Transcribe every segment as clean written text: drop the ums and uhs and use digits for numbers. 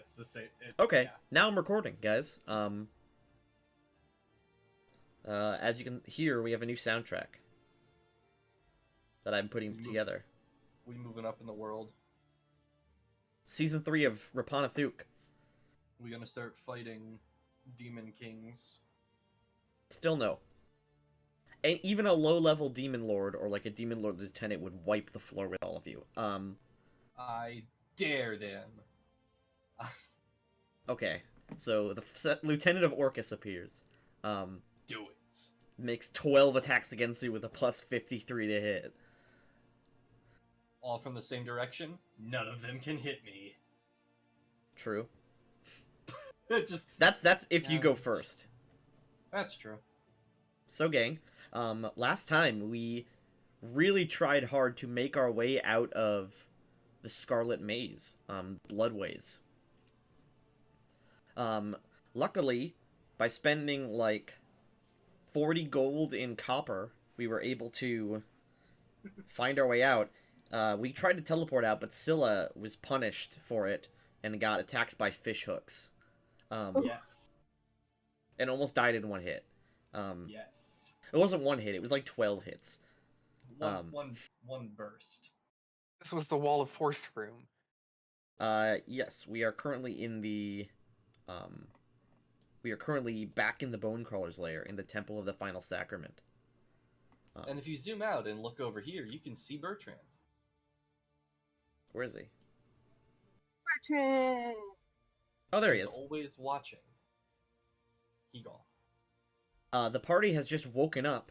it's the same. Okay, Yeah. now I'm recording, guys. As you can hear, we have a new soundtrack that I'm putting together. We moving up in the world. Season 3 of Rappan, Athuk. We gonna start fighting demon kings. Still no. And even a low-level demon lord or like a demon lord lieutenant would wipe the floor with all of you. I dare them. Okay, so the lieutenant of Orcus appears. Do it. Makes 12 attacks against you with a plus 53 to hit. All from the same direction. None of them can hit me. True. Just That's if you go first. That's true. So, gang, last time we really tried hard to make our way out of the Scarlet Maze, Bloodways. Luckily, by spending like 40 gold in copper, we were able to find our way out. We tried to teleport out, but Scylla was punished for it and got attacked by fish hooks. Yes. And almost died in one hit. Yes. It wasn't one hit, it was like 12 hits. One burst. This was the Wall of Force room. Yes, we are currently in the, we are currently back in the Bonecrawler's lair in the Temple of the Final Sacrament. And if you zoom out and look over here, you can see Bertrand. Where is he? Bertrand! Oh, there he He's is. always watching. Hegal. The party has just woken up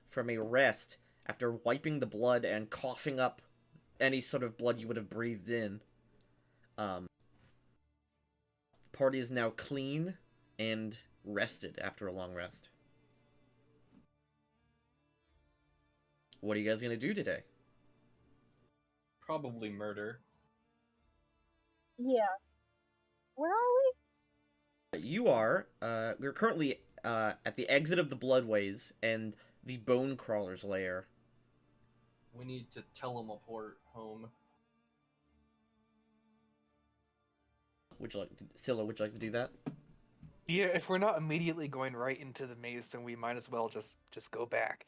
from a rest after wiping the blood and coughing up any sort of blood you would have breathed in. The party is now clean and rested after a long rest. What are you guys gonna do today? Probably murder. Yeah. Where are we? You are, we're currently, at the exit of the Bloodways and the Bonecrawler's lair. We need to teleport home. Scylla, would you like to do that? Yeah, if we're not immediately going right into the maze, then we might as well just go back.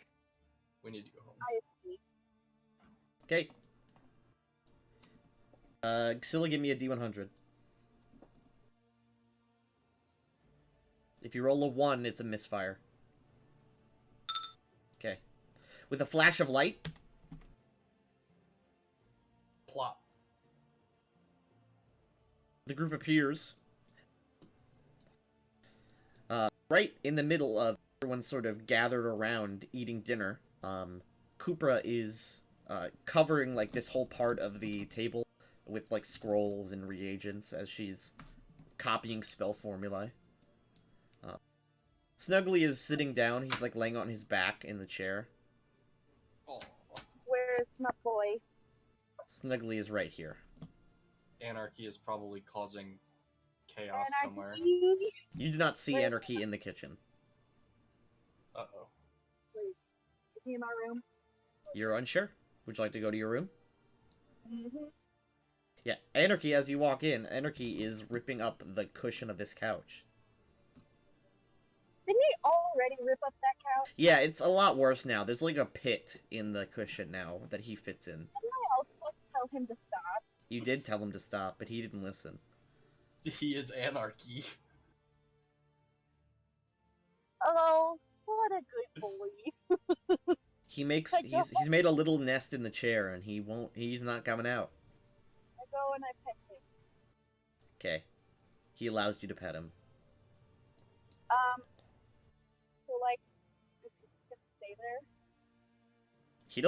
We need to go home. I agree. Okay. Scylla, give me a D100. If you roll a 1, it's a misfire. Okay. With a flash of light, Plop. the group appears right in the middle of everyone sort of gathered around eating dinner. Kupra is covering like this whole part of the table with like scrolls and reagents as she's copying spell formulae. Snuggly is sitting down. He's like laying on his back in the chair. Oh. Where's my boy? Snuggly is right here. Anarchy is probably causing chaos somewhere. Anarchy? You do not see Where's Anarchy in the kitchen. Uh-oh. Please. Is he in my room? You're unsure? Would you like to go to your room? Mm-hmm. Yeah, Anarchy, as you walk in, Anarchy is ripping up the cushion of this couch. Didn't he already rip up that couch? Yeah, it's a lot worse now. There's like a pit in the cushion now that he fits in. Didn't I also tell him to stop? You did tell him to stop, but he didn't listen. He is Anarchy. Hello? What a good boy. He makes I don't- he's made a little nest in the chair and he's not coming out. I go and I pet him. Okay. He allows you to pet him. So like, is he gonna stay there? He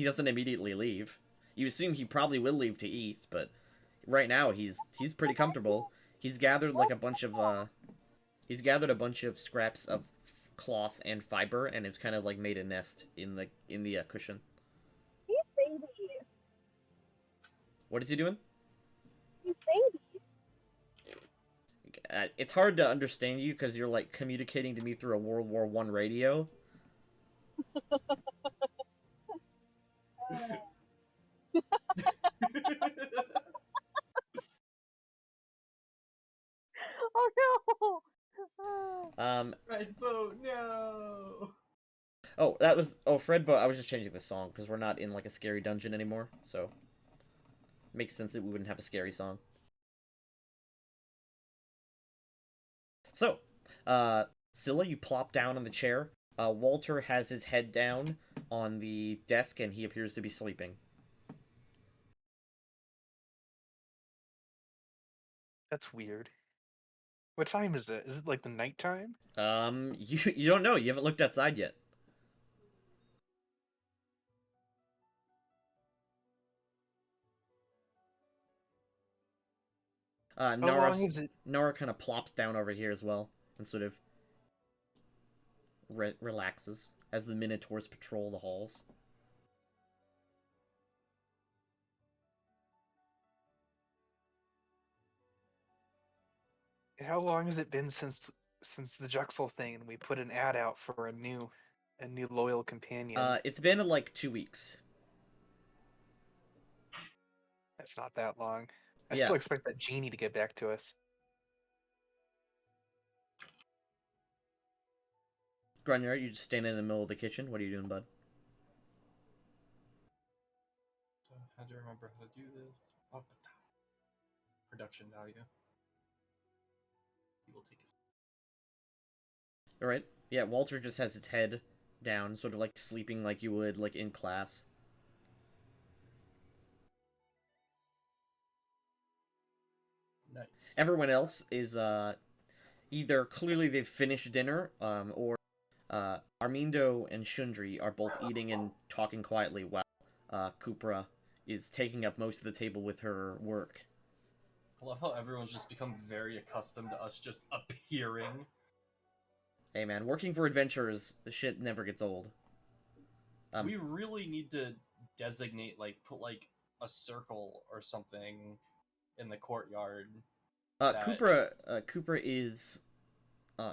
doesn't immediately leave. You assume he probably will leave to eat, but right now he's pretty comfortable. He's gathered like a bunch of scraps of cloth and fiber and it's kind of like made a nest in the cushion. He's baby. What is he doing? He's baby. It's hard to understand you because you're like communicating to me through a World War I radio. Oh no! Red boat, no. Oh, that was Fred, but I was just changing the song because we're not in like a scary dungeon anymore, so makes sense that we wouldn't have a scary song. So, Scylla, you plop down on the chair. Walter has his head down on the desk, and he appears to be sleeping. That's weird. What time is it? Is it like the nighttime? You don't know. You haven't looked outside yet. How long is it? Nora kind of plops down over here as well and sort of relaxes as the Minotaurs patrol the halls. How long has it been since the Juxel thing and we put an ad out for a new loyal companion? It's been like 2 weeks. That's not that long. I Yeah, still expect that genie to get back to us. Grunyer, you just stand in the middle of the kitchen. What are you doing, bud? So I had to remember how to do this. Production value. He will take a. All right. Yeah, Walter just has his head down, sort of like sleeping like you would like in class. Nice. Everyone else is either clearly they've finished dinner, or Armindo and Shundri are both eating and talking quietly while Kupra is taking up most of the table with her work. I love how everyone's just become very accustomed to us just appearing. Hey man, working for adventurers, the shit never gets old. We really need to designate, like, put like a circle or something in the courtyard. Kupra is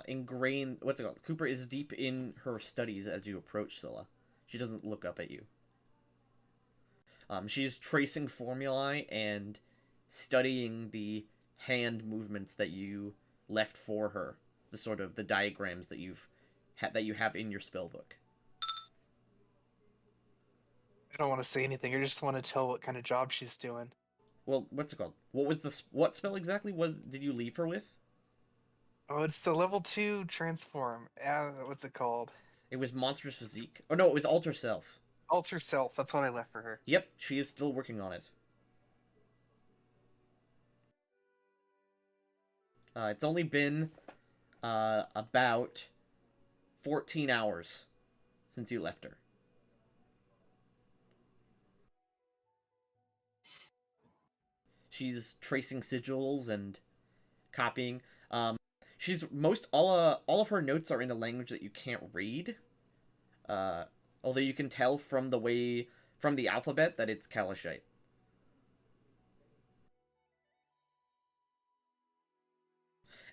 ingrained. What's it called? Kupra is deep in her studies as you approach Scylla. She doesn't look up at you. She is tracing formulae and studying the hand movements that you left for her. The sort of the diagrams that that you have in your spellbook. I don't want to say anything. I just want to tell what kind of job she's doing. Well, what's it called? What spell exactly did you leave her with? Oh, it's the level 2 transform. What's it called? It was Monstrous Physique. Oh no, it was Alter Self. Alter Self. That's what I left for her. Yep, she is still working on it. It's only been about 14 hours since you left her. She's tracing sigils and copying. She's all of her notes are in a language that you can't read. Although you can tell from the alphabet that it's Kalashite.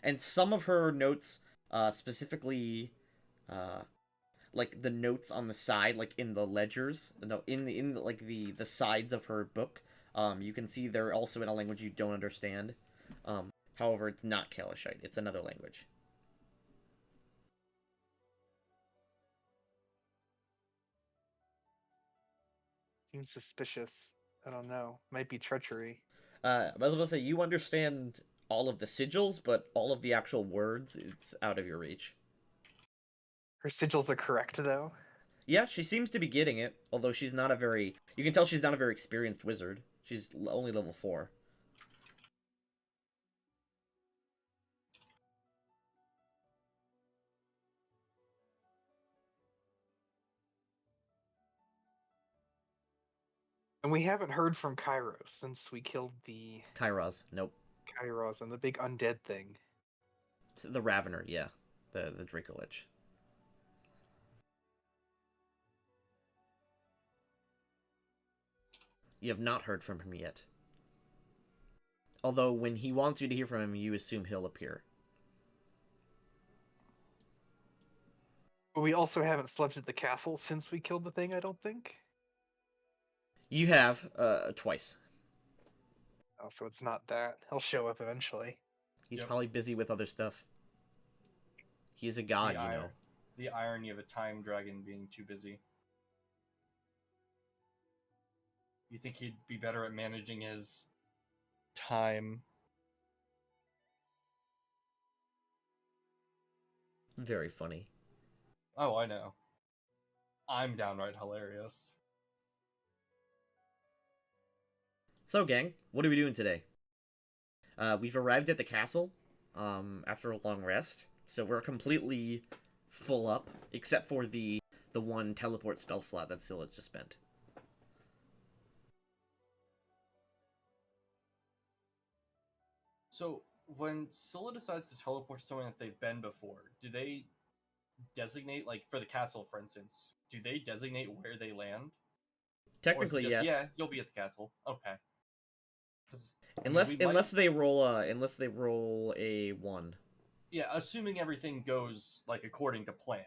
And some of her notes, specifically, like the notes on the side, like in the ledgers, no, like the sides of her book, you can see they're also in a language you don't understand. However, it's not Kalashite; it's another language. Seems suspicious. I don't know. Might be treachery. I was about to say you understand all of the sigils, but all of the actual words, it's out of your reach. Her sigils are correct, though. Yeah, she seems to be getting it, although she's not a very... You can tell she's not a very experienced wizard. She's only level 4. And we haven't heard from Kairos since we killed the Kairos, nope. Kairos and the big undead thing. The Ravener, yeah. The Draco Lich. You have not heard from him yet. Although, when he wants you to hear from him, you assume he'll appear. But we also haven't slept at the castle since we killed the thing, I don't think. You have, twice. Oh, so it's not that. He'll show up eventually. He's Yep. probably busy with other stuff. He's a god, you know. The irony of a time dragon being too busy. You think he'd be better at managing his time? Very funny. Oh, I know. I'm downright hilarious. So, gang, what are we doing today? We've arrived at the castle after a long rest, so we're completely full up, except for the one teleport spell slot that Scylla just spent. So, when Scylla decides to teleport to somewhere that they've been before, do they designate, like, for the castle, for instance, do they designate where they land? Technically, or is it just, yes. Yeah, you'll be at the castle. Okay. Because Unless they roll a 1. Yeah, assuming everything goes like according to plan.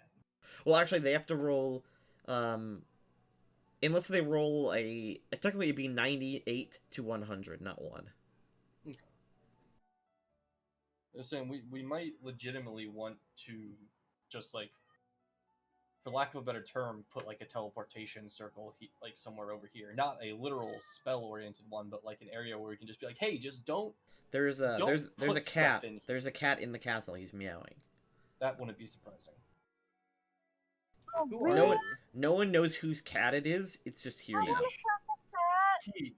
Well, actually, they have to roll. Unless they roll technically it'd be 98 to 100, not 1. Okay. I'm saying we might legitimately want to just like, for lack of a better term, put like a teleportation circle like somewhere over here. Not a literal spell-oriented one, but like an area where we can just be like, hey, just don't. There's a put cat. stuff in here. There's a cat in the castle. He's meowing. That wouldn't be surprising. Oh, Who really? are No one knows whose cat it is. It's just here I now. want a cat. Peach.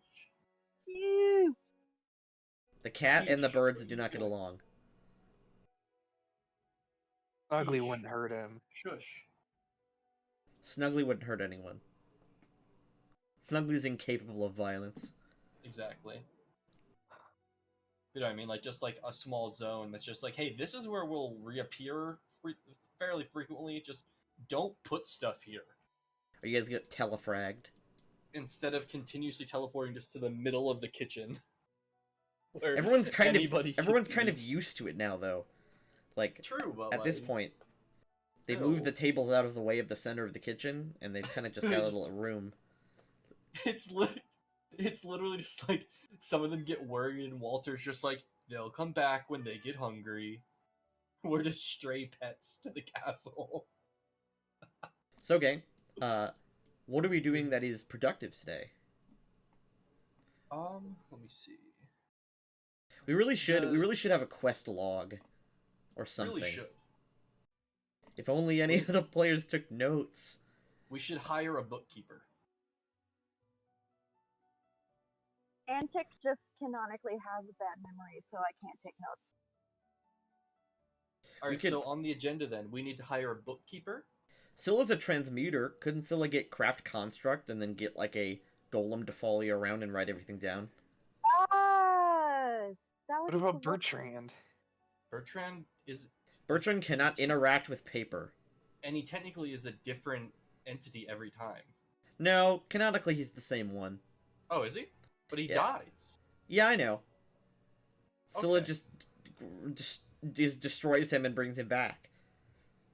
Cute. The cat and the Peach, birds what are do you not get doing? along. Ugly Yeesh. wouldn't hurt him. Shush. Snuggly wouldn't hurt anyone. Snuggly's incapable of violence. Exactly. You know what I mean? Like, just like a small zone that's just like, hey, this is where we'll reappear fairly frequently. Just don't put stuff here. Or you guys get telefragged. Instead of continuously teleporting just to the middle of the kitchen. Where Everyone's kind anybody of used to it now, though. Like, True, but at this like, point, they still, moved the tables out of the way of the center of the kitchen, and they've kind of just got a Just- little room. it's literally just like some of them get worried, and Walter's just like, they'll come back when they get hungry. We're just stray pets to the castle. So, gang, what are we doing that is productive today? Let me see. We really should have a quest log, or something. Really should. If only any of the players took notes. We should hire a bookkeeper. Antic just canonically has a bad memory, so I can't take notes. Alright, could- so on the agenda then, we need to hire a bookkeeper. Scylla's a transmuter. Couldn't Scylla get craft construct and then get like a golem to follow you around and write everything down? Yes! That What was about cool. Bertrand? Bertrand cannot interact with paper. And he technically is a different entity every time. No, canonically he's the same one. Oh, is he? But he Yeah. dies. Yeah, I know. Scylla Okay. just destroys him and brings him back.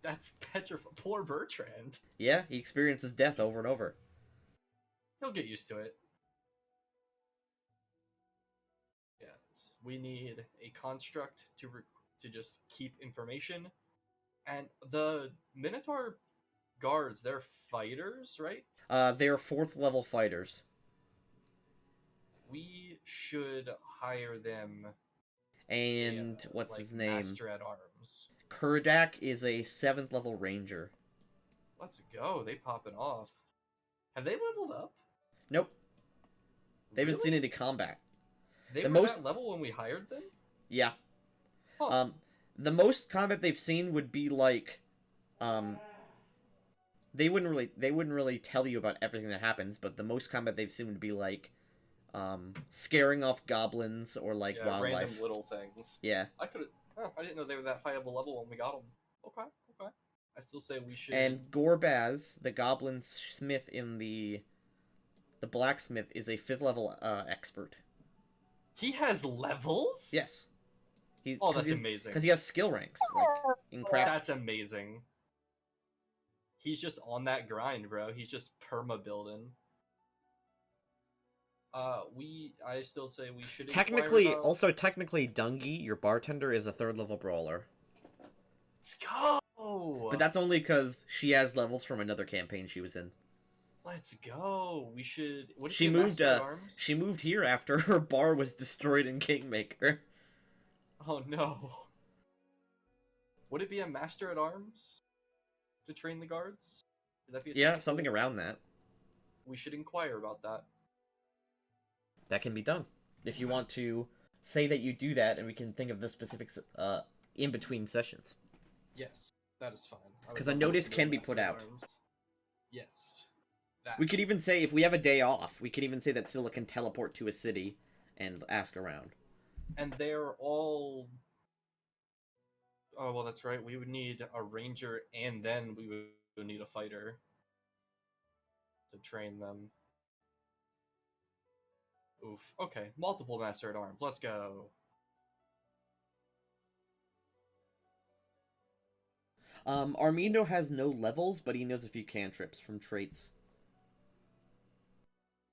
That's petrified. Poor Bertrand. Yeah, he experiences death over and over. He'll get used to it. Yes, we need a construct to just keep information, and the Minotaur guards, they're fighters, right? They're 4th level fighters. We should hire them. And what's like his name? Master at Arms. Kurdak is a 7th level ranger. Let's go. They popping off. Have they leveled up? Nope. They haven't seen Really? any combat. They the were most- that level when we hired them? Yeah. Huh. The most combat they've seen would be like, they wouldn't really tell you about everything that happens, but the most combat they've seen would be like, scaring off goblins or like Yeah, wildlife. random little things. Yeah. I didn't know they were that high of a level when we got them. Okay. I still say we should. And Gorbaz, the goblin smith in the blacksmith, is a 5th level expert. He has levels? Yes. Oh, that's amazing. Because he has skill ranks, like in craft. That's amazing. He's just on that grind, bro. He's just perma building. I still say we should Technically, inquire about... also technically, Dungy, your bartender, is a 3rd level brawler. Let's go! But that's only because she has levels from another campaign she was in. Let's go. We should... Would it She be a moved. Master at Arms? She moved here after her bar was destroyed in Kingmaker. Oh no. Would it be a Master at Arms to train the guards? Would that be a Yeah, technical- something around that. We should inquire about that. That can be done. If you want to say that you do that, and we can think of the specifics in between sessions. Yes, that is fine. I would 'Cause a love notice to do can be Master put at out. Arms. Yes. That. We could even say, if we have a day off, we could even say that Scylla can teleport to a city and ask around. And they're all... Oh, well, that's right. We would need a ranger, and then we would need a fighter to train them. Oof. Okay, multiple Master at Arms. Let's go. Armindo has no levels, but he knows a few cantrips from traits.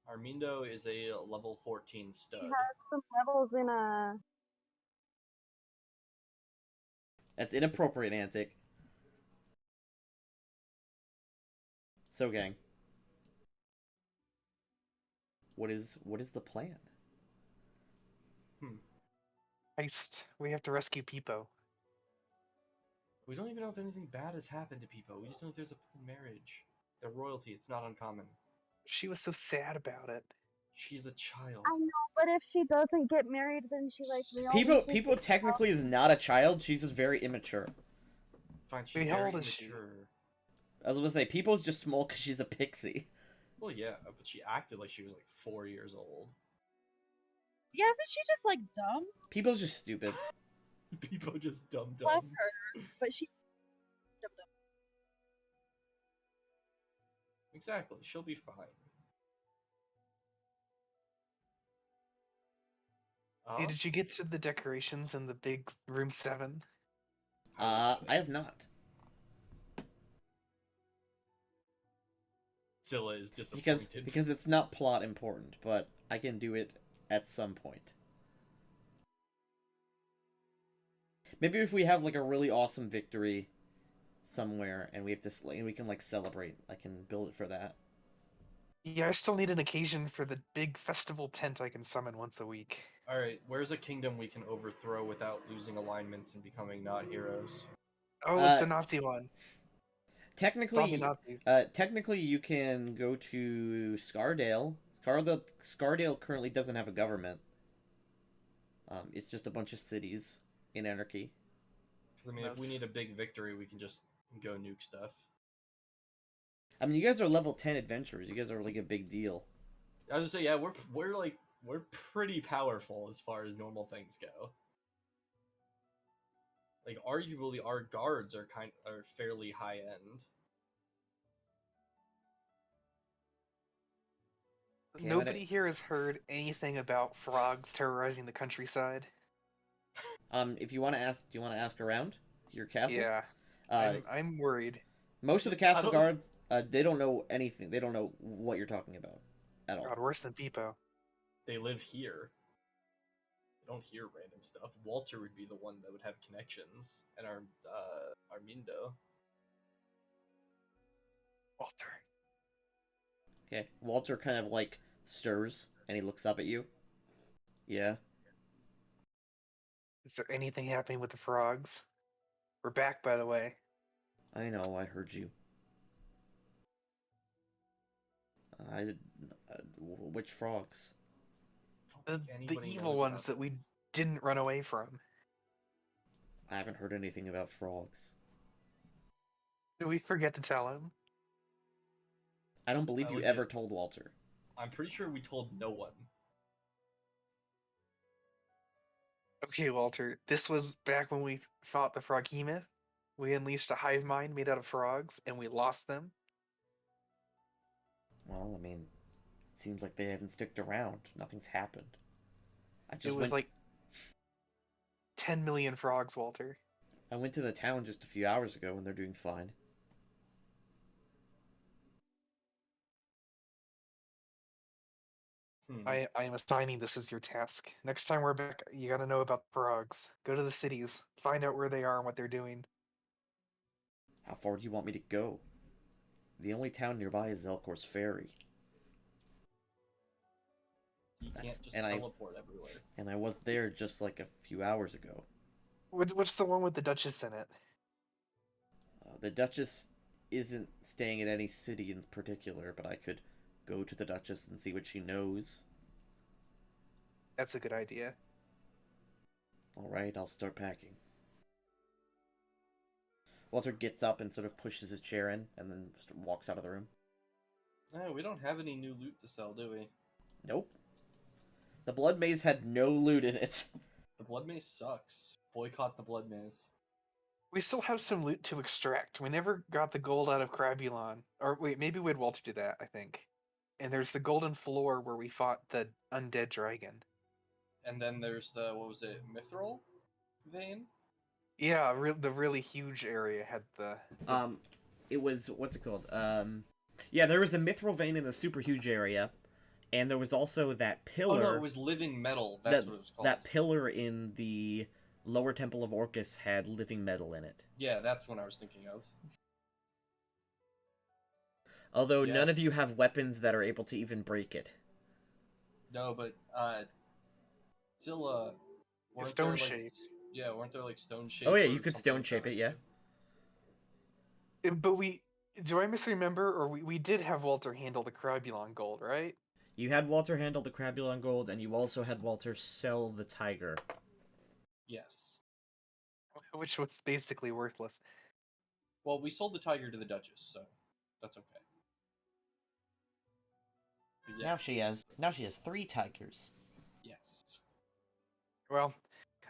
Armindo is a level 14 stud. He has some levels in a. That's inappropriate, Antic. So, gang. What is the plan? Heist. We have to rescue Peepo. We don't even know if anything bad has happened to people. We just know if there's a marriage. They're royalty. It's not uncommon. She was so sad about it. She's a child. I know, but if she doesn't get married, then she like realizes. Peepo technically is not a child. She's just very immature. Fine, she's Wait, how very old is she? immature. I was gonna say, Peepo's just small because she's a pixie. Well, yeah, but she acted like she was like 4 years old. Yeah, isn't she just like dumb? Peepo's just stupid. People just dumb. Love her, but she's dumb. Exactly. She'll be fine. Hey, did you get to the decorations in the big room 7? I have not. Zilla is disappointed. Because it's not plot important, but I can do it at some point. Maybe if we have like a really awesome victory somewhere and we have to and we can like celebrate, I can build it for that. Yeah, I still need an occasion for the big festival tent I can summon once a week. Alright, where's a kingdom we can overthrow without losing alignments and becoming not heroes? Oh, it's the Nazi one. Technically, Nazis. technically you can go to Scardale. Scardale currently doesn't have a government. It's just a bunch of cities in anarchy. Because, I mean, if we need a big victory, we can just go nuke stuff. I mean, you guys are level 10 adventurers. You guys are like a big deal. I was gonna say, yeah, we're pretty powerful as far as normal things go. Like, arguably, our guards are fairly high end. Okay, Nobody here has heard anything about frogs terrorizing the countryside. If you want to ask, do you want to ask around your castle? Yeah, I'm worried. Most of the castle guards, they don't know anything. They don't know what you're talking about at all. God, worse than Peepo. They live here. They don't hear random stuff. Walter would be the one that would have connections, and Armindo. Walter. Okay, Walter kind of like stirs and he looks up at you. Yeah. Is there anything happening with the frogs? We're back, by the way. I know, I heard you. Which frogs? The evil ones that we didn't run away from. I haven't heard anything about frogs. Did we forget to tell him? I don't believe you ever told Walter. I'm pretty sure we told no one. Okay, Walter, this was back when we fought the Froghemoth. We unleashed a hive mind made out of frogs, and we lost them. Well, I mean, seems like they haven't sticked around. Nothing's happened. It was like 10 million frogs, Walter. I went to the town just a few hours ago, and they're doing fine. I am assigning this as your task. Next time we're back, you gotta know about the frogs. Go to the cities, find out where they are and what they're doing. How far do you want me to go? The only town nearby is Elcor's Ferry. You That's- can't just and I- teleport everywhere. And I was there just like a few hours ago. What's the one with the Duchess in it? The Duchess isn't staying in any city in particular, but I could go to the Duchess and see what she knows. That's a good idea. Alright, I'll start packing. Walter gets up and sort of pushes his chair in, and then walks out of the room. No, we don't have any new loot to sell, do we? Nope. The Blood Maze had no loot in it. The Blood Maze sucks. Boycott the Blood Maze. We still have some loot to extract. We never got the gold out of Crabulon. Or wait, maybe we had Walter do that, I think. And there's the golden floor where we fought the undead dragon. And then there's the, what was it, Mithril vein? Yeah, the really huge area had the... It was, what's it called? Yeah, there was a mithril vein in the super huge area, and there was also that pillar. Oh no, it was living metal. That's what it was called. That pillar in the lower temple of Orcus had living metal in it. Yeah, that's what I was thinking of. Although Yeah. none of you have weapons that are able to even break it. No, but still weren't stone there, like, shape. Yeah, weren't there like stone shape? Oh yeah, or you could something stone like shape that? it, yeah. But do I misremember, or we did have Walter handle the Crabulon gold, right? You had Walter handle the Crabulon gold, and you also had Walter sell the tiger. Yes. Which was basically worthless. Well, we sold the tiger to the Duchess, so that's okay. But Now she has 3 tigers. Yes. Well,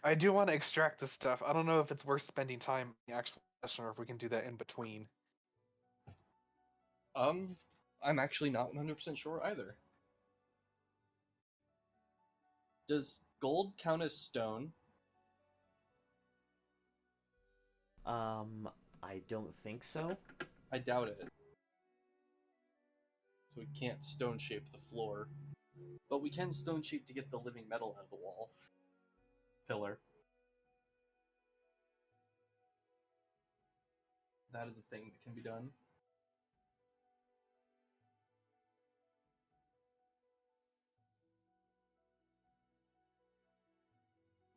I do want to extract this stuff. I don't know if it's worth spending time in the actual session or if we can do that in between. I'm actually not 100% sure either. Does gold count as stone? I don't think so. I doubt it. So we can't stone shape the floor. But we can stone shape to get the living metal out of the wall. Pillar. That is a thing that can be done.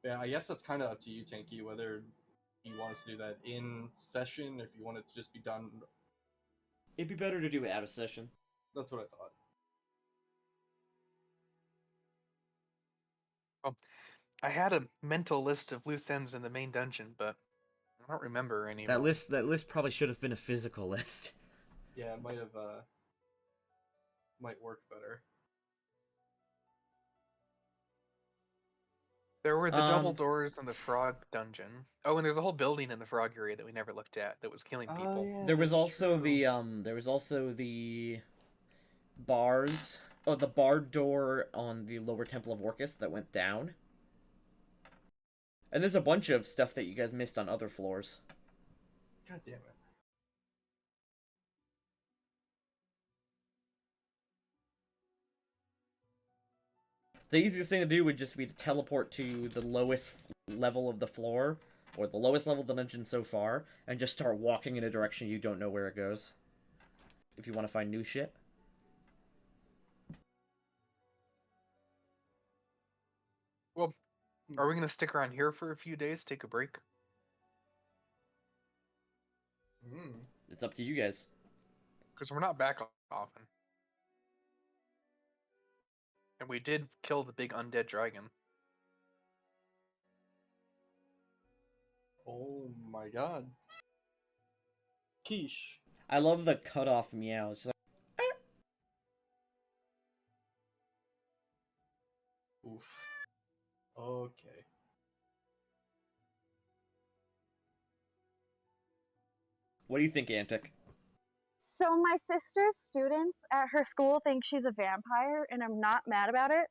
Yeah, I guess that's kind of up to you, Tanky, whether you want us to do that in session, if you want it to just be done. It'd be better to do it out of session. That's what I thought. I had a mental list of loose ends in the main dungeon, but I don't remember any. That list probably should have been a physical list. Yeah, it might have, might work better. There were the double doors in the frog dungeon. Oh, and there's a whole building in the frog area that we never looked at that was killing people. yeah, There was that's also true. the bars. Oh, the barred door on the lower temple of Orcus that went down. And there's a bunch of stuff that you guys missed on other floors. God damn it. The easiest thing to do would just be to teleport to the lowest level of the floor, or the lowest level of the dungeon so far, and just start walking in a direction you don't know where it goes. If you want to find new shit. Well, are we gonna stick around here for a few days, take a break? It's up to you guys. Because we're not back often. And we did kill the big undead dragon. Oh my god. Quiche. I love the cutoff meow. It's just like, Oof. Okay. what do you think, Antic? So my sister's students at her school think she's a vampire, and I'm not mad about it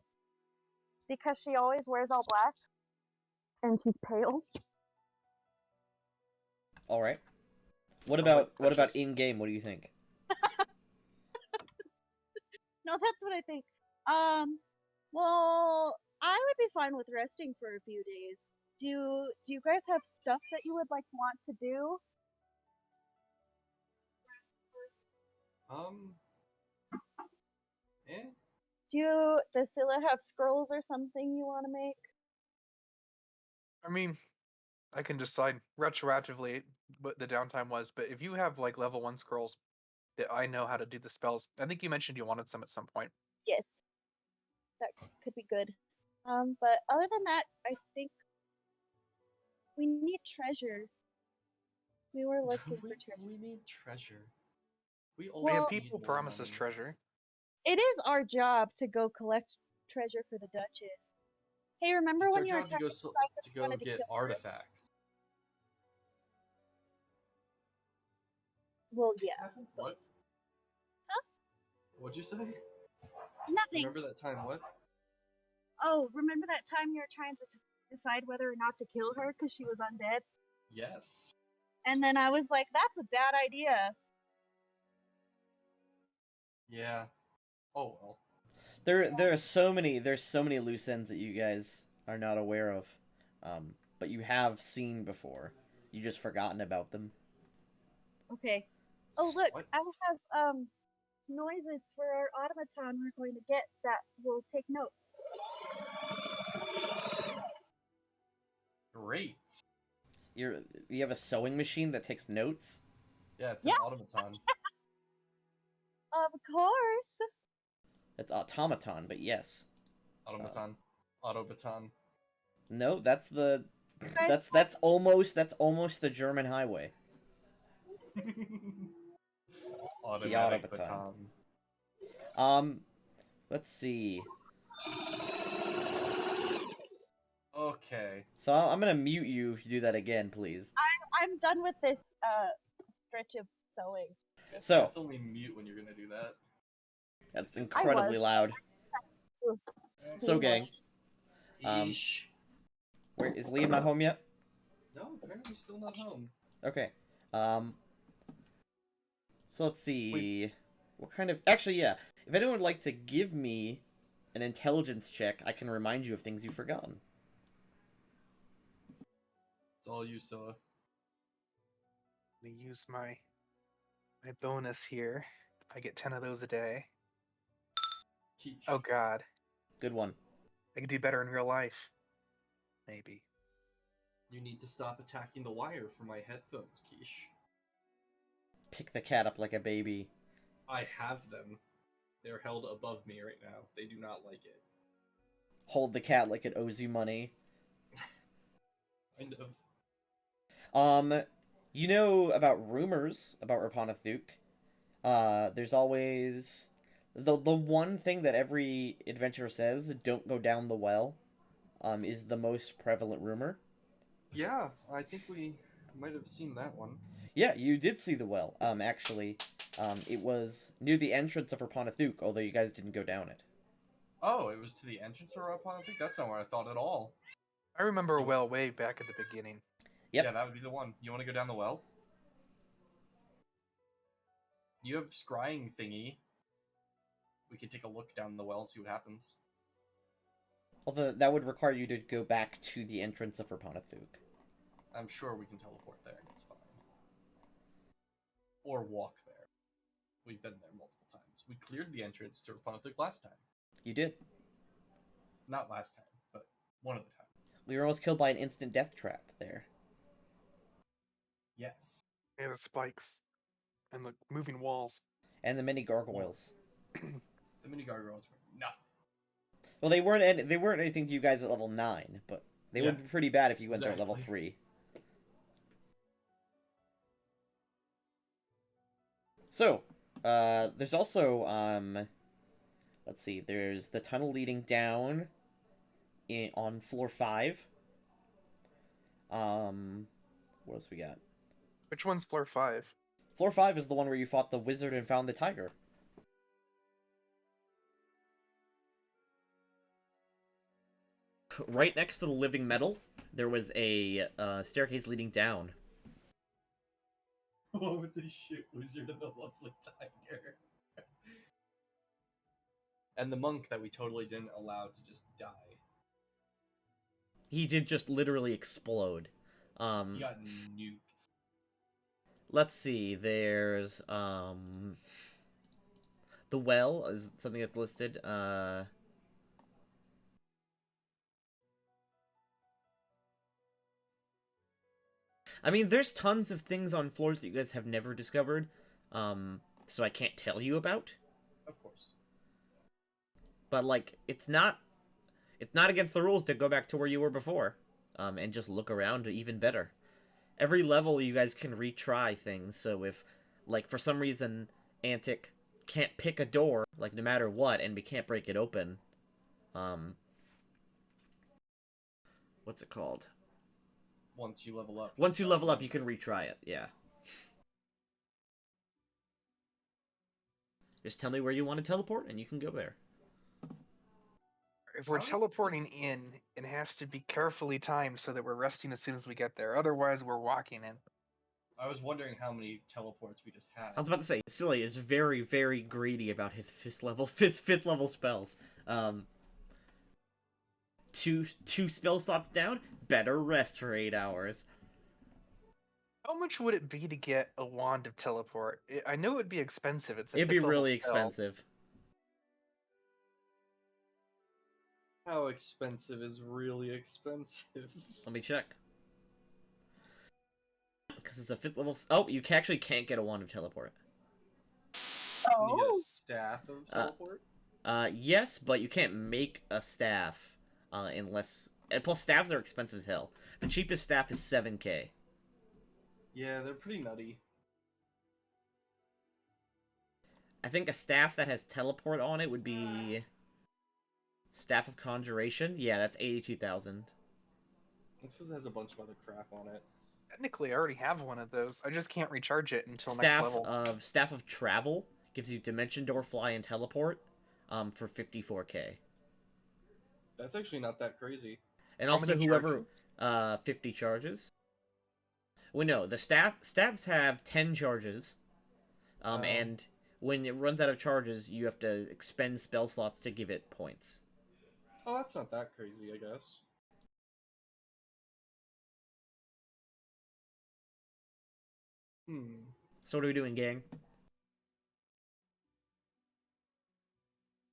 because she always wears all black and she's pale. All right. What Sounds like about Duchess. in game? What do you think? No, that's what I think. Well, I would be fine with resting for a few days. Do you guys have stuff that you would like want to do? Um, eh? Does Scylla have scrolls or something you want to make? I mean, I can decide retroactively what the downtime was, but if you have like level 1 scrolls that I know how to do the spells, I think you mentioned you wanted some at some point. Yes, that could be good. But other than that, I think we need treasure. We were looking for treasure. We need treasure. We We have always need people more promise us money. treasure. It is our job to go collect treasure for the Duchess. Hey, remember It's when our you were job trying to decide if to you go wanted to get kill her? artifacts. Well, yeah. What? Huh? What'd you say? Nothing. Remember that time? What? Oh, remember that time you were trying to decide whether or not to kill her because she was undead? Yes. And then I was like, that's a bad idea. Yeah. Oh well. There's so many loose ends that you guys are not aware of, but you have seen before. You just forgotten about them. Okay. Oh, look, What? I have noises for our automaton we're going to get that will take notes. Great. You have a sewing machine that takes notes. Yeah, it's Yeah. an automaton. Of course. It's automaton, but yes. Automaton. Autobaton. No, that's the Guys, that's almost the German highway. Automatic autobaton. baton. Let's see. Okay. So I'm gonna mute you if you do that again, please. I'm done with this stretch of sewing. So Definitely mute when you're gonna do that. that's I incredibly was. loud. So, gang, Yeesh. where is Liam not home yet? No, apparently still not home. Okay. So let's see. What kind of... Actually, yeah. If anyone would like to give me an intelligence check, I can remind you of things you've forgotten. It's all you, Scylla. I'm gonna use my bonus here. I get 10 of those a day. Quiche. Oh god. Good one. I can do better in real life. Maybe. You need to stop attacking the wire for my headphones, Quiche. Pick the cat up like a baby. I have them. They're held above me right now. They do not like it. Hold the cat like it owes you money. Kind of. You know about rumors about Rappan Athuk. There's always... The one thing that every adventurer says, don't go down the well, is the most prevalent rumor. Yeah, I think we might have seen that one. Yeah, you did see the well. Actually, it was near the entrance of Rappan Athuk, although you guys didn't go down it. Oh, it was to the entrance of Rappan? I think that's not where I thought at all. I remember a well way back at the beginning. Yep. Yeah, that would be the one. You want to go down the well? You have scrying thingy. We could take a look down the well and see what happens. Although that would require you to go back to the entrance of Rappan Athuk. I'm sure we can teleport there. It's fine. Or walk there. We've been there multiple times. We cleared the entrance to Rappan last time. You did. Not last time, but one of the times. We were almost killed by an instant death trap there. Yes. And the spikes. And the moving walls. And the mini gargoyles. The mini gargoyles were nothing. Well, they weren't anything to you guys at level 9, but they would be pretty bad if you went there at level 3. So, there's also, let's see, there's the tunnel leading down on floor 5. What else we got? Which one's floor 5? Floor 5 is the one where you fought the wizard and found the tiger. Right next to the living metal, there was a staircase leading down. What was the shit wizard and the lovely tiger? And the monk that we totally didn't allow to just die. He did just literally explode. He got nuked. Let's see. There's the well is something that's listed. I mean, there's tons of things on floors that you guys have never discovered, so I can't tell you about. Of course. But like, it's not against the rules to go back to where you were before, and just look around even better. Every level you guys can retry things. So if, like, for some reason Antic can't pick a door, like no matter what, and we can't break it open, what's it called? Once you level up. Once you level up, you can retry it. Yeah. Just tell me where you want to teleport, and you can go there. If we're teleporting in, it has to be carefully timed so that we're resting as soon as we get there. Otherwise, we're walking in. I was wondering how many teleports we just had. I was about to say, Silly is very, very greedy about his fifth level spells. Two spell slots down, better rest for 8 hours. How much would it be to get a wand of teleport? I know it'd be expensive. It'd be really expensive. How expensive is really expensive? Let me check. Because it's a 5th level... Oh, you actually can't get a wand of teleport. Can you get a staff of teleport? Yes, but you can't make a staff unless... And plus, staffs are expensive as hell. The cheapest staff is 7k. Yeah, they're pretty nutty. I think a staff that has teleport on it would be... Staff of Conjuration? Yeah, that's 82,000. It's because it has a bunch of other crap on it. Technically, I already have one of those. I just can't recharge it until next level. Staff of Travel gives you Dimension Door, Fly, and Teleport for 54k. That's actually not that crazy. And How also many whoever 50 charges. Well, no, the staffs have 10 charges. And when it runs out of charges, you have to expend spell slots to give it points. Oh, that's not that crazy, I guess. So what are we doing, gang?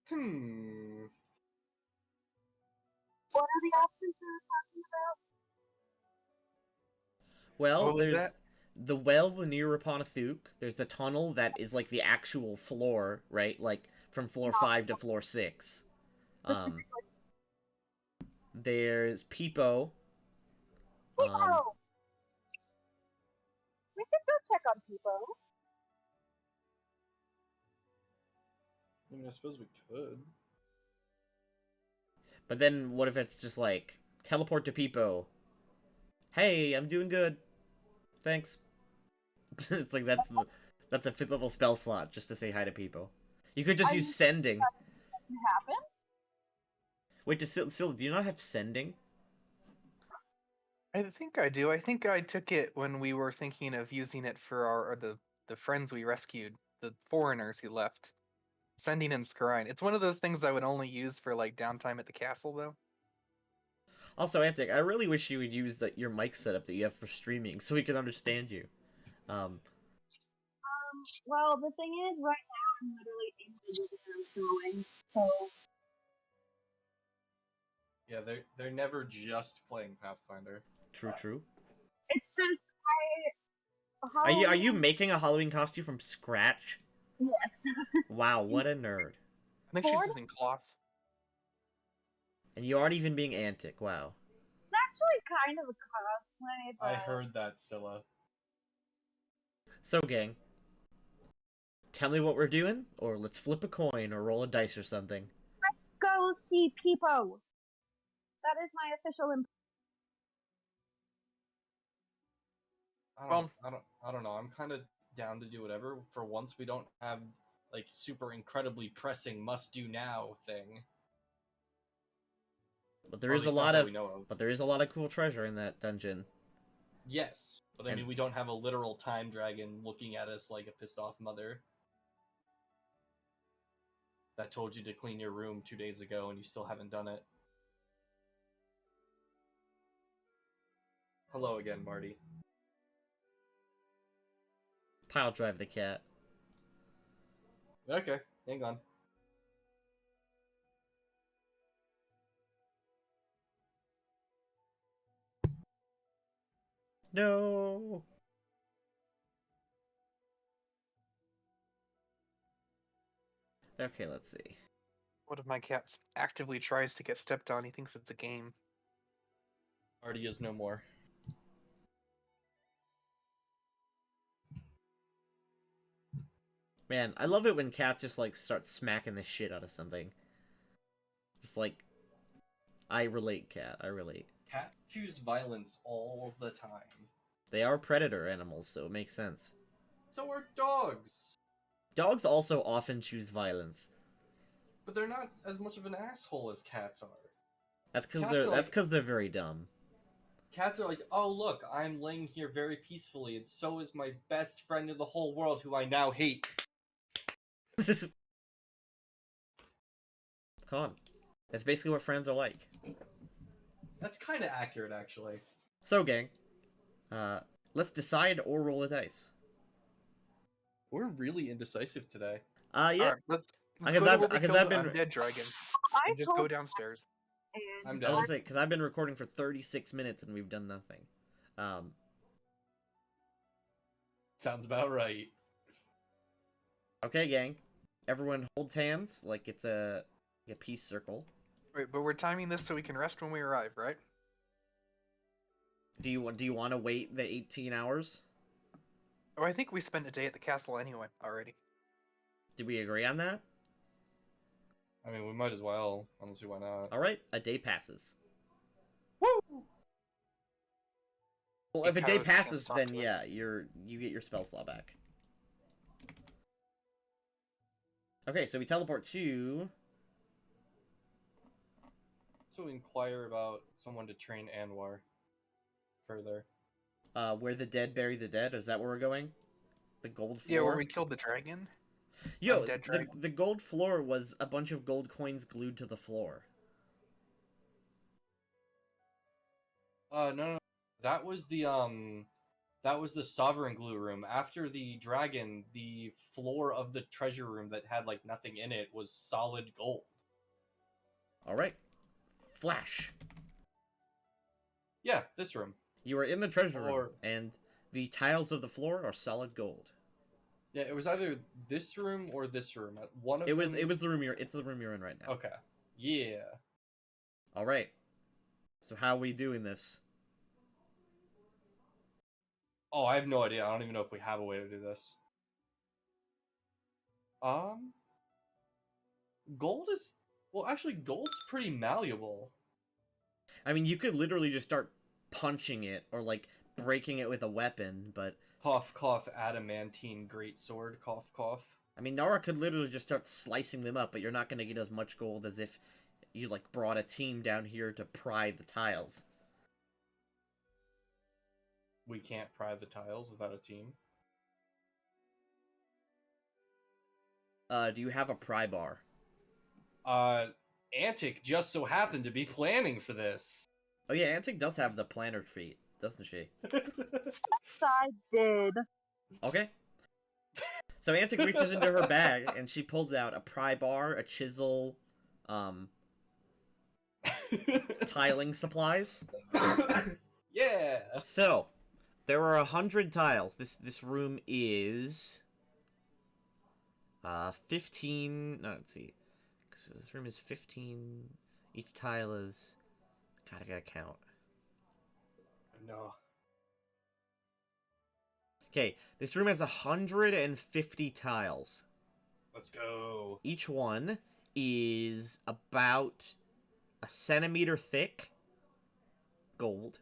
What are the options we were talking about? Well, What was there's that? the well near Rappan Athuk. There's a tunnel that is like the actual floor, right? Like from floor 5 to floor 6. There's Peepo. Peepo! We could go check on Peepo. I mean, I suppose we could. But then what if it's just like, teleport to Peepo. Hey, I'm doing good. Thanks. It's like that's a 5th level spell slot just to say hi to Peepo. You could just use sending. Happen? Wait, do you not have sending? I think I do. I think I took it when we were thinking of using it for the friends we rescued, the foreigners who left. Sending and scrying. It's one of those things I would only use for like downtime at the castle, though. Also, Antic, I really wish you would use your mic setup that you have for streaming so we could understand you. Well, the thing is, right now I'm literally in the so. Yeah, they're never just playing Pathfinder. True. It's just Are you making a Halloween costume from scratch? Yes. Wow, what a nerd. I think she's using cloth. And you aren't even being Antic, wow. It's actually kind of a cosplay, but... I heard that, Scylla. So, gang. Tell me what we're doing, or let's flip a coin or roll a dice or something. Let's go see Peepo. That is my official I don't know. I'm kind of down to do whatever. For once, we don't have like super incredibly pressing must-do now thing. But there is a lot of cool treasure in that dungeon. Yes, but I mean, we don't have a literal time dragon looking at us like a pissed off mother. that told you to clean your room 2 days ago and you still haven't done it. Hello again, Marty. Pile drive the cat. Okay, hang on. No. Okay, let's see. One of my cats actively tries to get stepped on. He thinks it's a game. Marty is no more. Man, I love it when cats just like start smacking the shit out of something. Just like, I relate, cat. I relate. Cats choose violence all the time. They are predator animals, so it makes sense. So are dogs. Dogs also often choose violence. But they're not as much of an asshole as cats are. That's because Cats they're are that's like- because they're very dumb. Cats are like, oh look, I'm laying here very peacefully, and so is my best friend in the whole world, who I now hate. Come on. That's basically what friends are like. That's kind of accurate, actually. So, gang, let's decide or roll a dice. We're really indecisive today. Yeah. Alright, let's Because go to I've- where we because killed I've the been- undead dragon I and just told go downstairs. and I'm I down. was gonna say, because I've been recording for 36 minutes and we've done nothing. Sounds about right. Okay, gang. Everyone holds hands like it's a peace circle. Wait, but we're timing this so we can rest when we arrive, right? Do you want to wait the 18 hours? Oh, I think we spent a day at the castle anyway already. Did we agree on that? I mean, we might as well. I don't see why not. All right, a day passes. Woo! Well, if a day Because we can't passes, talk then to it. yeah, you get your spell slot back. Okay, so we teleport to. So inquire about someone to train Anwar further. Where the dead bury the dead. Is that where we're going? The gold floor. Yeah, where we killed the dragon. Yo, undead dragon. the gold floor was a bunch of gold coins glued to the floor. No. That was the sovereign glue room. After the dragon, the floor of the treasure room that had like nothing in it was solid gold. All right, flash. Yeah, this room. You are in the treasure room, Or- and the tiles of the floor are solid gold. Yeah, it was either this room or this room. At one of It was them... the room it's the room you're in right now. Okay. Yeah. All right. So how are we doing this? Oh, I have no idea. I don't even know if we have a way to do this. Gold is... Well, actually, gold's pretty malleable. I mean, you could literally just start punching it or like breaking it with a weapon, but Cough, cough, adamantine greatsword. Cough, cough. I mean, Nara could literally just start slicing them up, but you're not going to get as much gold as if you like brought a team down here to pry the tiles. We can't pry the tiles without a team. Do you have a pry bar? Antic just so happened to be planning for this. Oh yeah, Antic does have the planner feat, doesn't she? I did. Okay. So Antic reaches into her bag and she pulls out a pry bar, a chisel, tiling supplies. Yeah. So, there are 100 tiles. This room is 15. No, let's see. So this room is 15. Each tile is. God, I gotta count. No. Okay, this room has 150 tiles. Let's go. Each one is about a centimeter thick. Gold.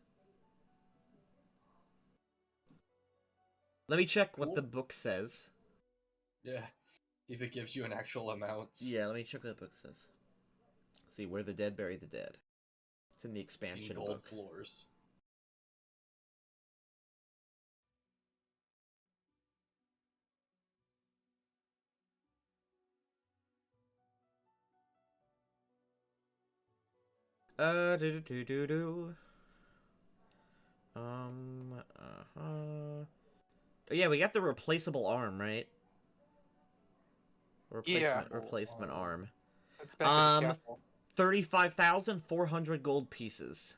Let me check what Cool. the book says. Yeah. If it gives you an actual amount. Yeah, let me check what the book says. Let's see, where the dead bury the dead. It's in the In expansion gold book. floors. Do. Yeah, we got the replaceable arm, right? Replacement arm. It's back at the Um, castle. 35,400 gold pieces.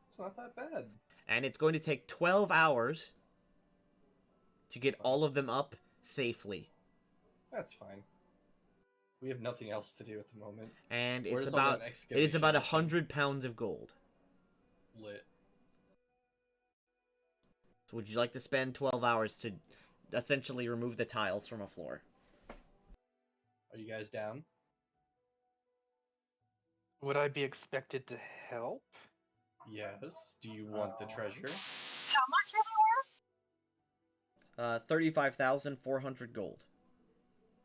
It's not that bad. And it's going to take 12 hours to get all of them up safely. That's fine. We have nothing else to do at the moment. And Where's it's all about that it excavation is about machine? 100 pounds of gold. Lit. So would you like to spend 12 hours to essentially remove the tiles from a floor? Are you guys down? Would I be expected to help? Yes. Do you want the treasure? How much are they worth? 35,400 gold.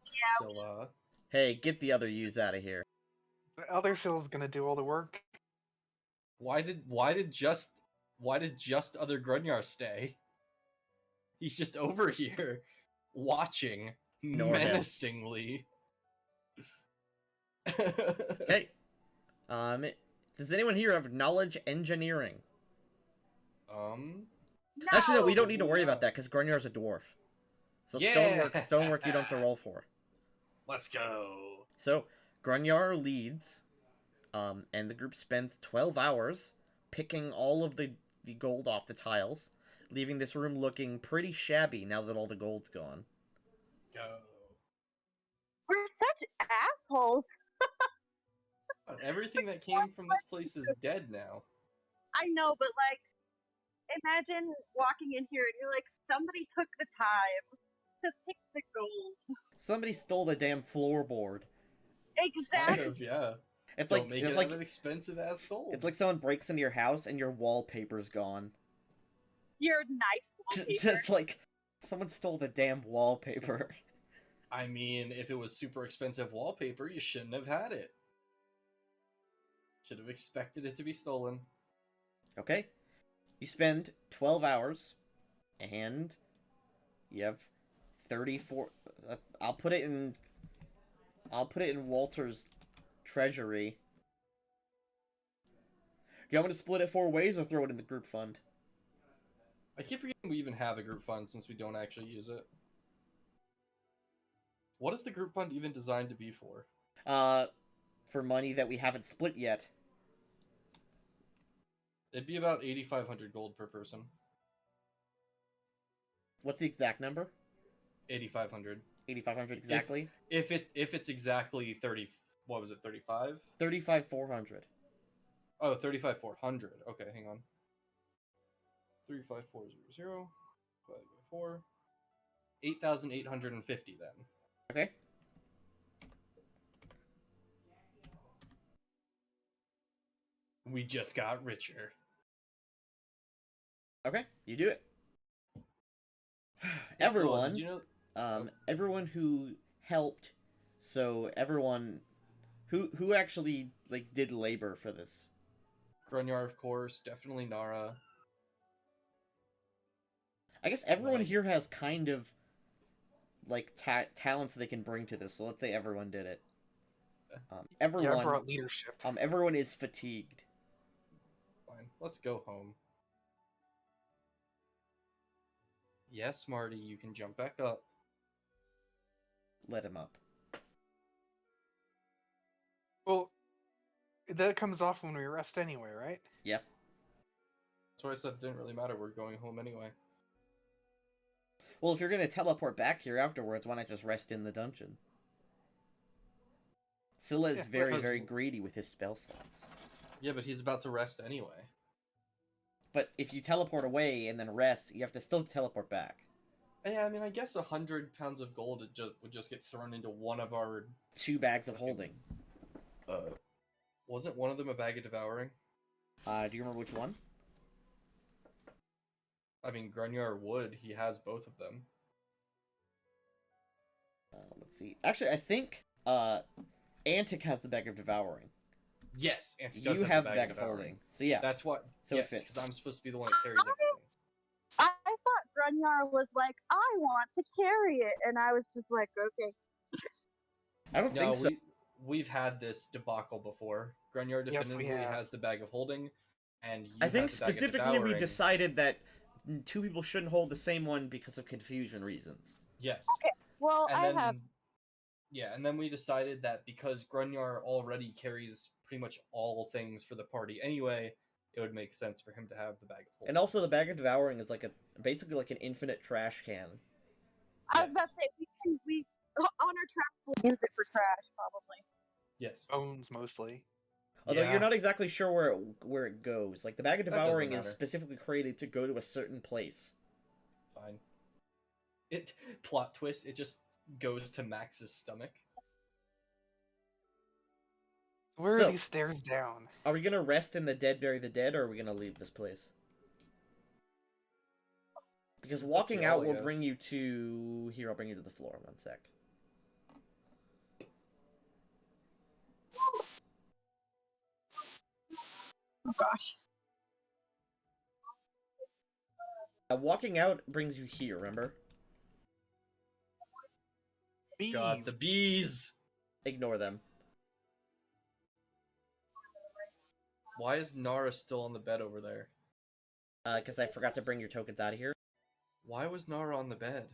Yeah. So, Hey, get the other U's out of here. The other Phil's gonna do all the work. why did just other Grunyar stay? He's just over here, watching Ignore him. menacingly. Okay. Does anyone here have knowledge engineering? Actually, no, we don't need to worry about that because Grunyar's a dwarf. So Yeah! stonework you don't have to roll for. Let's go. So Grunyar leads, and the group spends 12 hours picking all of the gold off the tiles, leaving this room looking pretty shabby now that all the gold's gone. Go. We're such assholes. Everything that came from this place is dead now. I know, but like, imagine walking in here and you're like, somebody took the time to pick the gold. Somebody stole the damn floorboard. Kind Exactly. of, yeah. It's Don't like make it's it like out of expensive ass gold. it's like someone breaks into your house and your wallpaper's gone. Your nice wallpaper. Just like someone stole the damn wallpaper. I mean, if it was super expensive wallpaper, you shouldn't have had it. Should have expected it to be stolen. Okay, you spend 12 hours, and you have 34. I'll put it in Walter's treasury. Do you want me to split it 4 ways or throw it in the group fund? I keep forgetting we even have a group fund since we don't actually use it. What is the group fund even designed to be for? For money that we haven't split yet. It'd be about 8,500 gold per person. What's the exact number? 8,500. 8,500 exactly. If it's exactly 30, what was it? 35? 35,400. Oh, 35,400. Okay, hang on. 35400 divided by 4. 8,850 then. Okay. We just got richer. Okay, you do it. So, Everyone, did you know? everyone who helped, so everyone who actually like did labor for this. Grunyar, of course. Definitely Nara. I guess everyone Right. here has kind of like talents they can bring to this. So let's say everyone did it. Yeah, I Everyone, brought leadership. everyone is fatigued. Fine. Let's go home. Yes, Marty, you can jump back up. Let him up. Well, that comes off when we rest anyway, right? Yep. That's why I said it didn't really matter. We're going home anyway. Well, if you're gonna teleport back here afterwards, why not just rest in the dungeon? Scylla is Yeah, very, because- very greedy with his spell slots. Yeah, but he's about to rest anyway. But if you teleport away and then rest, you have to still teleport back. Yeah, I mean, I guess 100 pounds of gold would just get thrown into one of our... 2 bags of holding. Wasn't one of them a bag of devouring? Do you remember which one? I mean, Grunyar would. He has both of them. Let's see. Actually, I think Antic has the bag of devouring. Yes, Auntie You does have the the bag of devouring. holding. So yeah. That's what... So it yes, fits. because I'm supposed to be the one that carries everything. I thought Grunyar was like, I want to carry it, and I was just like, okay. I don't No, think so. we've had this debacle before. Grunyar Yes, we definitively have. has the bag of holding, and you I think have the bag of specifically we devouring. decided that two people shouldn't hold the same one because of confusion reasons. Yes. Well, And I then, have. yeah, and then we decided that because Grunyar already carries pretty much all things for the party anyway, it would make sense for him to have the bag of holding. And also, the bag of devouring is like basically like an infinite trash can. I was about to say we on our trash we'll use it for trash probably. Yes. Bones mostly. Although Yeah. you're not exactly sure where it goes. Like the bag of That doesn't devouring is matter. specifically created to go to a certain place. Fine. It plot twist. It just goes to Max's stomach. So where So- are these stairs down? Are we gonna rest in the dead, bury the dead, or are we gonna leave this place? Because It's up to walking y'all, out I will guess. bring you to here. I'll bring you to the floor. One sec. Oh gosh. Walking out brings you here. Remember? Bees. God, the bees! Ignore them. Why is Nara still on the bed over there? Because I forgot to bring your tokens out of here. Why was Nara on the bed?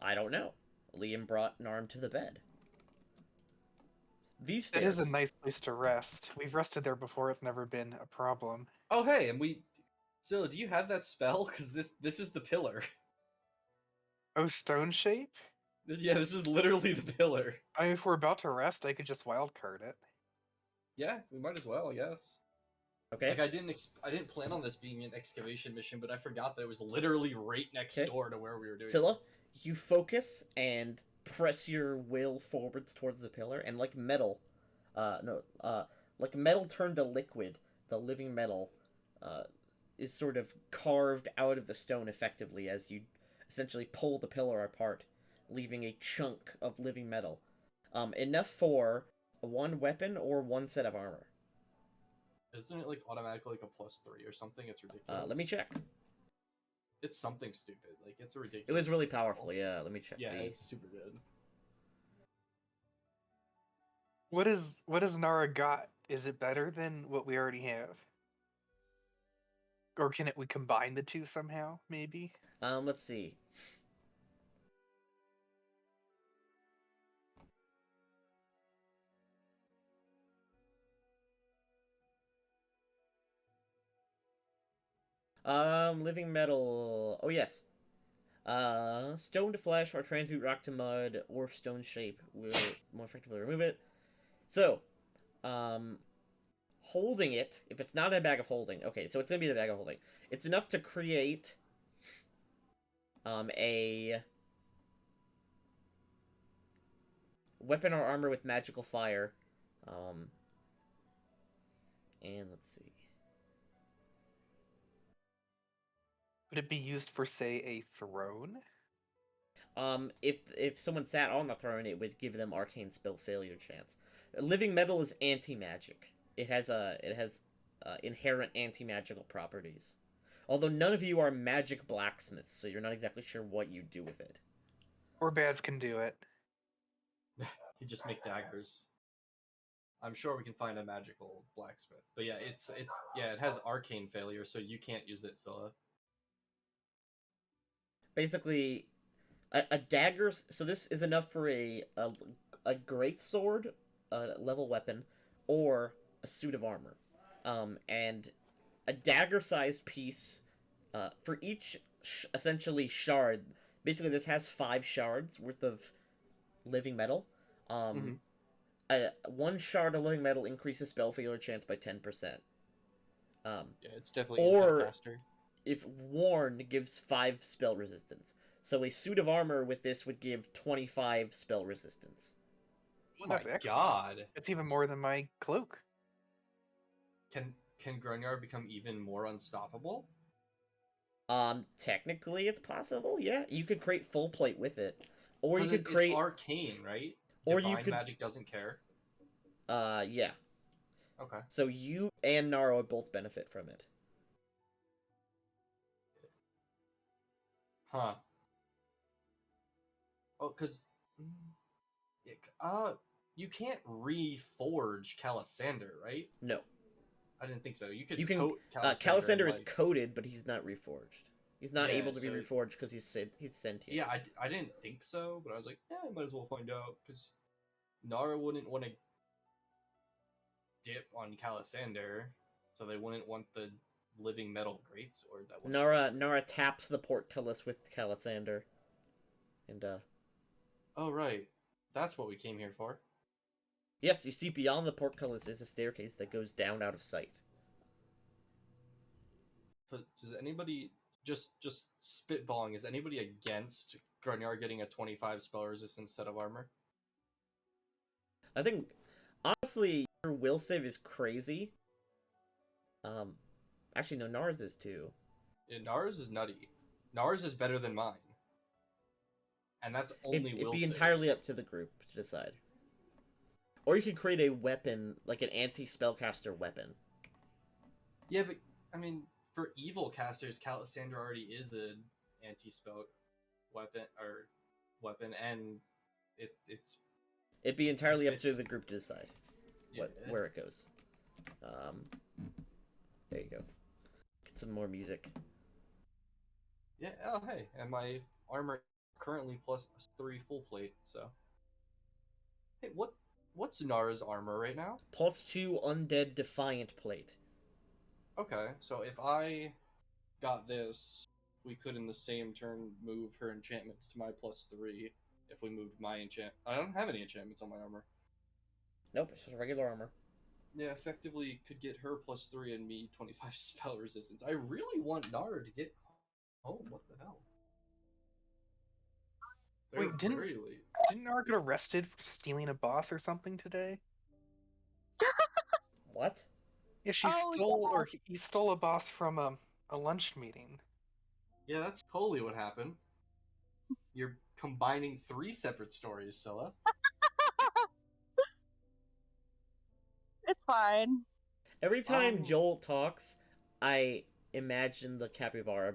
I don't know. Liam brought Narm to the bed. These It stairs. is a nice place to rest. We've rested there before. It's never been a problem. Oh, hey, and we... Zilla, do you have that spell? Because this is the pillar. Oh, stone shape? Yeah, this is literally the pillar. If we're about to rest, I could just wildcard it. Yeah, we might as well, I guess. Okay. Like, I didn't plan on this being an excavation mission, but I forgot that it was literally right next Okay. door to where we were doing Scylla, this. you focus and press your will forwards towards the pillar, and like metal, like metal turned to liquid, the living metal, is sort of carved out of the stone effectively as you essentially pull the pillar apart, leaving a chunk of living metal, enough for one weapon or one set of armor. Isn't it like automatically like a +3 or something? It's ridiculous. Let me check. It's something stupid. Like, it's a ridiculous. It was really powerful. Yeah, let me check. Yeah, the- it's super good. What is Nara got? Is it better than what we already have? Or can we combine the two somehow, maybe? Let's see. Living metal. Oh yes. Stone to flesh or transmute rock to mud or stone shape will more effectively remove it. So, holding it, if it's not a bag of holding, okay, so it's gonna be a bag of holding. It's enough to create a weapon or armor with magical fire. And let's see. Would it be used for, say, a throne? If someone sat on the throne, it would give them arcane spell failure chance. Living metal is anti-magic. It has inherent anti-magical properties. Although none of you are magic blacksmiths, so you're not exactly sure what you do with it. Or Baz can do it. You just make daggers. I'm sure we can find a magical blacksmith. But yeah, it has arcane failure, so you can't use it, Scylla. Basically, a dagger. So this is enough for a great sword, level weapon, or a suit of armor, and a dagger-sized piece for each essentially shard. Basically, this has 5 shards worth of living metal. One shard of living metal increases spell failure chance by 10%. Yeah, it's definitely Or- anti-caster. If worn, gives 5 spell resistance. So a suit of armor with this would give 25 spell resistance. Oh That's my excellent. god! It's even more than my cloak. Can Grunyar become even more unstoppable? Technically it's possible, yeah. You could create full plate with it. Or you 'Cause could create... It's arcane, right? Or you Divine could- magic doesn't care. yeah. Okay. So you and Nara would both benefit from it. Huh. Oh, cause you can't reforge Calisander, right? No. I didn't think so. You could You can. coat Calisander and, is coated, but he's not reforged. He's not Yeah, able to be so- reforged because he's sentient. Yeah, I didn't think so, but I was like, yeah, I might as well find out because Nara wouldn't want to dip on Calisander, so they wouldn't want the living metal greatsword. That Nara taps the portcullis with Calisander, and Oh right, that's what we came here for. yes, you see beyond the portcullis is a staircase that goes down out of sight. But does anybody just spitballing? Is anybody against Grunjar getting a 25 spell resistance set of armor? I think, honestly, your will save is crazy. Actually, no, Nara's is too. Yeah, Nara's is nutty. Nara's is better than mine, and that's only It'd will be saves. entirely up to the group to decide. Or you could create a weapon, like an anti-spellcaster weapon. Yeah, but I mean, for evil casters, Calisander already is an anti-spell weapon, and it's It'd be entirely up to It's- the group to decide yeah, where it goes. There you go. Get some more music. Yeah. Oh, hey, and my armor currently +3 full plate. So, hey, what's Nara's armor right now? +2 undead defiant plate. Okay, so if I got this, we could in the same turn move her enchantments to my +3. If we moved my I don't have any enchantments on my armor. Nope, it's just regular armor. Yeah, effectively could get her +3 and me 25 spell resistance. I really want Nara to get home. What the hell? They're Wait, didn't Nara get arrested for stealing a boss or something today? What? Yeah, she Oh, stole, or he stole a boss from a lunch meeting. Yeah, that's totally what happened. You're combining 3 separate stories, Scylla. It's fine. Every time Joel talks, I imagine the capybara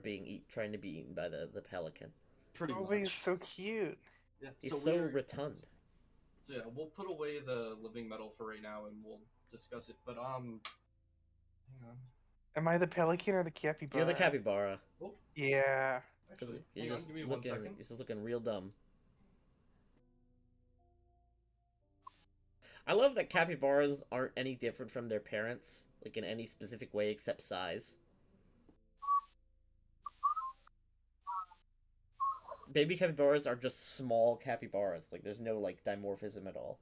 trying to be eaten by the pelican. Pretty Oh, but he's much. so cute. Yeah, He's so rotund. So yeah, we'll put away the living metal for right now, and we'll discuss it. But hang on. Am I the pelican or the capybara? You're the capybara. Oh, Yeah. actually, You're hang on. just Give me 1 second. You're just looking real dumb. I love that capybaras aren't any different from their parents, like in any specific way except size. Baby capybaras are just small capybaras. Like, there's no, like, dimorphism at all.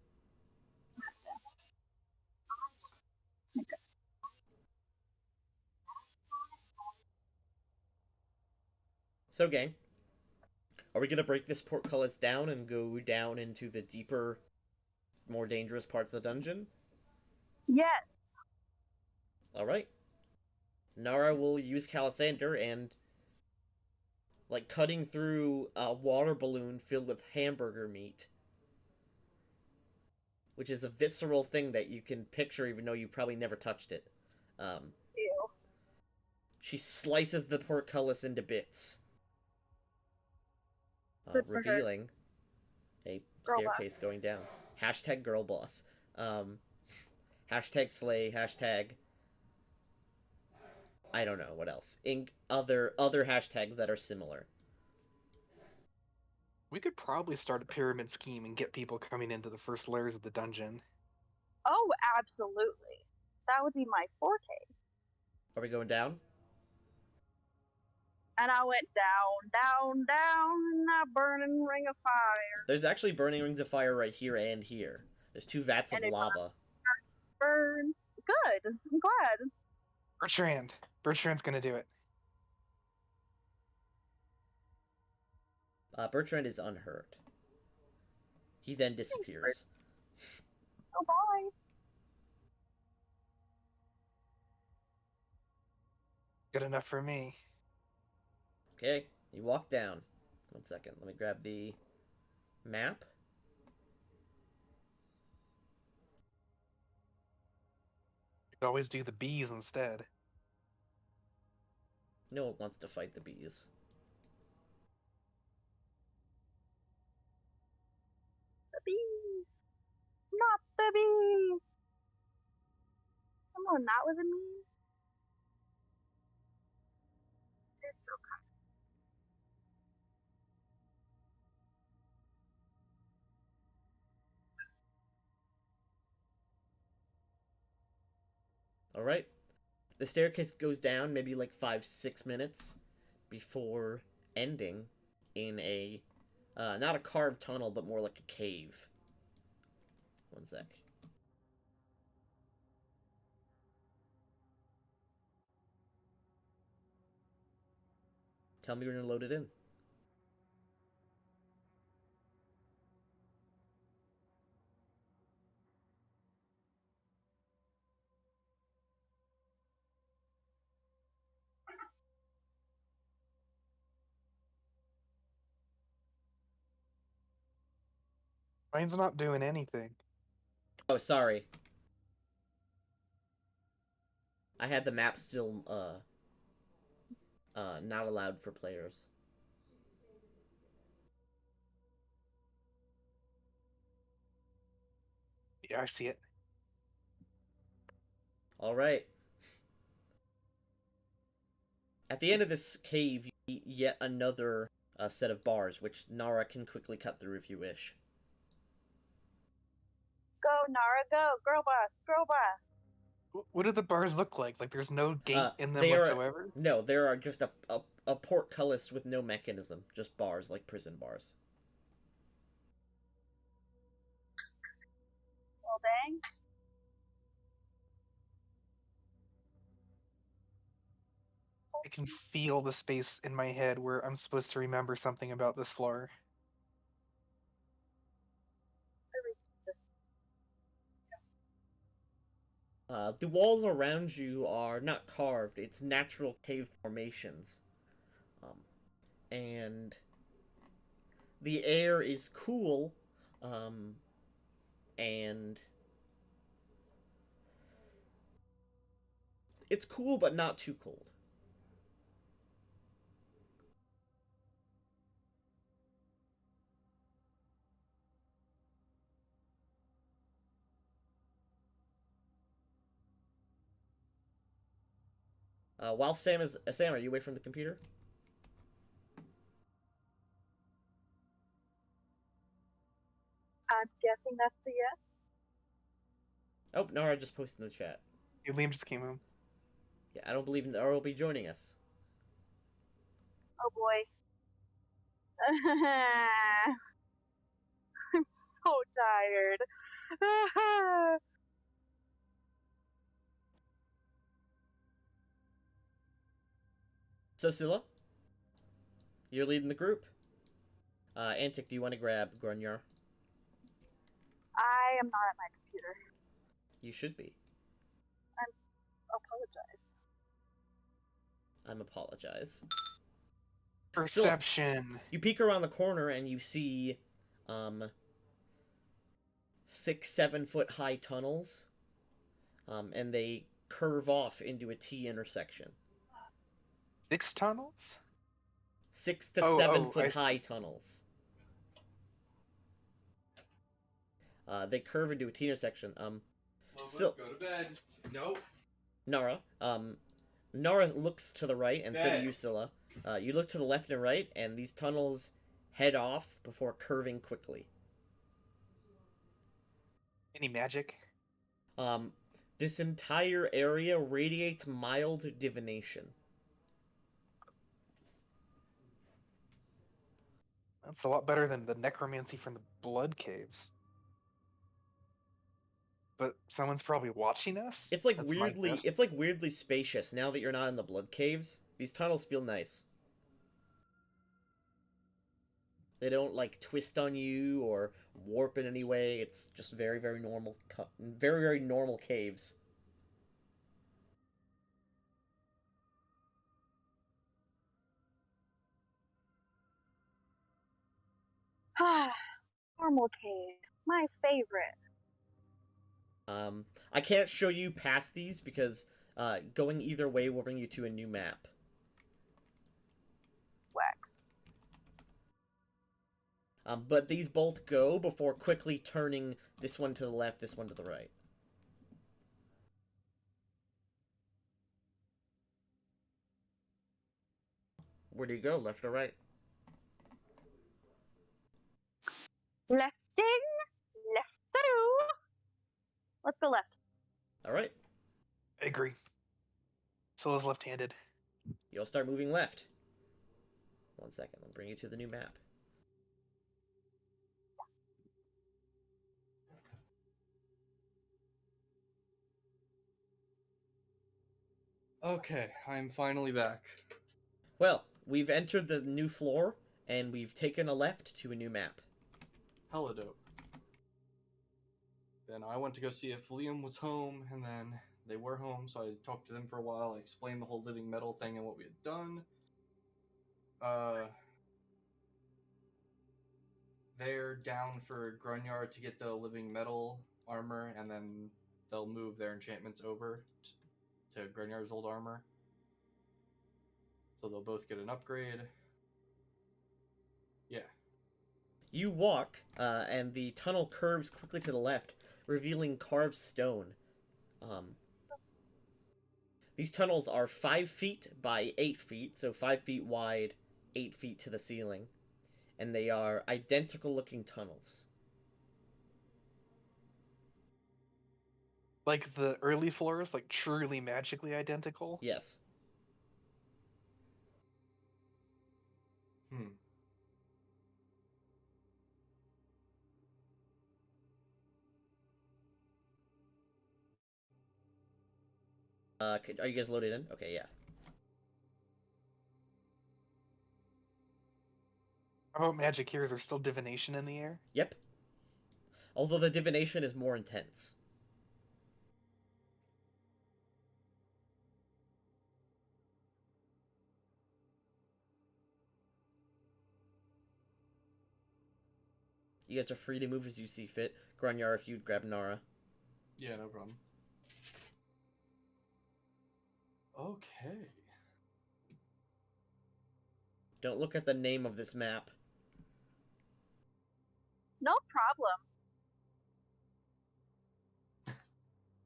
So, gang, are we gonna break this portcullis down and go down into the deeper, more dangerous parts of the dungeon? Yes. Alright. Nara will use Calisander and, like, cutting through a water balloon filled with hamburger meat, which is a visceral thing that you can picture even though you've probably never touched it. Ew. She slices the portcullis into bits, Good for her. revealing a Girl staircase going down. Hashtag girl boss. Hashtag slay. Hashtag I don't know what else. Other hashtags that are similar. We could probably start a pyramid scheme and get people coming into the first layers of the dungeon. Oh, absolutely. That would be my forte. Are we going down? And I went down, down, down in that burning ring of fire. There's actually burning rings of fire right here and here. There's 2 vats of And it lava. Burns. Good. I'm glad. Bertrand's gonna do it. Bertrand is unhurt. He then disappears. Oh, bye. Good enough for me. Okay, you walk down. 1 second, let me grab the map. You could always do the bees instead. No one wants to fight the bees. The bees. Not the bees! Come on, that was a me. It's so All right. The staircase goes down maybe like 5-6 minutes before ending in a not a carved tunnel, but more like a cave. One sec. Tell me when you're loaded in. Mine's not doing anything. Oh, sorry. I had the map still not allowed for players. Yeah, I see it. All right. At the end of this cave, you meet yet another set of bars, which Nara can quickly cut through if you wish. Go, Nara, go! Girl boss, girl boss! What do the bars look like? Like there's no gate in them They are whatsoever? no, there are just a portcullis with no mechanism, just bars like prison bars. Well, dang. I can feel the space in my head where I'm supposed to remember something about this floor. The walls around you are not carved; it's natural cave formations, and the air is cool, and it's cool but not too cold. While Sam, are you away from the computer? I'm guessing that's a yes. Oh, Nara just posted in the chat. Yeah, Liam just came home. Yeah, I don't believe Nara will be joining us. Oh boy. I'm so tired. So, Scylla, you're leading the group. Antic, do you want to grab Grunyar? I am not at my computer. You should be. I'm apologize. Perception. You peek around the corner and you see 6-7 foot high tunnels, and they curve off into a T intersection. 6 tunnels? 6 to 7 I foot see. high tunnels. They curve into a T intersection. Go to bed. Nope. Nara, Nara looks to the right, and so do you, Scylla. You look to the left and right, and these tunnels head off before curving quickly. Any magic? This entire area radiates mild divination. That's a lot better than the necromancy from the blood caves. But someone's probably watching us? It's like That's my guess. it's like weirdly spacious now that you're not in the blood caves. These tunnels feel nice. They don't like twist on you or warp in any way. It's just very, very normal, very, very normal caves. Normal cave. My favorite. I can't show you past these because going either way will bring you to a new map. Whack. But these both go before quickly turning this one to the left, this one to the right. Where do you go, left or right? Lefting, left-a-doo. Let's go left. All right, I agree. So is left-handed. you'll start moving left. 1 second, I'll bring you to the new map. Okay, I'm finally back. Well, we've entered the new floor, and we've taken a left to a new map. Hella dope. Then I went to go see if Liam was home, and then they were home, so I talked to them for a while. I explained the whole living metal thing and what we had done. They're down for Grunyard to get the living metal armor, and then they'll move their enchantments over to Grunyard's old armor. So they'll both get an upgrade. Yeah. You walk, and the tunnel curves quickly to the left, revealing carved stone. These tunnels are 5 feet by 8 feet, so 5 feet wide, 8 feet to the ceiling. And they are identical looking tunnels. Like the early floors, like truly magically identical. Yes. Are you guys loaded in? Okay, yeah. How about magic here? Is there still divination in the air? Yep. Although the divination is more intense. You guys are free to move as you see fit. Grunyar, if you'd grab Nara. Yeah, no problem. Okay. Don't look at the name of this map. No problem.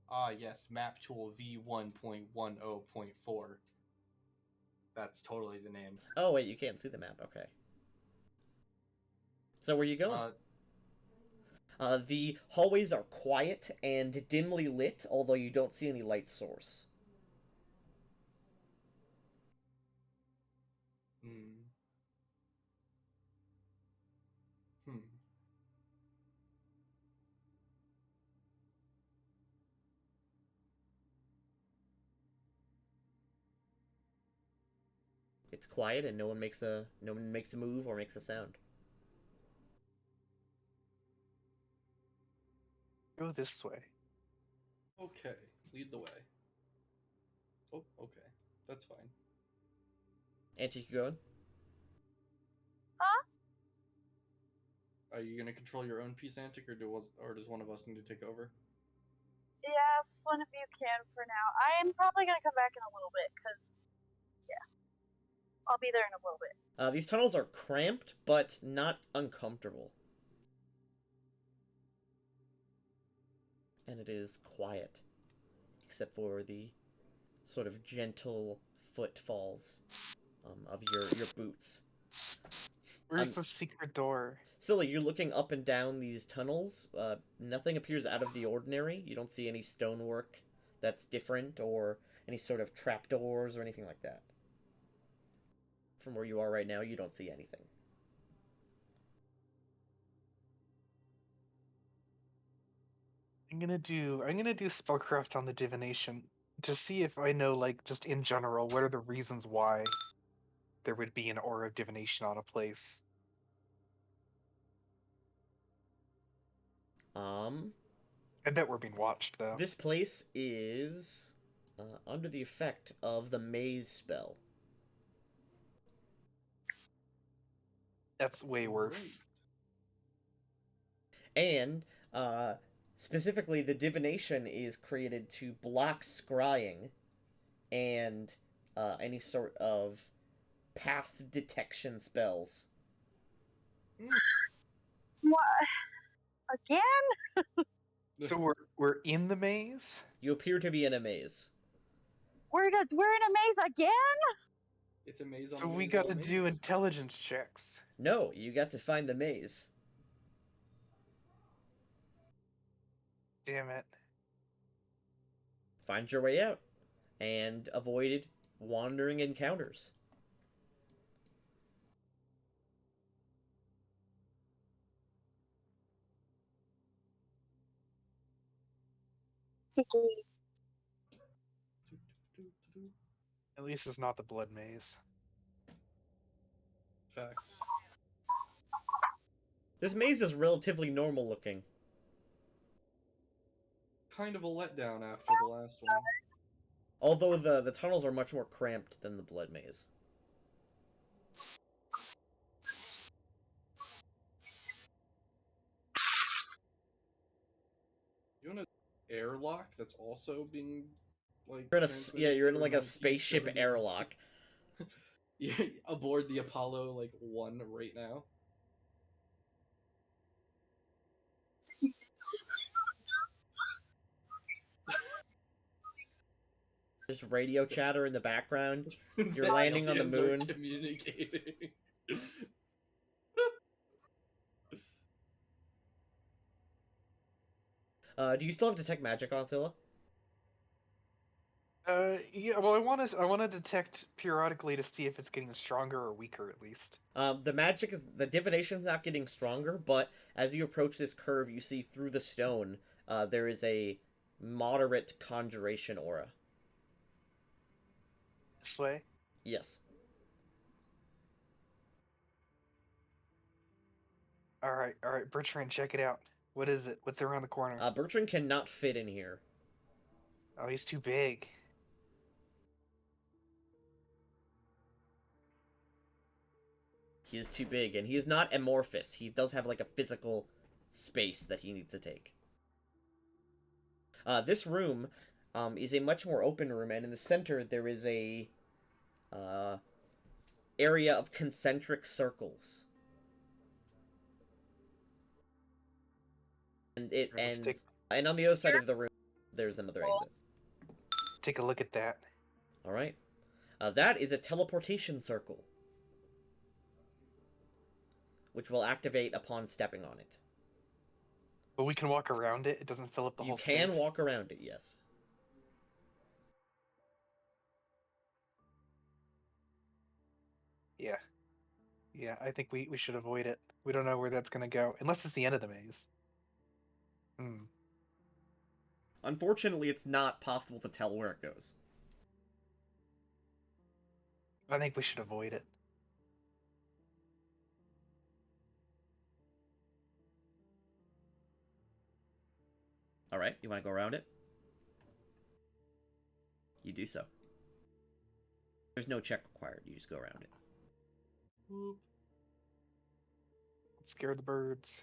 Ah, yes, map tool V1.10.4. That's totally the name. Oh, wait, you can't see the map. Okay. So where you going? The hallways are quiet and dimly lit, although you don't see any light source. Hmm. It's quiet and no one makes a move or makes a sound. Go this way. Okay, lead the way. Oh, okay. That's fine. Auntie, you going? Huh? Are you gonna control your own piece, Antic, or does one of us need to take over? Yeah, if one of you can for now. I am probably gonna come back in a little bit, because, yeah. I'll be there in a little bit. These tunnels are cramped, but not uncomfortable. And it is quiet, except for the sort of gentle footfalls of your boots. Where's the secret door? Silly, you're looking up and down these tunnels. Nothing appears out of the ordinary. You don't see any stonework that's different or any sort of trapdoors or anything like that. From where you are right now, you don't see anything. I'm gonna do spellcraft on the divination to see if I know, like, just in general, what are the reasons why there would be an aura of divination on a place. I bet we're being watched, though. This place is under the effect of the maze spell. That's way worse. And specifically, the divination is created to block scrying and any sort of path detection spells. What? Again? So we're in the maze? You appear to be in a maze. We're in a maze again? It's a maze on So a we maze on gotta a do maze. intelligence checks. No, you got to find the maze. Damn it. Find your way out. And avoid wandering encounters. At least it's not the blood maze. Facts. This maze is relatively normal looking. Kind of a letdown after the last one. Although the tunnels are much more cramped than the blood maze. You want an airlock that's also being like You're in transmitted you're in through like a spaceship 1970s airlock. You're aboard the Apollo 1 right now. There's radio chatter in the background. You're The landing on the aliens are moon. communicating. Do you still have detect magic on, Scylla? Yeah, well, I want to detect periodically to see if it's getting stronger or weaker, at least. The divination's not getting stronger, but as you approach this curve, you see through the stone, there is a moderate conjuration aura. This way? Yes. Alright, Bertrand, check it out. What is it? What's around the corner? Bertrand cannot fit in here. Oh, he's too big. He is too big, and he is not amorphous. He does have, like, a physical space that he needs to take. This room is a much more open room, and in the center there is a area of concentric circles. And it ends... And on the other side of the room, there's another exit. Take a look at that. Alright. That is a teleportation circle, which will activate upon stepping on it. But we can walk around it. It doesn't fill up the whole space. You can walk around it, yes. Yeah. Yeah, I think we should avoid it. We don't know where that's going to go. Unless it's the end of the maze. Unfortunately, it's not possible to tell where it goes. I think we should avoid it. Alright, you want to go around it? You do so. There's no check required, you just go around it. Whoop. Scare the birds.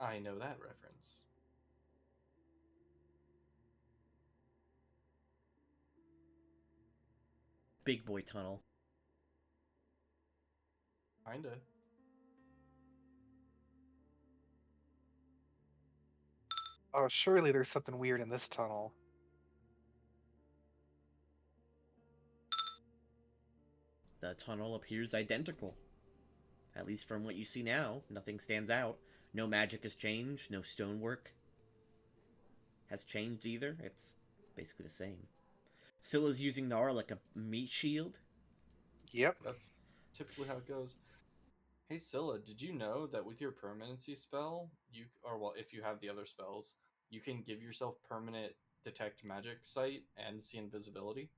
I know that reference. Big boy tunnel. Kinda. Oh, surely there's something weird in this tunnel. The tunnel appears identical. At least from what you see now, nothing stands out. No magic has changed, no stonework has changed either. It's basically the same. Scylla's using Nara like a meat shield. Yep. That's typically how it goes. Hey Scylla, did you know that with your permanency spell, if you have the other spells, you can give yourself permanent detect magic sight and see invisibility?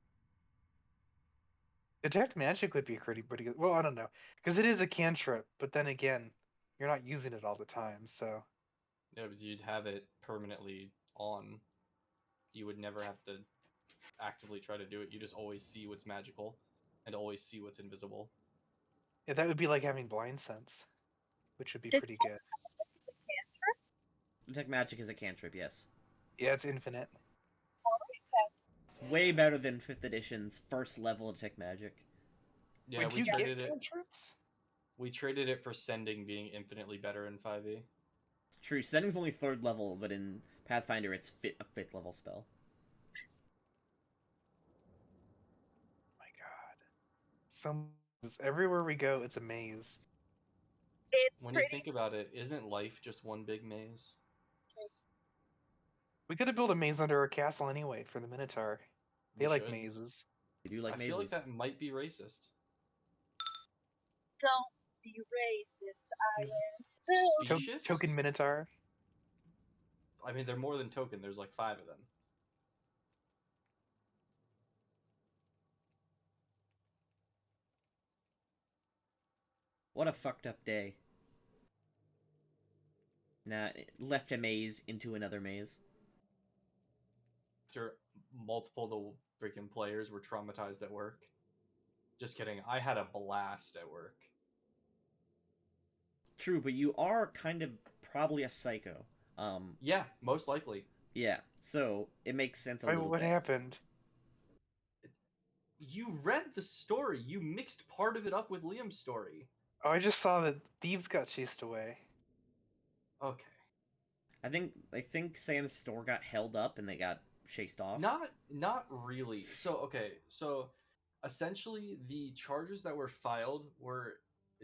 Detect magic would be pretty good. Well, I don't know. Because it is a cantrip, but then again, you're not using it all the time, so... Yeah, but you'd have it permanently on. You would never have to actively try to do it. You just always see what's magical and always see what's invisible. Yeah, that would be like having blind sense, which would be pretty good. Detect magic is a cantrip, yes. Yeah, it's infinite. It's way better than 5th edition's first level detect magic. Yeah, Wait, do we you get treated it. cantrips? We traded it for sending being infinitely better in 5e. True, sending's only 3rd level, but in Pathfinder it's a 5th level spell. My God. Everywhere we go, it's a maze. It's When you pretty. think about it, isn't life just one big maze? We could have built a maze under our castle anyway for the Minotaur. They We like should. mazes. They do like I mazes. feel like that might be racist. Don't be racist, There's Iron. Specious? Token Minotaur. I mean, they're more than token. There's like 5 of them. What a fucked up day. Nah, it left a maze into another maze. After multiple of the freaking players were traumatized at work. Just kidding. I had a blast at work. True, but you are kind of probably a psycho. Yeah, most likely. Yeah, so it makes sense a Wait, little what bit. happened? You read the story. You mixed part of it up with Liam's story. Oh, I just saw that thieves got chased away. Okay. I think Sam's store got held up and they got chased off. Not really. So essentially the charges that were filed were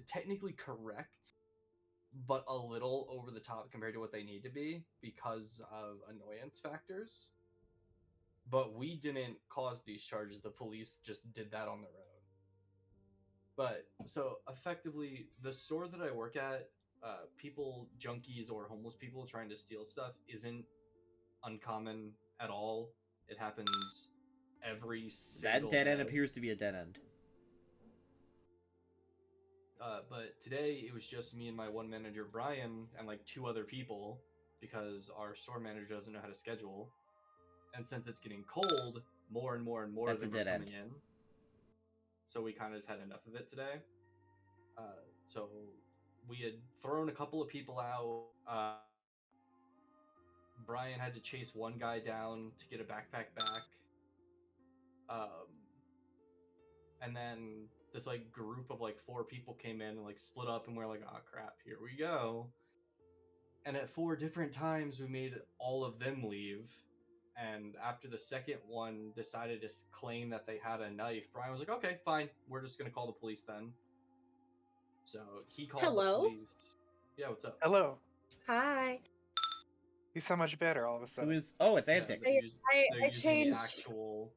technically correct, but a little over the top compared to what they need to be because of annoyance factors. But we didn't cause these charges. The police just did that on their own. But so effectively, the store that I work at, people, junkies or homeless people trying to steal stuff isn't uncommon at all. It happens every single That dead end day. appears to be a dead end. But today it was just me and my one manager Brian and like 2 other people because our store manager doesn't know how to schedule. And since it's getting cold, more and more and more That's of them a are dead coming in. So we kind of just had enough of it today. So we had thrown a couple of people out. Brian had to chase one guy down to get a backpack back. And then this like group of like 4 people came in and like split up and we're like, oh crap, here we go. And at 4 different times we made all of them leave. And after the second one decided to claim that they had a knife, Brian was like, okay, fine, we're just gonna call the police then. So he called Hello? the police. Yeah, what's up? Hello. Hi. He's so much better all of a Who sudden. is? Oh, it's Yeah, Antic. they're I using the changed. actual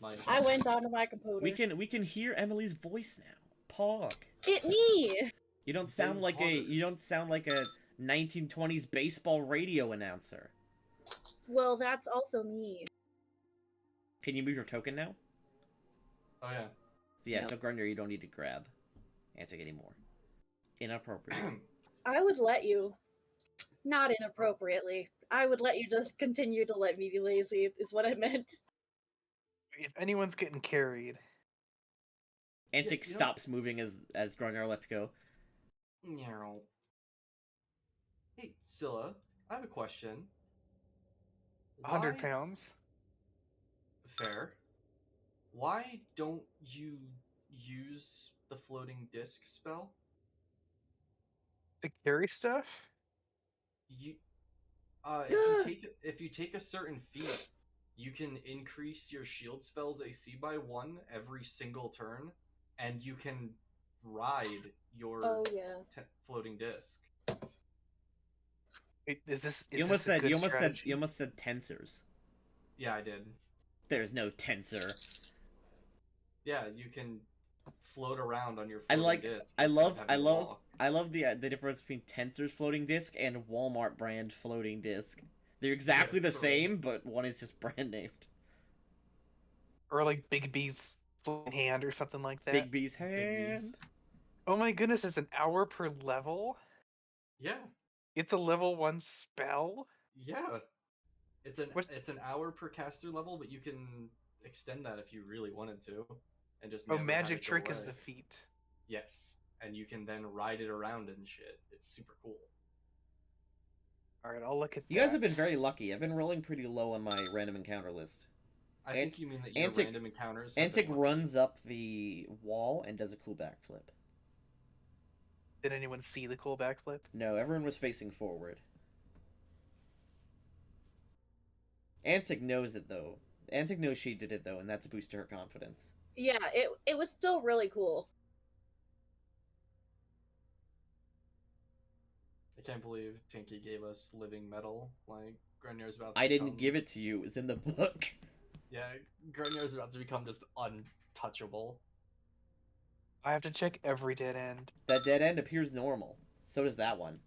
knife. I went onto my computer. We can hear Emily's voice now. Pog. It me. You don't sound like a 1920s baseball radio announcer. Well, that's also me. Can you move your token now? Oh yeah. Yeah, No. so Grunder, you don't need to grab Antic anymore. Inappropriate. I would let you. Not inappropriately. I would let you just continue to let me be lazy, is what I meant. If anyone's getting carried, Antic you know- stops moving as Grunder lets go. Meow. Hey, Scylla, I have a question. 100 Why- pounds. Fair. Why don't you use the floating disc spell? To carry stuff? You, if you take a certain feat, you can increase your shield spell's AC by 1 every single turn, and you can ride your Oh yeah. floating disc. Wait, is this You almost a said good you almost strategy? said you almost said tensors. Yeah, I did. There's no tensor. Yeah, you can float around on your I floating like disc. I instead love of I having to love walk. I love the difference between Tensor's floating disc and Walmart brand floating disc. They're exactly the for real. same, but one is just brand named. Or like Big B's floating hand or something like that. Big B's Big hand. B's. Oh my goodness, it's an hour per level? Yeah, It's a level 1 spell? yeah. It's What- an hour per caster level, but you can extend that if you really wanted to, and just Oh, never have magic it go trick is away. the feat. Yes, and you can then ride it around and shit. It's super cool. Alright, I'll look at You guys have been very lucky. I've been rolling pretty low on my random encounter list. I think you mean that your Antic- random encounters. have Antic been runs up the wall and does a cool backflip. Did anyone see the cool backflip? No, everyone was facing forward. Antic knows it though. Antic knows she did it though, and that's a boost to her confidence. Yeah, it was still really cool. I can't believe Tinky gave us living metal. Like, Grunier's about to I didn't become... give it to you, it was in the book. Yeah, Grunier's about to become just untouchable. I have to check every dead end. That dead end appears normal. So does that one.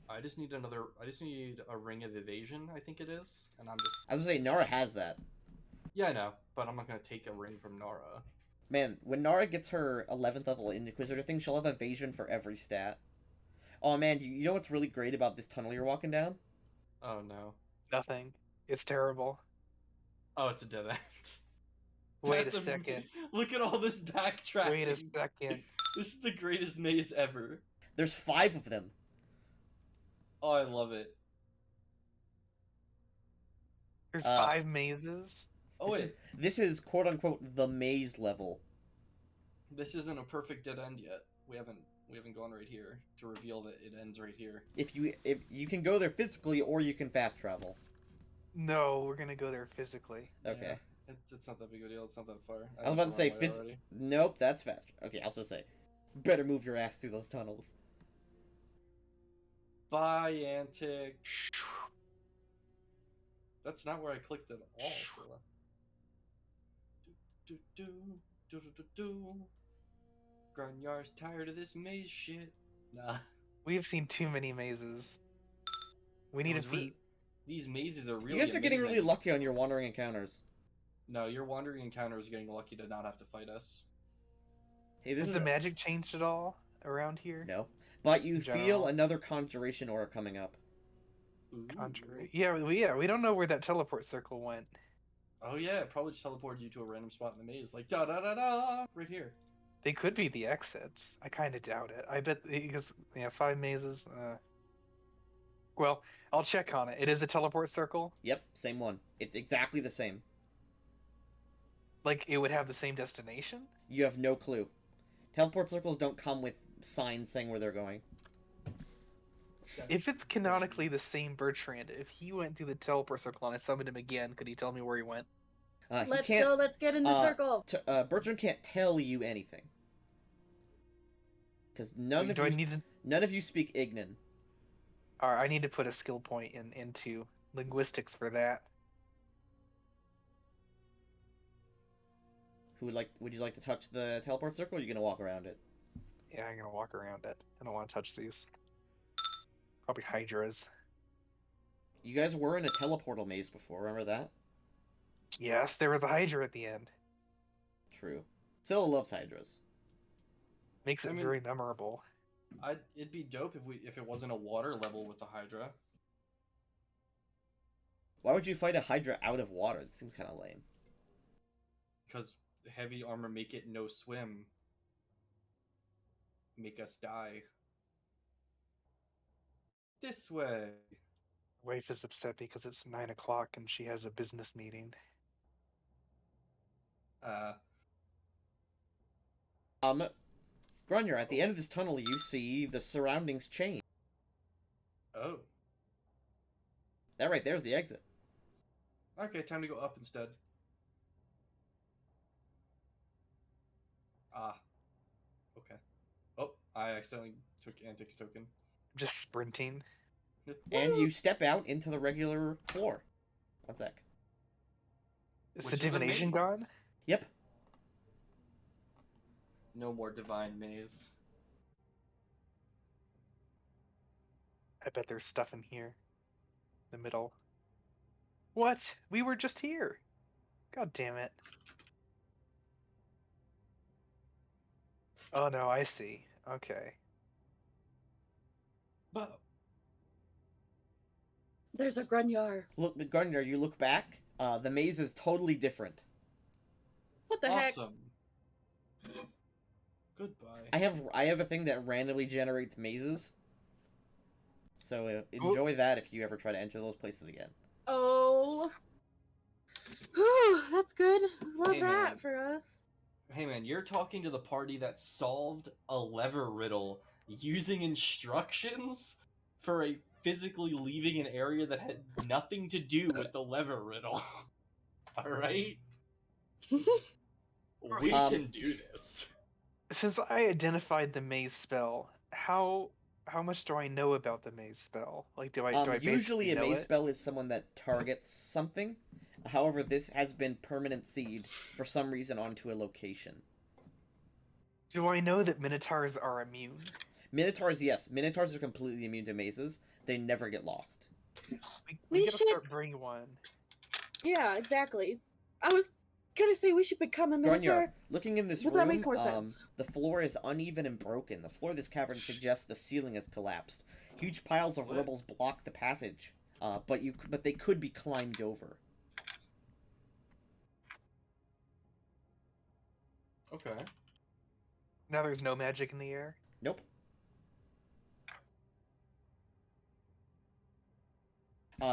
I just need a ring of evasion, I think it is. And I'm just... I was gonna say, Nara has that. Yeah, I know, but I'm not gonna take a ring from Nara. Man, when Nara gets her 11th level Inquisitor thing, she'll have evasion for every stat. Oh man, you know what's really great about this tunnel you're walking down? Oh no. Nothing. It's terrible. Oh, it's a dead end. Wait That's a second. Look at all this backtracking. Wait a second. This is the greatest maze ever. There's 5 of them. Oh, I love it. There's 5 mazes. Oh wait, This is quote unquote the maze level. this isn't a perfect dead end yet. We haven't gone right here to reveal that it ends right here. If you can go there physically or you can fast travel. No, we're gonna go there physically. Okay. Yeah, it's not that big of a deal. It's not that far. I was about to say Nope, that's fast. Okay, I was about to say, better move your ass through those tunnels. Bye, Antic. That's not where I clicked at all, Scylla. Do do do do do do. Grunyar's tired of this maze shit. Nah. We have seen too many mazes. We need a feat. These mazes are really You guys are getting amazing. really lucky on your wandering encounters. No, your wandering encounters are getting lucky to not have to fight us. Hey, this Has is the magic changed at all around here? No, but you feel General. another conjuration aura coming up. Ooh. Contrary. Yeah, we don't know where that teleport circle went. Oh yeah, it probably just teleported you to a random spot in the maze, like da da da da, right here. They could be the exits. I kind of doubt it. I bet because 5 mazes. Well, I'll check on it. It is a teleport circle. Yep, same one. It's exactly the same. Like it would have the same destination. You have no clue. Teleport circles don't come with signs saying where they're going. If it's canonically the same Bertrand, if he went through the teleport circle and I summoned him again, could he tell me where he went? He Let's can't, go, let's get in the circle. Bertrand can't tell you anything. Because none of you speak Ignan. Alright, I need to put a skill point into linguistics for that. Would you like to touch the teleport circle, or are you gonna walk around it? Yeah, I'm gonna walk around it. I don't want to touch these. Probably Hydras. You guys were in a teleportal maze before, remember that? Yes, there was a Hydra at the end. True. Scylla loves Hydras. Makes it very memorable. It'd be dope if it wasn't a water level with the Hydra. Why would you fight a Hydra out of water? It seems kind of lame. Because heavy armor make it no swim. Make us die. This way. Wife is upset because it's 9 o'clock and she has a business meeting. Grunyer, at the end of this tunnel, you see the surroundings change. Oh. That right there's the exit. Okay, time to go up instead. Ah. Okay. Oh, I accidentally took Antic's token. I'm just sprinting. And you step out into the regular floor. One sec. Is Which the is a divination maze. gone? Yep. No more divine maze. I bet there's stuff in here. In the middle. What? We were just here. God damn it. Oh no, I see. Okay. But There's a Grunyar. Look, Grunyer, you look back. The maze is totally different. What the heck? awesome. Goodbye. I have a thing that randomly generates mazes. So enjoy that if you ever try to enter those places again. Oh. Whew, that's good. Love Hey, that man. for us. Hey man, you're talking to the party that solved a lever riddle using instructions for a physically leaving an area that had nothing to do with the lever riddle. Alright? We can do this. Since I identified the maze spell, how much do I know about the maze spell? Like, do I Usually basically a know maze it? spell is someone that targets something. However, this has been permanent seed for some reason onto a location. Do I know that minotaurs are immune? Minotaurs, yes. Minotaurs are completely immune to mazes. They never get lost. We We gotta should- start bringing one. Yeah, exactly. I was gonna say we should become a Grunjar, minotaur. looking in this But room, that makes more sense. the floor is uneven and broken. The floor of this cavern suggests the ceiling has collapsed. Huge piles of What? rubble block the passage, but they could be climbed over. Okay. Now there's no magic in the air. Nope.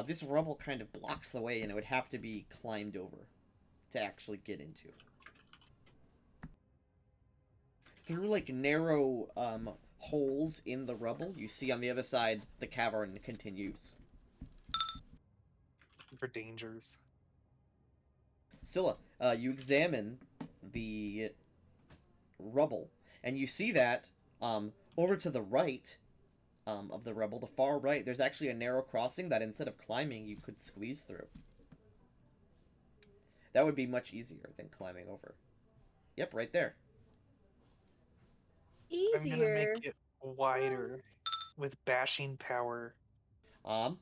This rubble kind of blocks the way, and it would have to be climbed over to actually get into. Through, like, narrow, holes in the rubble, you see on the other side, the cavern continues. For dangers. Scylla, you examine the rubble, and you see that, over to the right, of the rubble, the far right, there's actually a narrow crossing that instead of climbing, you could squeeze through. That would be much easier than climbing over. Yep, right there. I'm gonna Easier. make it wider with bashing power. How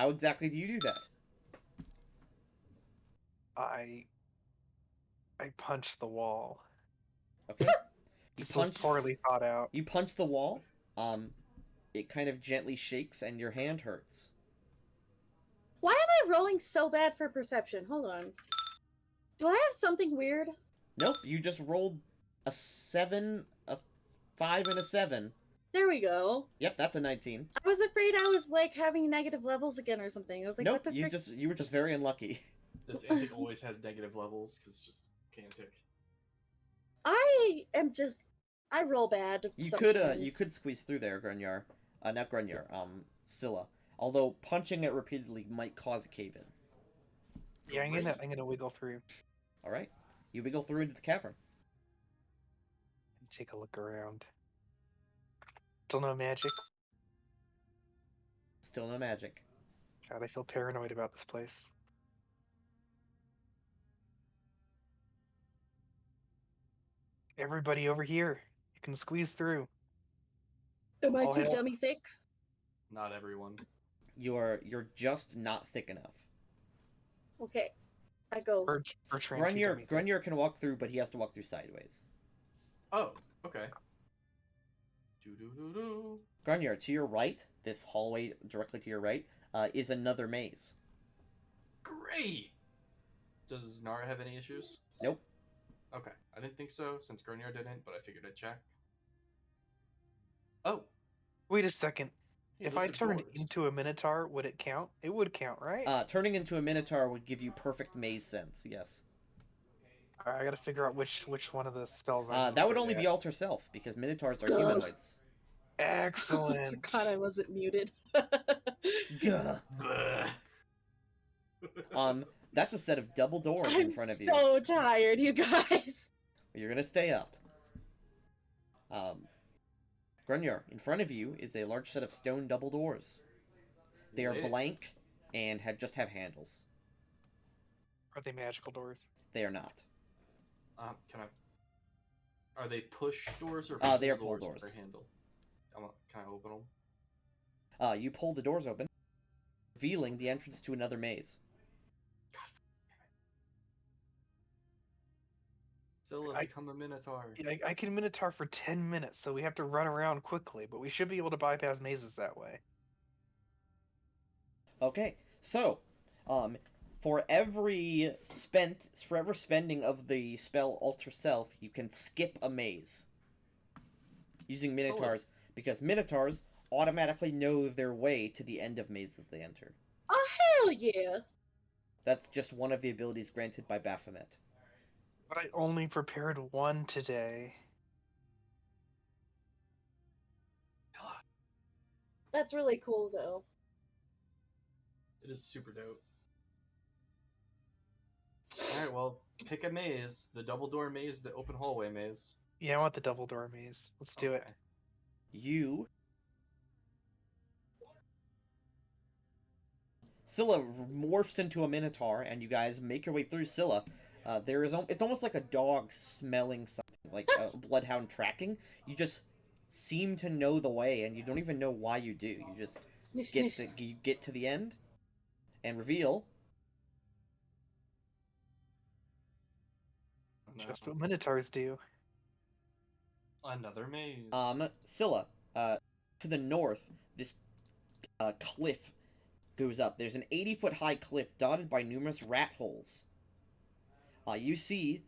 exactly do you do that? I punch the wall. Okay. You This was punch. poorly thought out. You punch the wall. It kind of gently shakes, and your hand hurts. Why am I rolling so bad for perception? Hold on. Do I have something weird? Nope. You just rolled a 7, a 5, and a 7. There we go. Yep, that's a 19. I was afraid I was like having negative levels again or something. I was like, Nope. what the frick? You were just very unlucky. This antic always has negative levels because it's just cantic. I am just. I roll bad. You sometimes. could squeeze through there, Grunjar. Not Grunjar. Scylla. Although punching it repeatedly might cause a cave-in. Yeah, I'm gonna wiggle through All right. You wiggle through into the cavern. and take a look around. Still no magic. Still no magic. God, I feel paranoid about this place. Everybody over here. You can squeeze through. Am I All too hail. dummy thick? Not everyone. You're just not thick enough. Okay. I go. Bertrand, too dummy. Grunjar can walk through, but he has to walk through sideways. Oh, okay. Do-do-do-do. Grunjar, to your right, this hallway directly to your right, is another maze. Great! Does Nara have any issues? Nope. Okay, I didn't think so, since Grunier didn't, but I figured I'd check. Oh, Wait a second. hey, If those I are turned doors. into a minotaur, would it count? It would count, right? Turning into a minotaur would give you perfect maze sense, yes. Alright, I gotta figure out which one of the spells I need That to would put only yet. be alter self, because minotaurs are Ugh. humanoids. Excellent. God, I wasn't muted. Gah. Bleh. That's a set of double doors I'm in front of you. so tired, you guys. You're gonna stay up. Grunjar, in front of you is a large set of stone double doors. They are Lit. blank and just have handles. Are they magical doors? They are not. Can I? Are they push doors or They are pull doors with doors. their handle? Can I open them? You pull the doors open, revealing the entrance to another maze. Zilla, I- become a minotaur. Yeah, I can minotaur for 10 minutes, so we have to run around quickly, but we should be able to bypass mazes that way. Okay, so, for every spending of the spell Alter Self, you can skip a maze using Minotaurs, because Minotaurs automatically know their way to the end of mazes they enter. Oh hell yeah! That's just one of the abilities granted by Baphomet. But I only prepared one today. That's really cool, though. It is super dope. Alright, well, pick a maze. The double door maze, the open hallway maze. Yeah, I want the double door maze. Let's do it. You... Scylla morphs into a minotaur, and you guys make your way through Scylla. It's almost like a dog smelling something, like a bloodhound tracking. You just seem to know the way, and you don't even know why you do. You just Sniff, get sniff. you get to the end, and reveal. Just what minotaurs do. Another maze. Scylla, to the north, this cliff goes up. There's an 80-foot high cliff dotted by numerous rat holes. You see,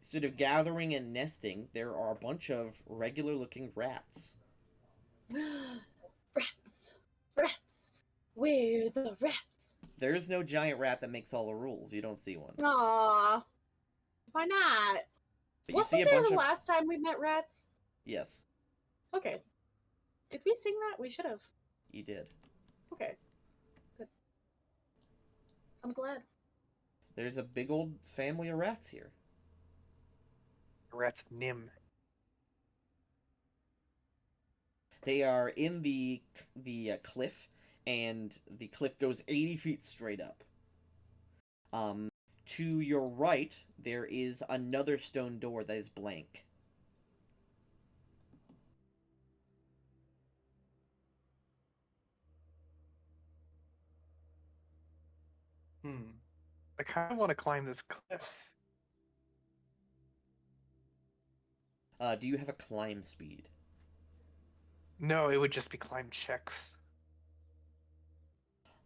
sort of gathering and nesting, there are a bunch of regular-looking rats. Rats. Rats. We're the rats. There is no giant rat that makes all the rules. You don't see one. Aww. Why not? But you Wasn't see a there bunch the of... last time we met rats? Yes, Okay. Did we sing that? We should have. you did. Okay. Good. I'm glad. There's a big old family of rats here. Rats of Nim. They are in the cliff, and the cliff goes 80 feet straight up. To your right, there is another stone door that is blank. I kind of want to climb this cliff. Do you have a climb speed? No, it would just be climb checks.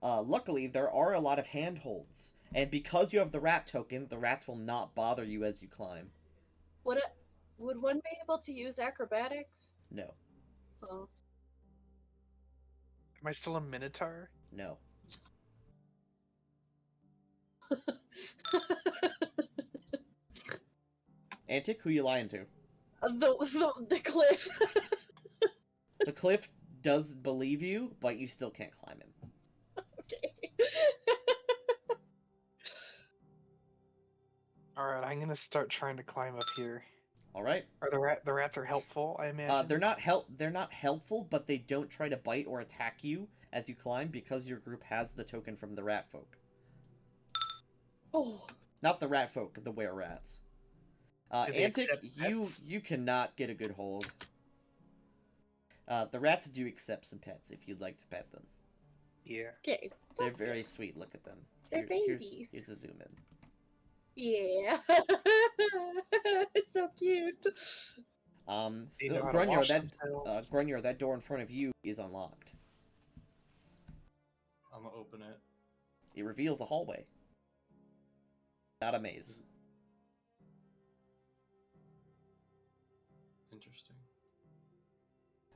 Luckily, there are a lot of handholds, and because you have the rat token, the rats will not bother you as you climb. Would one be able to use acrobatics? No. Oh. Am I still a minotaur? No. Antic, who you lying to? The cliff. The cliff does believe you, but you still can't climb him. Okay. Alright, I'm gonna start trying to climb up here. Alright. Are the rats are helpful, I imagine? They're not helpful, but they don't try to bite or attack you as you climb because your group has the token from the rat folk. Oh. Not the rat folk, the were rats. Do they Antic, accept pets? you cannot get a good hold. The rats do accept some pets if you'd like to pet them. Yeah. Okay. They're That's very good. sweet. Look at them. They're Here's babies. a zoom in. Yeah. It's so cute. They know how to Grunyor, wash that themselves. Grunyor, that door in front of you is unlocked. I'm gonna open it. It reveals a hallway. Not a maze. Interesting.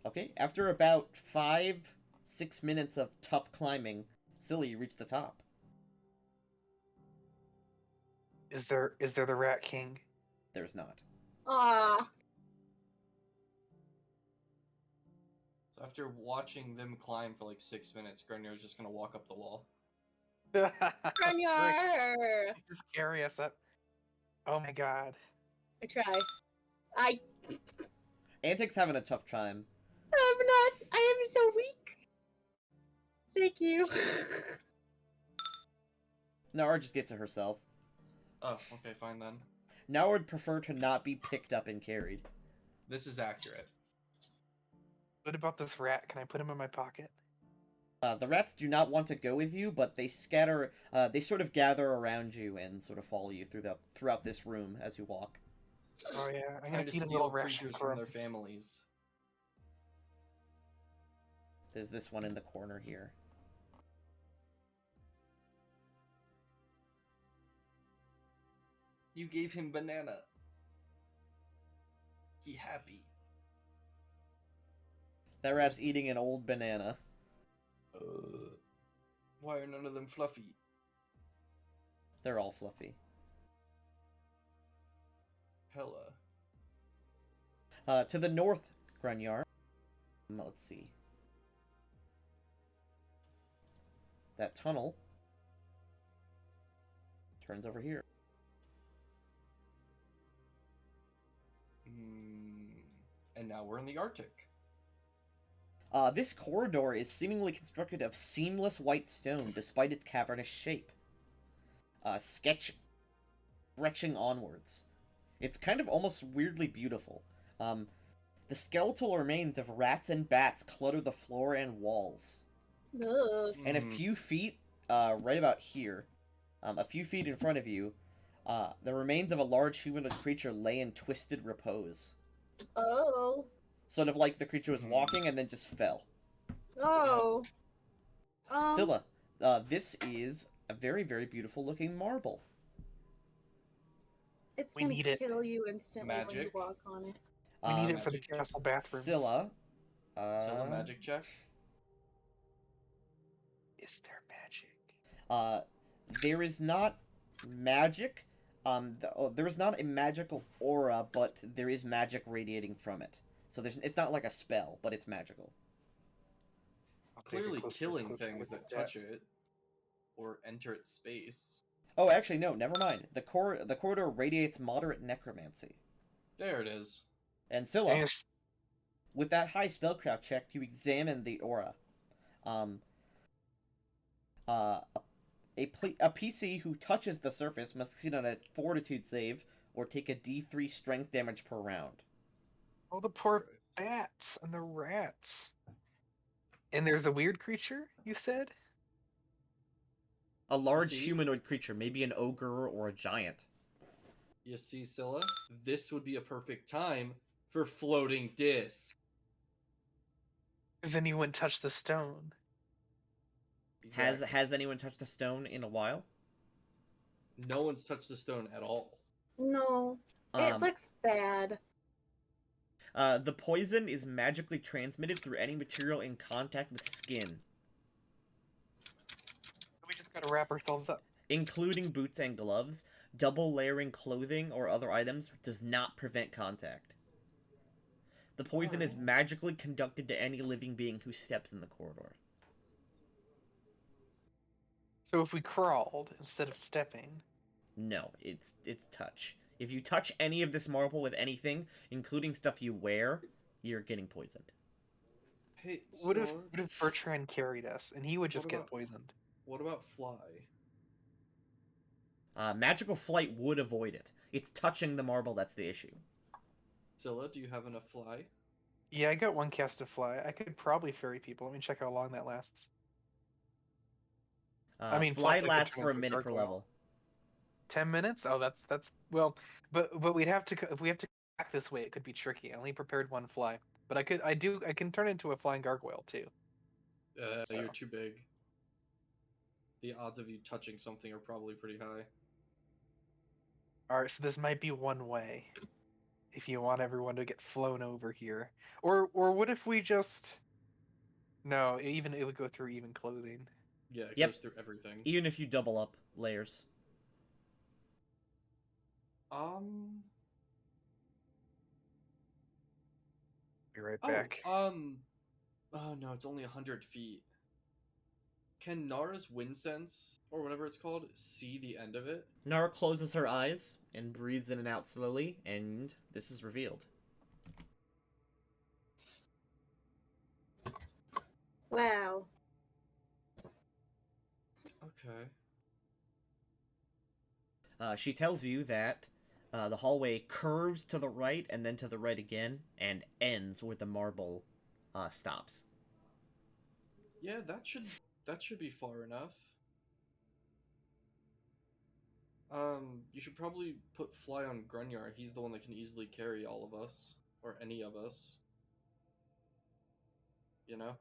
Okay, after about 5-6 minutes of tough climbing, Silly, you reach the top. Is there the Rat King? There's not. Aw. So after watching them climb for like 6 minutes, Grunier's just gonna walk up the wall. Grunyor! Just carry us up. Oh my god. I try. Antic's having a tough time. I am so weak. Thank you. Nara just gets it herself. Oh, okay, fine then. Nara would prefer to not be picked up and carried. This is accurate. What about this rat? Can I put him in my pocket? The rats do not want to go with you, but they scatter. They sort of gather around you and sort of follow you throughout this room as you walk. Oh yeah, I'm Trying gonna to feed him steal little ration creatures from their crumbs. families. There's this one in the corner here. You gave him banana. He happy. That rat's eating an old banana. Why are none of them fluffy? They're all fluffy. Hella. To the north, Grunyar. Let's see. That tunnel turns over here. And now we're in the Arctic. This corridor is seemingly constructed of seamless white stone despite its cavernous shape. Stretching onwards. It's kind of almost weirdly beautiful. The skeletal remains of rats and bats clutter the floor and walls. Ugh. And a few feet, right about here, a few feet in front of you, the remains of a large humanoid creature lay in twisted repose. Oh. Sort of like the creature was walking and then just fell. Oh. Scylla, this is a very, very beautiful looking marble. It's We gonna need it. kill you instantly when you Magic. walk on it. We need it for the Magic. castle bathrooms. Scylla, Scylla, magic check. Is there magic? There is not magic. There is not a magical aura, but there is magic radiating from it. So it's not like a spell, but it's magical. I'll take a Clearly closer- killing closer things look that at touch it or enter its space. Oh, actually, no, never mind. The corridor radiates moderate necromancy. There it is. And Scylla, Yes. with that high spellcraft check, you examine the aura. A PC who touches the surface must succeed on a fortitude save or take a D3 strength damage per round. Oh, the poor bats and the rats. And there's a weird creature, you said? A large See? humanoid creature, maybe an ogre or a giant. You see, Scylla? This would be a perfect time for floating disc. Has anyone touched the stone? Exactly. Has anyone touched a stone in a while? No one's touched the stone at all. No. It looks bad. The poison is magically transmitted through any material in contact with skin, We just gotta wrap ourselves up. including boots and gloves. Double layering clothing or other items does not prevent contact. The poison is magically conducted to any living being who steps in the corridor. So if we crawled instead of stepping, No, it's touch. If you touch any of this marble with anything, including stuff you wear, you're getting poisoned. Hey, what if Sword, Bertrand carried us and he would just What get about- poisoned? what about fly? Magical flight would avoid it. It's touching the marble that's the issue. Scylla, do you have enough fly? Yeah, I got one cast of fly. I could probably ferry people. Let me check how long that lasts. I mean, Fly fly lasts turns for a into a minute per gargoyle. level. 10 minutes? Oh, that's well, but we'd have to if we have to back this way, it could be tricky. I only prepared one fly, but I can turn into a flying gargoyle too. You're So. too big. The odds of you touching something are probably pretty high. All right, so this might be one way. If you want everyone to get flown over here, or what if we just? No, even it would go through even clothing. Yeah, it Yep. goes through everything. Even if you double up layers. Be right Oh, back. oh no, it's only 100 feet. Can Nara's wind sense, or whatever it's called, see the end of it? Nara closes her eyes and breathes in and out slowly, and this is revealed. Wow. Okay. She tells you that the hallway curves to the right and then to the right again, and ends where the marble stops. Yeah, that should be far enough. You should probably put Fly on Grunyar. He's the one that can easily carry all of us, or any of us. You know?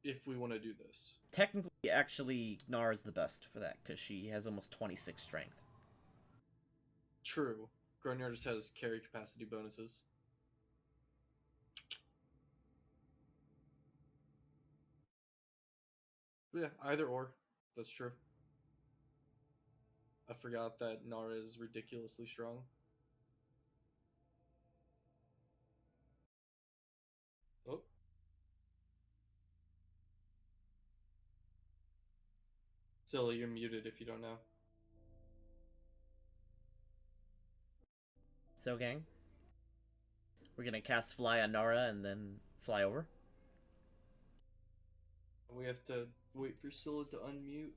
If we want to do this. Technically, actually, Nara's the best for that, because she has almost 26 strength. True. Grunyar just has carry capacity bonuses. But yeah, either or. That's true. I forgot that Nara is ridiculously strong. Oh. Silly, you're muted if you don't know. So, gang, we're gonna cast Fly on Nara and then fly over. We have to wait for Scylla to unmute.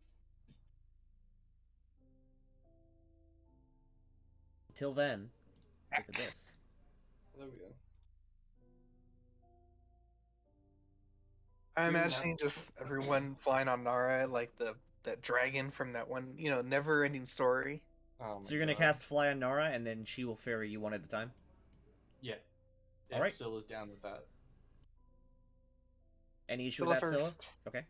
Till then, look at this. There we go. I'm Doing imagining that. just everyone flying on Nara, like that dragon from that one, never-ending story. Oh So you're gonna cast Fly on Nara, and then she will ferry you one at a time? Yeah. If Alright. Scylla's down with that. Any issue Scylla with that, Scylla? first. Okay.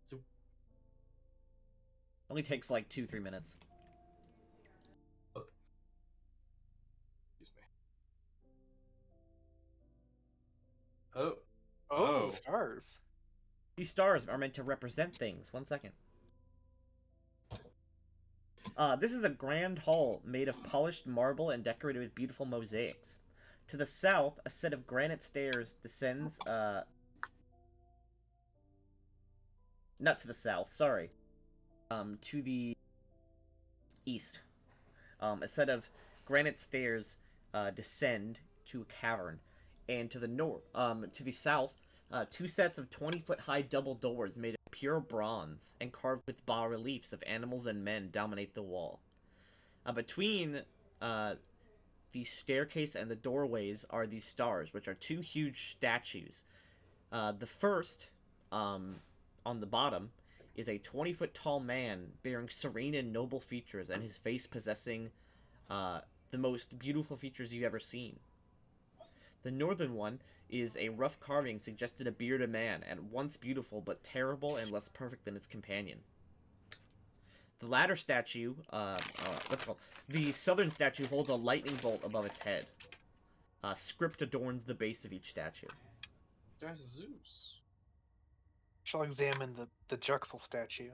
So, Only takes like 2-3 minutes. excuse me. Oh. Oh, Oh. stars. These stars are meant to represent things. 1 second. This is a grand hall made of polished marble and decorated with beautiful mosaics. To the south, a set of granite stairs descends, not to the south, sorry. To the east. A set of granite stairs, descend to a cavern. And to the to the south, 2 sets of 20-foot high double doors made of pure bronze and carved with bas-reliefs of animals and men dominate the wall. Between the staircase and the doorways are these stars, which are 2 huge statues. The first, on the bottom, is a 20-foot tall man bearing serene and noble features, and his face possessing the most beautiful features you've ever seen. The northern one is a rough carving suggested a bearded man, and once beautiful but terrible and less perfect than its companion. The latter statue, what's it called? The southern statue holds a lightning bolt above its head. Script adorns the base of each statue. That's Zeus. Shall examine the Juxel statue.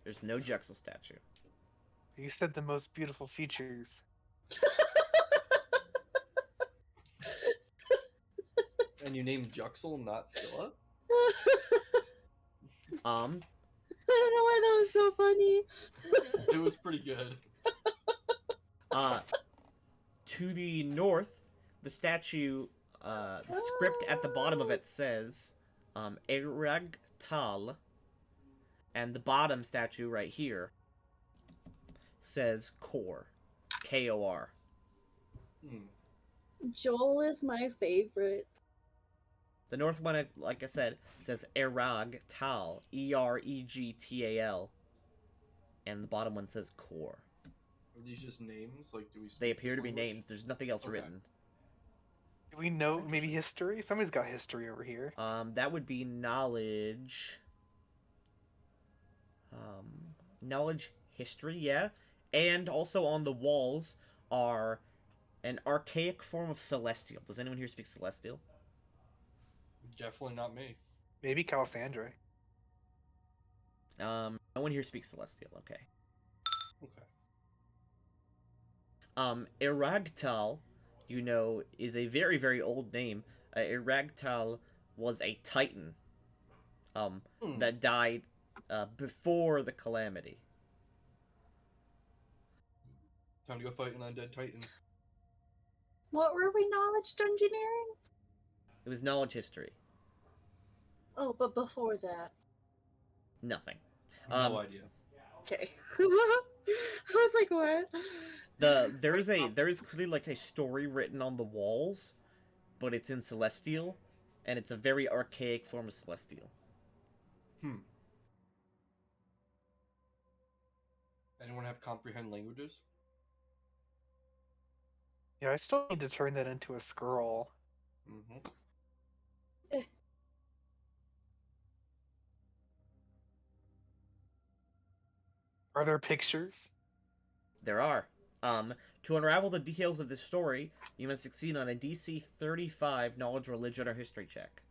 There's no Juxel statue. You said the most beautiful features. And you named Juxel, not Scylla? I don't know why that was so funny. It was pretty good. To the north, the statue, the script at the bottom of it says, Eragtal, and the bottom statue right here says Kor, K-O-R. Joel is my favorite. The north one, like I said, says Eragtal, E-R-E-G-T-A-L, and the bottom one says Kor. Are these just names? Like, do we? They appear to be language? names. There's nothing else written. Do we know maybe history? Somebody's got history over here. That would be knowledge. Knowledge, history, yeah. And also on the walls are an archaic form of Celestial. Does anyone here speak Celestial? Definitely not me. Maybe Calisandre. No one here speaks Celestial, okay. Okay. Eragtal, you know, is a very, very old name. Eragtal was a titan, that died, before the calamity. Time to go fight an undead titan. What were we, knowledge dungeoneering? It was knowledge history. Oh, but before that. Nothing. No idea. Okay. I was like, what? There is clearly like a story written on the walls, but it's in Celestial, and it's a very archaic form of Celestial. Anyone have comprehend languages? Yeah, I still need to turn that into a scroll. Mm-hmm. Are there pictures? There are. To unravel the details of this story, you must succeed on a DC 35 knowledge, religion, or history check.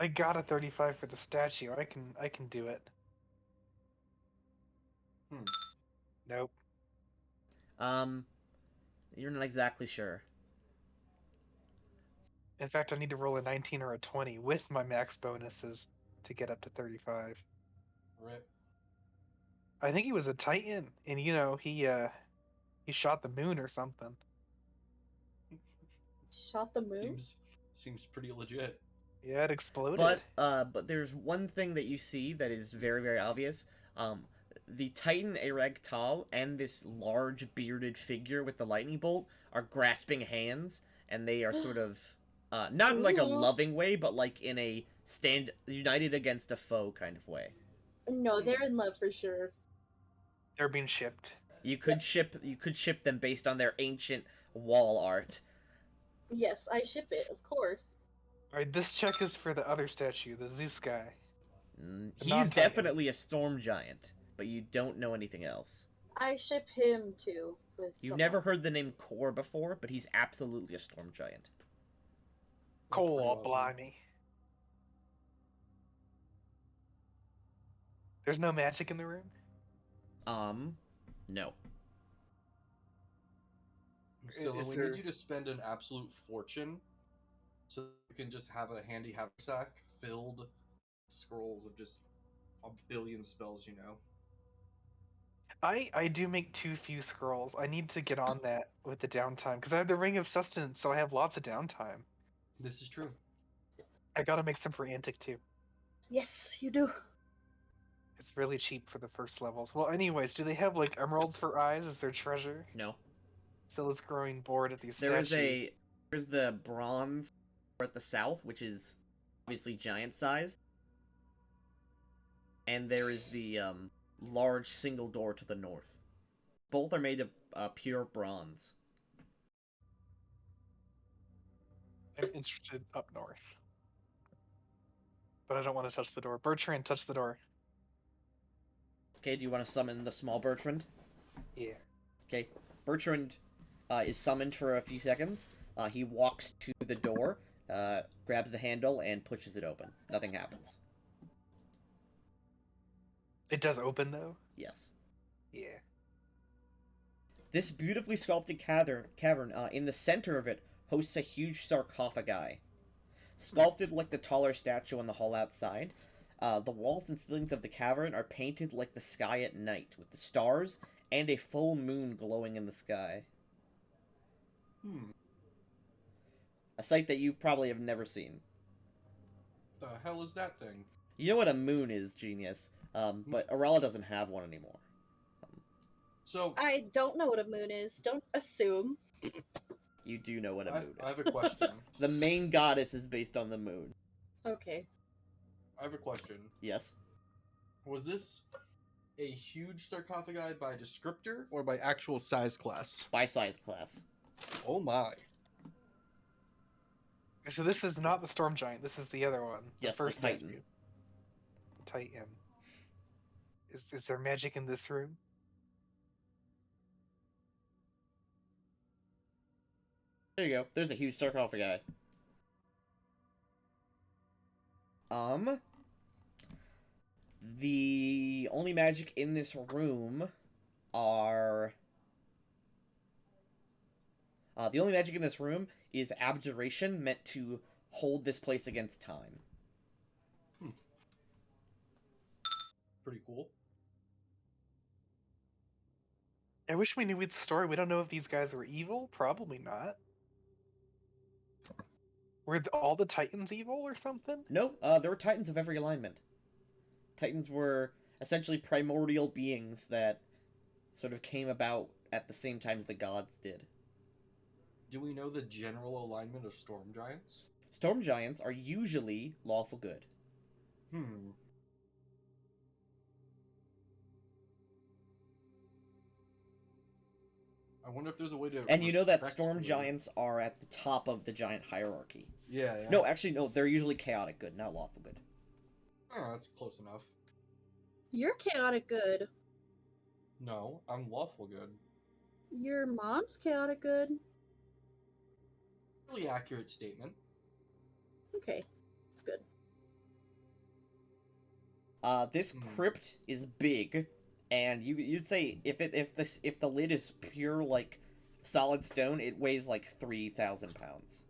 I got a 35 for the statue. I can do it. Hmm. Nope. You're not exactly sure. In fact, I need to roll a 19 or a 20 with my max bonuses to get up to 35. Rip. I think he was a Titan, and he shot the moon or something. Shot the moon? Seems pretty legit. Yeah, it exploded. But there's one thing that you see that is very, very obvious. The Titan Erectal and this large bearded figure with the lightning bolt are grasping hands, and they are sort of not in like a Ooh. loving way, but like in a stand united against a foe kind of way. No, they're in love for sure. They're being shipped. You could ship them based on their ancient wall art. Yes, I ship it, of course. Alright, this check is for the other statue, the Zeus guy. He's non-Titan. definitely a storm giant, but you don't know anything else. I ship him too with You've someone. never heard the name Kor before, but he's absolutely a storm giant. That's pretty Coal, awesome. blimey. There's no magic in the room? No. So Is we there- need you to spend an absolute fortune, so you can just have a handy haversack filled with scrolls of just a billion spells. I do make too few scrolls. I need to get on that with the downtime, because I have the Ring of Sustenance, so I have lots of downtime. This is true. I gotta make some for Antic too. Yes, you do. It's really cheap for the first levels. Well, anyways, do they have like emeralds for eyes as their treasure? No. Still is growing bored at these There's statues. there's the bronze at the south, which is obviously giant sized. And there is the large single door to the north. Both are made of pure bronze. I'm interested up north. But I don't want to touch the door. Bertrand, touch the door. Okay, do you want to summon the small Bertrand? Yeah. Okay, Bertrand is summoned for a few seconds. He walks to the door, grabs the handle, and pushes it open. Nothing happens. It does open though? Yes. Yeah. This beautifully sculpted cavern, in the center of it, hosts a huge sarcophagi. Sculpted like the taller statue on the hall outside, the walls and ceilings of the cavern are painted like the sky at night, with the stars and a full moon glowing in the sky. A sight that you probably have never seen. The hell is that thing? You know what a moon is, genius. But Arella doesn't have one anymore. So I don't know what a moon is. Don't assume. You do know what a moon is. I have a question. The main goddess is based on the moon. Okay. I have a question. Yes. Was this a huge sarcophagi by descriptor or by actual size class? By size class. Oh my. So this is not the Storm Giant, this is the other one. Yes, the first the Titan. statue. Titan. Is there magic in this room? There you go. There's a huge sarcophagi. The only magic in this room are... the only magic in this room is abjuration, meant to hold this place against time. Pretty cool. I wish we knew the story. We don't know if these guys were evil. Probably not. Were all the Titans evil or something? No, there were titans of every alignment. Titans were essentially primordial beings that sort of came about at the same time as the gods did. Do we know the general alignment of storm giants? Storm giants are usually lawful good. I wonder if there's a way to. And you know that respect storm them. giants are at the top of the giant hierarchy. Yeah, yeah. No, actually, no, they're usually chaotic good, not lawful good. Oh, that's close enough. You're chaotic good. No, I'm lawful good. Your mom's chaotic good. Really accurate statement. Okay, that's good. This Hmm. crypt is big, and you'd say if the lid is pure like solid stone, it weighs like 3,000 pounds.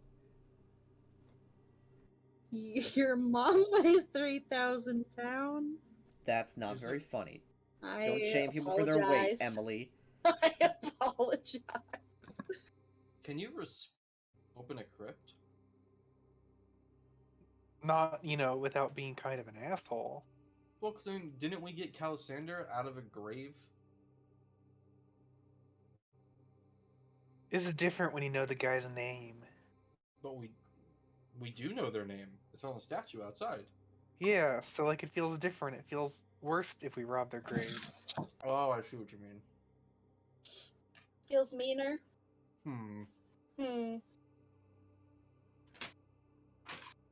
Your mom weighs 3,000 pounds. That's not Is very there- funny. Don't I shame people for their weight, apologize. Emily. I apologize. Can you open a crypt? Not, without being kind of an asshole. Well, 'cause then didn't we get Calisander out of a grave? This is different when you know the guy's name. But we do know their name. It's on the statue outside. Yeah, so like it feels different. It feels worse if we rob their grave. Oh, I see what you mean. Feels meaner. Hmm.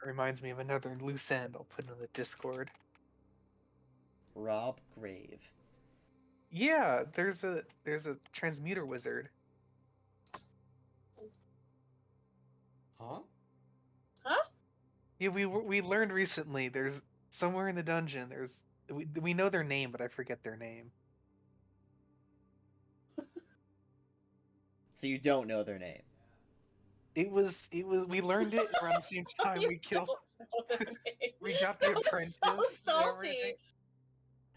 Reminds me of another loose end I'll put in the Discord. Rob Grave. Yeah, there's a transmuter wizard. Huh? Yeah, we learned recently. There's somewhere in the dungeon. We know their name, but I forget their name. So you don't know their name. We learned it around the same time You we killed. don't know their name. We got the That was apprentice. so and salty. everything.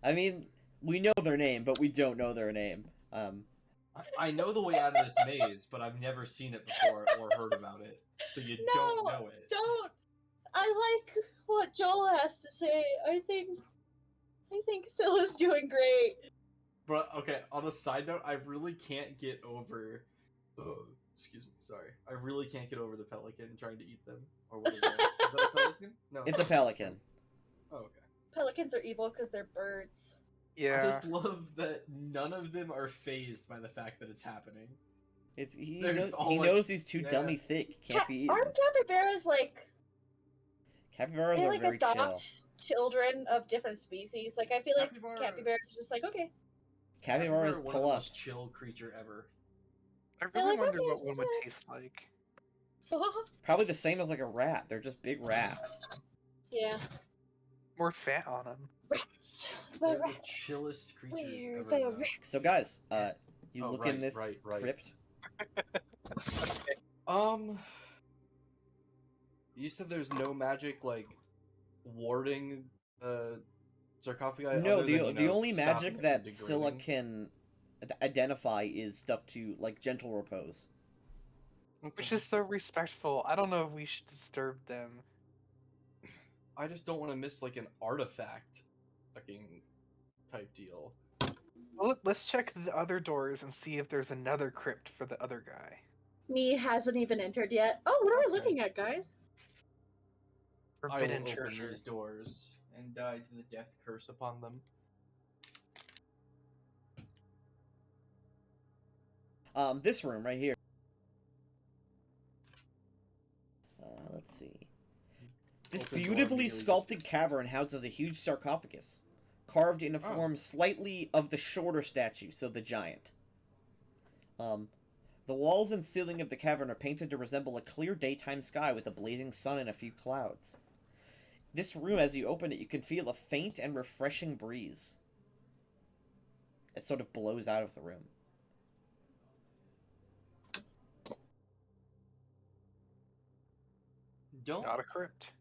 I mean, we know their name, but we don't know their name. I know the way out of this maze, but I've never seen it before or heard about it. So you don't know it. Don't. I like what Joel has to say. I think Scylla's doing great. But okay, on a side note, I really can't get over. Excuse me, sorry. I really can't get over the pelican trying to eat them. Or what is that? Is that a pelican? No, It's a not pelican. Oh, okay. Pelicans are evil because they're birds. I Yeah. just love that none of them are phased by the fact that it's happening. He They're knows, just all he like, knows he's too yeah. dummy thick. Can't be eaten. Aren't capybaras like Capybaras they are like very adopt chill. children of different species? Like I feel like Capybara- capybaras are just like okay. Capybaras One of pull the up. most chill creature ever. I They're really like, wonder okay, what one would okay. taste like. Probably the same as like a rat. They're just big rats. Yeah. More fat on them. Rats. They're The the rats. chillest creatures We're ever. the though. rats. So guys, you Oh, look in right, this right. crypt. You said there's no magic like warding the sarcophagi. No, other than, the only stopping magic it from that Scylla degrading? can identify is stuff to like gentle repose. Which is so respectful. I don't know if we should disturb them. I just don't want to miss like an artifact, fucking type deal. Well, let's check the other doors and see if there's another crypt for the other guy. Me hasn't even entered yet. Oh, what are we Okay. looking at, guys? I will Forbidden open treasure. these doors and die to the death curse upon them. This room right here. Let's see. This Open door beautifully immediately sculpted just- cavern houses a huge sarcophagus, carved in a Oh. form slightly of the shorter statue, so the giant. The walls and ceiling of the cavern are painted to resemble a clear daytime sky with a blazing sun and a few clouds. This room, as you open it, you can feel a faint and refreshing breeze. It sort of blows out of the room. Not a crypt.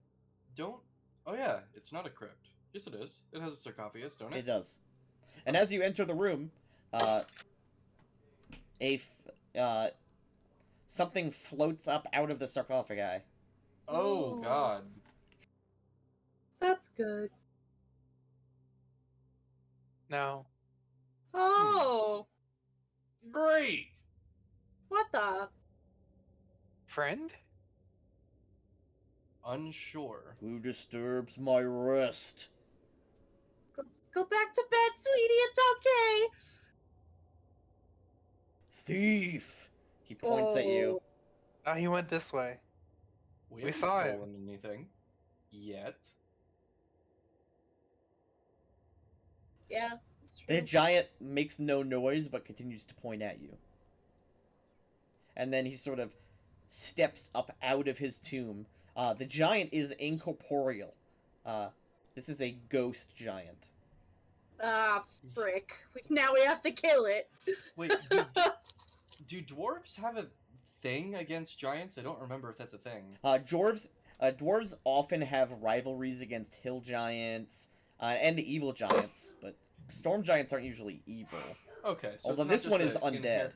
Oh yeah, it's not a crypt. Yes, it is. It has a sarcophagus, don't It does. And as you enter the room, something floats up out of the sarcophagi. Oh Ooh. God. That's good. No. Oh, Great. what the? Friend? Unsure. Who disturbs my rest? Go back to bed, sweetie. It's okay. Thief! He points at you. Oh, he went this way. We We haven't saw it. stolen anything yet. Yeah. It's true. The giant makes no noise but continues to point at you. And then he sort of steps up out of his tomb. The giant is incorporeal. This is a ghost giant. Ah, frick. Now we have to kill it. Wait, do dwarves have a thing against giants? I don't remember if that's a thing. Dwarves often have rivalries against hill giants and the evil giants, but storm giants aren't usually evil. Okay, so Although it's this not one just is a undead. inherent-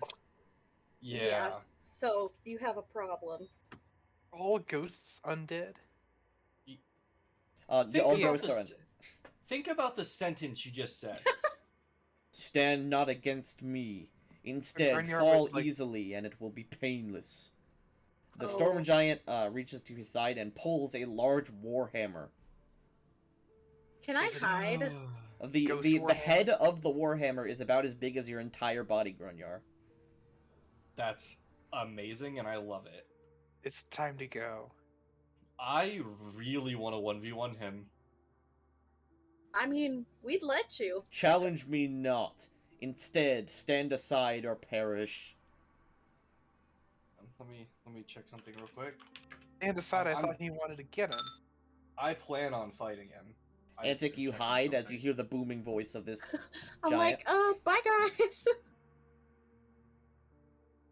Yeah. So you have a problem. All ghosts undead? The Think all about ghosts are the, think about the sentence you just said. Stand not against me. Instead, Grinyard fall was like- easily, and it will be painless. The Oh. storm giant reaches to his side and pulls a large warhammer. Can I Is it- hide? The Ghost the warhammer? head of the warhammer is about as big as your entire body, Grunyar. That's amazing, and I love it. It's time to go. I really want to 1v1 him. I mean, we'd let you. Challenge me not. Instead, stand aside or perish. Let me check something real quick. And aside, I I'm- thought he wanted to get him. I plan on fighting him. I just Antic, you checked hide as something. you hear the booming voice of this I'm giant. like, oh, bye guys.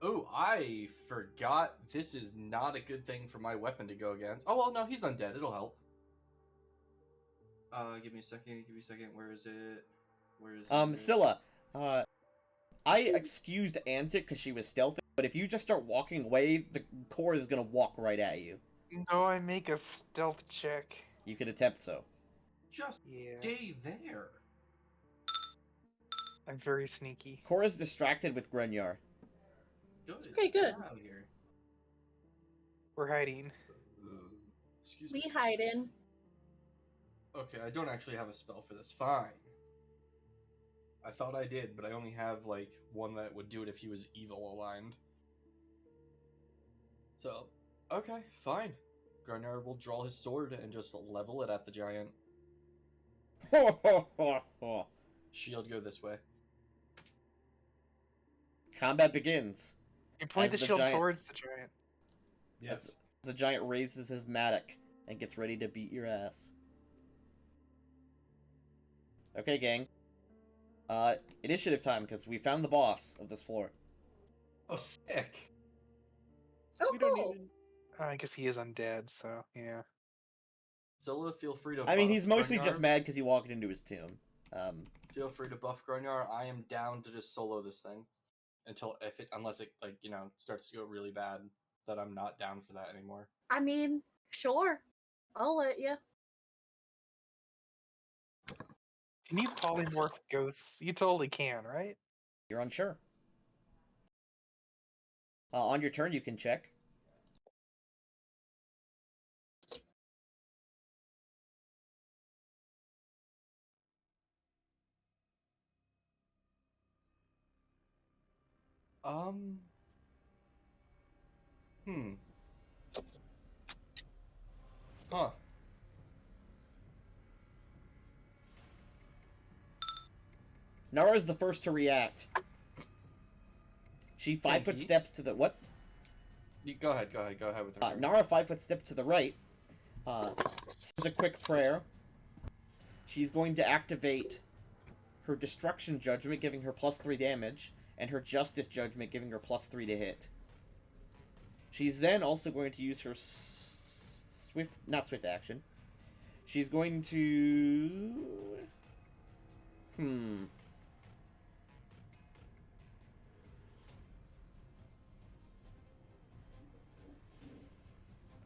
Oh, I forgot. This is not a good thing for my weapon to go against. Oh well, no, he's undead. It'll help. Give me a second. Give me a second. Where is it? Where is it? Scylla, I excused Antic because she was stealthy, but if you just start walking away, the core is gonna walk right at you. No, I make a stealth check. You could attempt so. Just Yeah. stay there. I'm very sneaky. Core is distracted with Grenyar. Good. Okay, good. Get out of here. We're hiding. Excuse We me. hide in. Okay, I don't actually have a spell for this. Fine. I thought I did, but I only have like one that would do it if he was evil aligned. So, okay, fine. Garnard will draw his sword and just level it at the giant. Shield go this way. Combat begins. You point As the the shield giant- towards the giant. Yes. The giant raises his mattock and gets ready to beat your ass. Okay, gang. Initiative time, because we found the boss of this floor. Oh, sick. Oh, We don't cool. even. I guess he is undead, so yeah. Zilla, feel free to. I mean, buff he's mostly Grunyard. just mad because he walked into his tomb. Feel free to buff Grunyar. I am down to just solo this thing unless it starts to go really bad. That I'm not down for that anymore. I mean, sure. I'll let you. Can you polymorph ghosts? You totally can, right? You're unsure. On your turn, you can check. Huh. Nara's the first to react. She 5 Can foot he? steps to the what? Go ahead with her. turn. Nara 5 foot step to the right. Says a quick prayer. She's going to activate her destruction judgment, giving her +3 damage, and her justice judgment, giving her +3 to hit. She's then also going to use her not swift action. She's going to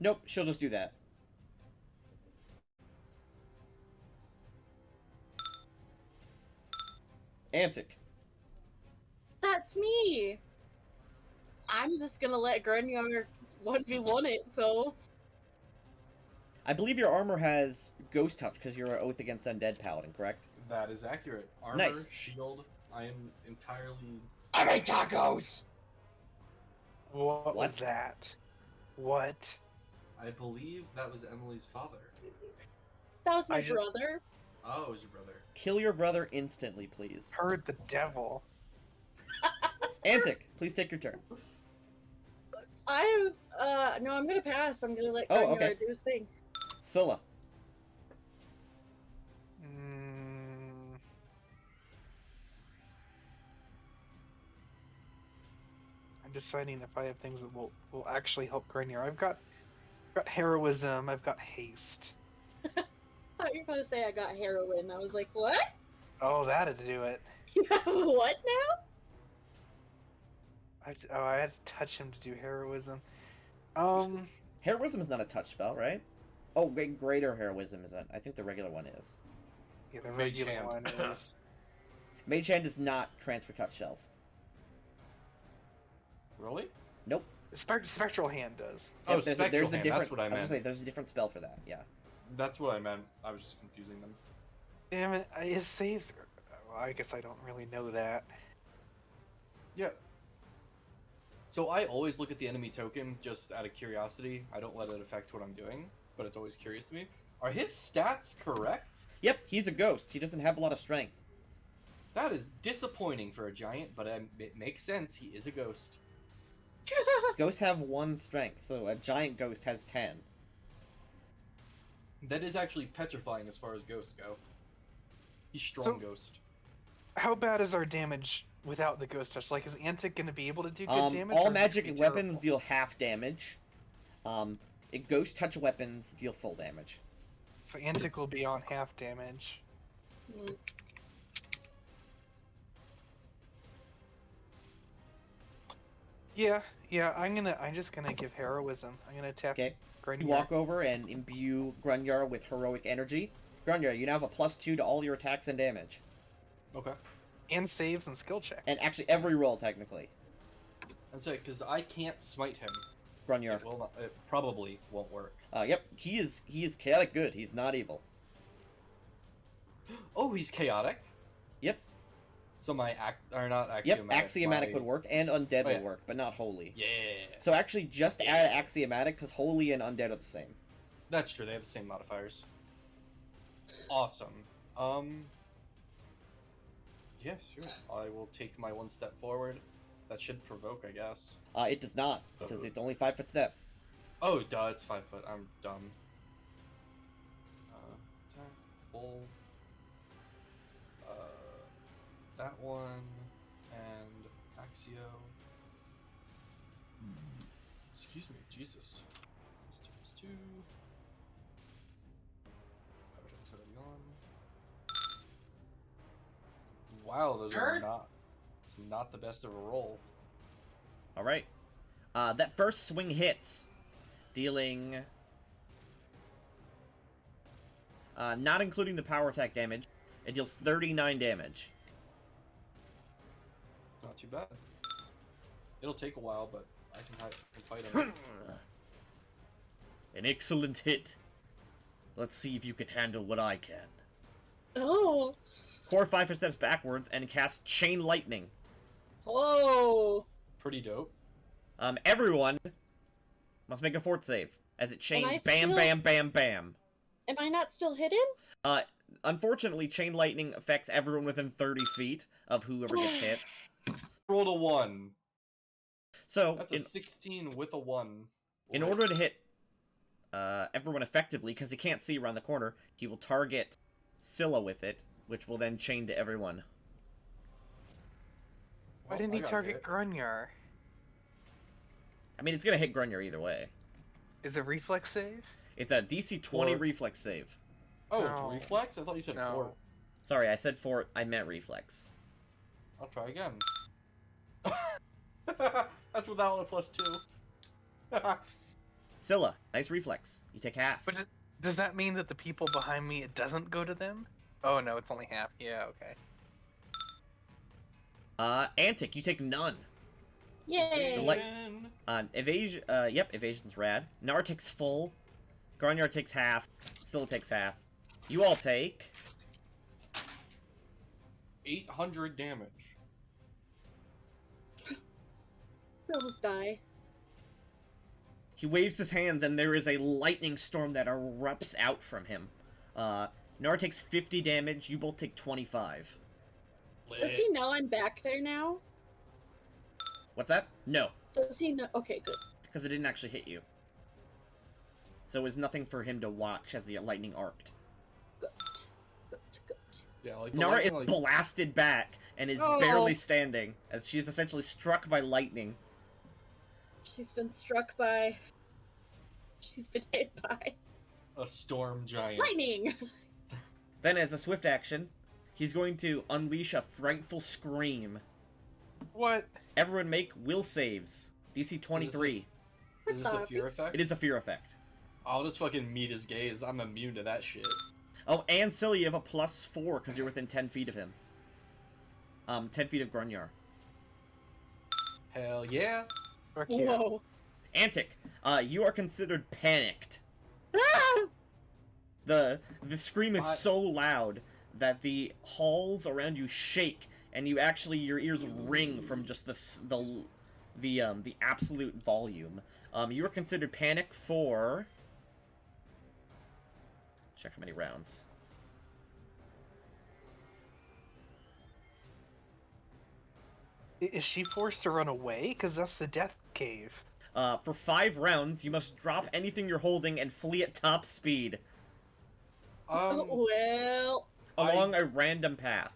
Nope, she'll just do that. Antic. That's me. I'm just gonna let Grunyar 1v1 it, so. I believe your armor has Ghost Touch because you're an Oath Against Undead Paladin, correct? That is accurate. Armor, Nice. shield. I am entirely. I make tacos! What was What? that? What? I believe that was Emily's father. That was my I just- brother. Oh, it was your brother. Kill your brother instantly, please. Heard the devil. Antic, please take your turn. No, I'm gonna pass. I'm gonna let Oh, Grunyar okay. do his thing. Scylla. Mm, I'm deciding if I have things that will actually help Grenier. I've got heroism. I've got haste. I thought you were going to say I got heroin. I was like, what? Oh, that'd do it. What now? I had to touch him to do heroism. Heroism is not a touch spell, right? Oh, wait, greater heroism isn't. I think the regular one is. Yeah, the Mage regular hand. one is. Mage Hand does not transfer touch spells. Really? Nope. Spectral hand does. Oh, Yep, Spectral there's a Hand, different, that's what I was gonna meant. say, there's a different spell for that, yeah. That's what I meant. I was just confusing them. Damn it! His saves. Well, I guess I don't really know that. Yeah. So I always look at the enemy token just out of curiosity. I don't let it affect what I'm doing, but it's always curious to me. Are his stats correct? Yep, he's a ghost. He doesn't have a lot of strength. That is disappointing for a giant, but it makes sense. He is a ghost. Ghosts have 1 strength, so a giant ghost has 10. That is actually petrifying as far as ghosts go. He's strong So- ghost. How bad is our damage without the ghost touch? Like, is Antic going to be able to do good damage? All or is it magic gonna be weapons terrible? deal half damage. Ghost touch weapons deal full damage. So Antic will be on half damage. Mm. Yeah. I'm just gonna give heroism. I'm gonna attack Okay. Grenier. You walk over and imbue Grunyar with heroic energy. Grunyar, you now have a +2 to all your attacks and damage. Okay. And saves and skill checks. And actually every roll, technically. I'm sorry, because I can't smite him. Grunyar. It probably won't work. Yep, he is chaotic good. He's not evil. Oh, he's chaotic. Yep. So my not axiomatic. Yep, axiomatic my- would work, and undead Oh, yeah. would work, but not holy. Yeah. So actually, just add axiomatic, because holy and undead are the same. That's true. They have the same modifiers. Awesome. Yeah, sure. I will take my 1 step forward. That should provoke, I guess. It does not, because it's only 5-foot step. Oh, duh, it's 5 foot. I'm dumb. Attack, full. That one, and Axio. Excuse me, Jesus. It's 2. Everything's already on. Wow, those are not. It's not the best of a roll. All right. That first swing hits, dealing, not including the power attack damage, it deals 39 damage. Not too bad. It'll take a while, but I can fight him. An excellent hit. Let's see if you can handle what I can. Oh. Core 5 steps backwards and cast Chain Lightning. Oh. Pretty dope. Everyone must make a fort save as it chains I bam, still- bam, bam, bam. Am I not still hidden? Unfortunately, Chain Lightning affects everyone within 30 feet of whoever gets hit. Rolled a 1. So, That's a 16 with a 1. in order to hit everyone effectively, because he can't see around the corner, he will target Scylla with it, which will then chain to everyone. Why didn't he target Grunjar? I mean, it's gonna hit Grunyar either way. Is it reflex save? It's a DC 20 Or- reflex save. Oh, No. it's reflex? I thought you said No. 4. Sorry, I said fort, I meant reflex. I'll try again. That's without a +2. Scylla, nice reflex. You take half. But does that mean that the people behind me, it doesn't go to them? Oh no, it's only half. Yeah, okay. Antic, you take none. Yay! Like- Evasion, yep, evasion's rad. Nar takes full. Garnyar takes half. Scylla takes half. You all take 800 damage. I'll just die. He waves his hands, and there is a lightning storm that erupts out from him. Nar takes 50 damage. You both take 25. Does he know I'm back there now? What's that? No, Does he know? Okay, good. because it didn't actually hit you. So it was nothing for him to watch as the lightning arced. Good. Good. Yeah, like the Nara is lightning, like, blasted back and is Oh. barely standing as she is essentially struck by lightning. She's been struck by. She's been hit by a storm giant. lightning. Then, as a swift action, he's going to unleash a frightful scream. What? Everyone make will saves. DC 23. Is this a fear effect? It is a fear effect. I'll just fucking meet his gaze. I'm immune to that shit. Oh, and Silly, you have a +4 because you're within 10 feet of him. 10 feet of Grunyar. Hell yeah. Fuck yeah. Whoa. Antic, you are considered panicked. Ah! The scream is What? so loud that the halls around you shake, and you actually your ears ring from just the absolute volume. You are considered panic for. Check how many rounds. Is she forced to run away? Because that's the death cave. For 5 rounds, you must drop anything you're holding and flee at top speed Well. along a random path.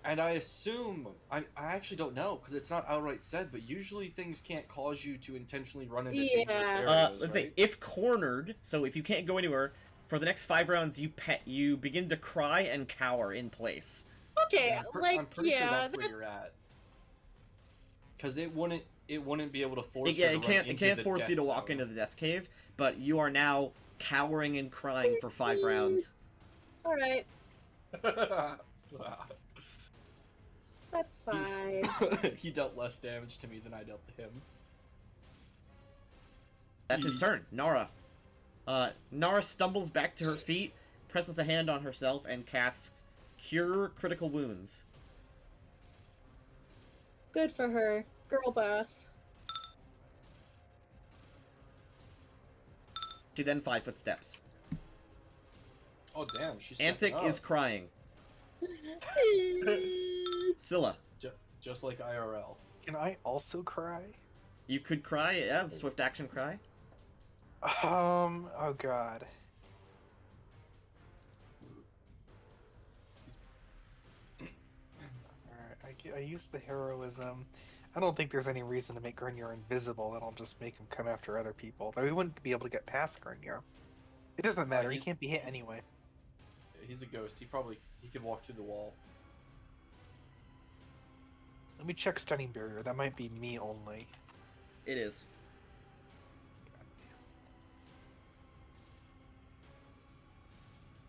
And I assume I actually don't know because it's not outright said, but usually things can't cause you to intentionally run into dangerous Yeah. areas, Let's right? say if cornered, so if you can't go anywhere for the next 5 rounds, you begin to cry and cower in place. Okay, I'm pretty sure yeah, that's where you're at. Because it wouldn't be able to force. Yeah, her to run it into can't the force you to death walk zone. into the death cave, but you are now cowering and crying for 5 rounds. Alright, Wow. that's fine. He dealt less damage to me than I dealt to him. That's his turn. Nara. Nara stumbles back to her feet, presses a hand on herself, and casts Cure Critical Wounds. Good for her. Girl boss. She then 5-foot steps. Oh damn, she's Antic is crying. Scylla. just like IRL. Can I also cry? You could cry as swift action cry. Oh god. Alright, I used the heroism. I don't think there's any reason to make Grinyar invisible. That'll just make him come after other people. Though we wouldn't be able to get past Grinyar. It doesn't matter. He can't be hit anyway. He's a ghost. He could walk through the wall. Let me check Stunning Barrier. That might be me only. It is.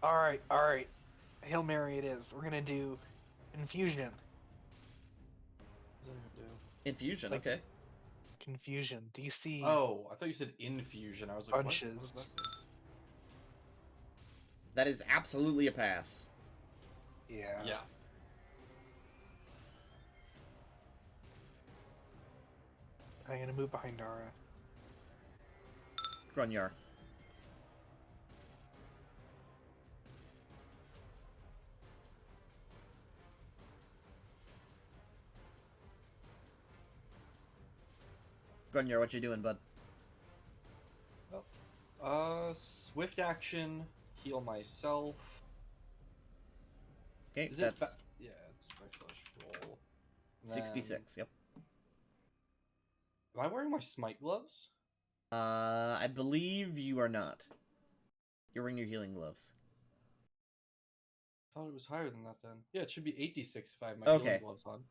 Alright, alright. Hail Mary it is. We're gonna do Infusion. What does that even Infusion, Like- okay. Confusion. DC. do? Oh, I thought you said infusion. I was like, Punches. What does that do? That is absolutely a pass. Yeah. Yeah. I'm gonna move behind Nara. Grunyar. Grunyar, what you doing, bud? Swift action, heal myself. Okay, Is that's it? Yeah, it's specialist roll. And then- 66, yep. Am I wearing my smite gloves? I believe you are not. You're wearing your healing gloves. I thought it was higher than that then. Yeah, it should be 86 if I have my Okay. healing gloves on.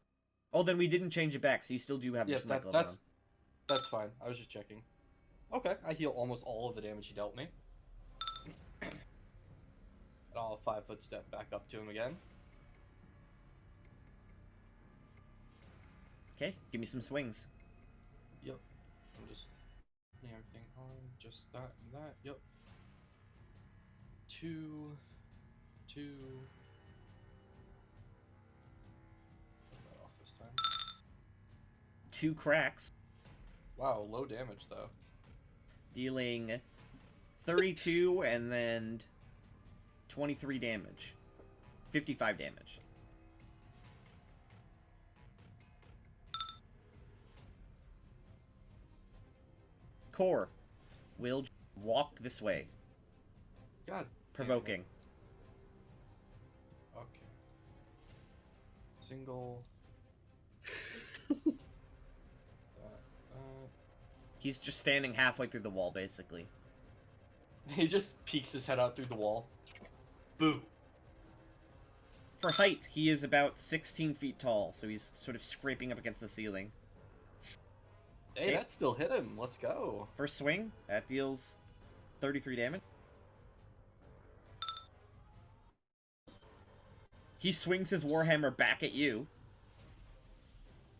Oh, then we didn't change it back, so you still do have Yeah, your smite gloves that's on. that's fine. I was just checking. Okay, I heal almost all of the damage he dealt me. And I'll 5-foot step back up to him again. Okay, give me some swings. Yep. I'm just putting everything on. Just that and that. Yep. 2. Put that off this time. 2 cracks, Wow, low damage though. dealing 32 and then 23 damage. 55 damage. Core will walk this way, God. damn it. provoking. Single. He's just standing halfway through the wall, basically. He just peeks his head out through the wall. Boo. For height, he is about 16 feet tall, so he's sort of scraping up against the ceiling. Hey, that still hit him. Let's go. First swing, that deals 33 damage. He swings his warhammer back at you.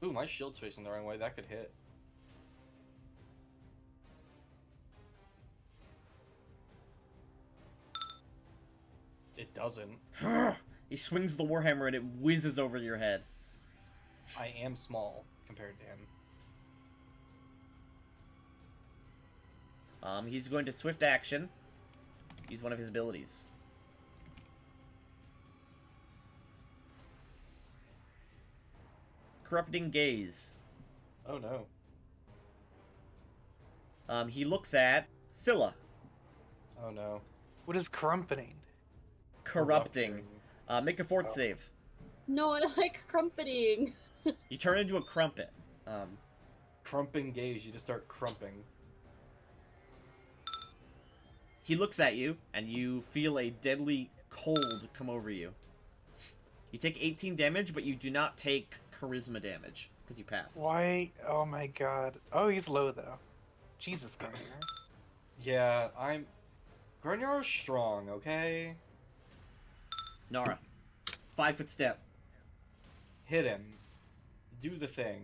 Ooh, my shield's facing the wrong way. That could hit. It doesn't. He swings the warhammer and it whizzes over your head. I am small compared to him. He's going to swift action. Use one of his abilities. Corrupting Gaze. Oh no. He looks at Scylla. Oh no. What is crumpeting? Corrupting. Make a fort save. No, I like crumpeting. You turn into a crumpet. Crumping gaze. You just start crumping. He looks at you, and you feel a deadly cold come over you. You take 18 damage, but you do not take charisma damage, because you passed. Why? Oh my god. Oh, he's low though. Jesus, Garnier. Yeah, Grunyar's strong, okay? Nara. 5-foot step. Hit him. Do the thing.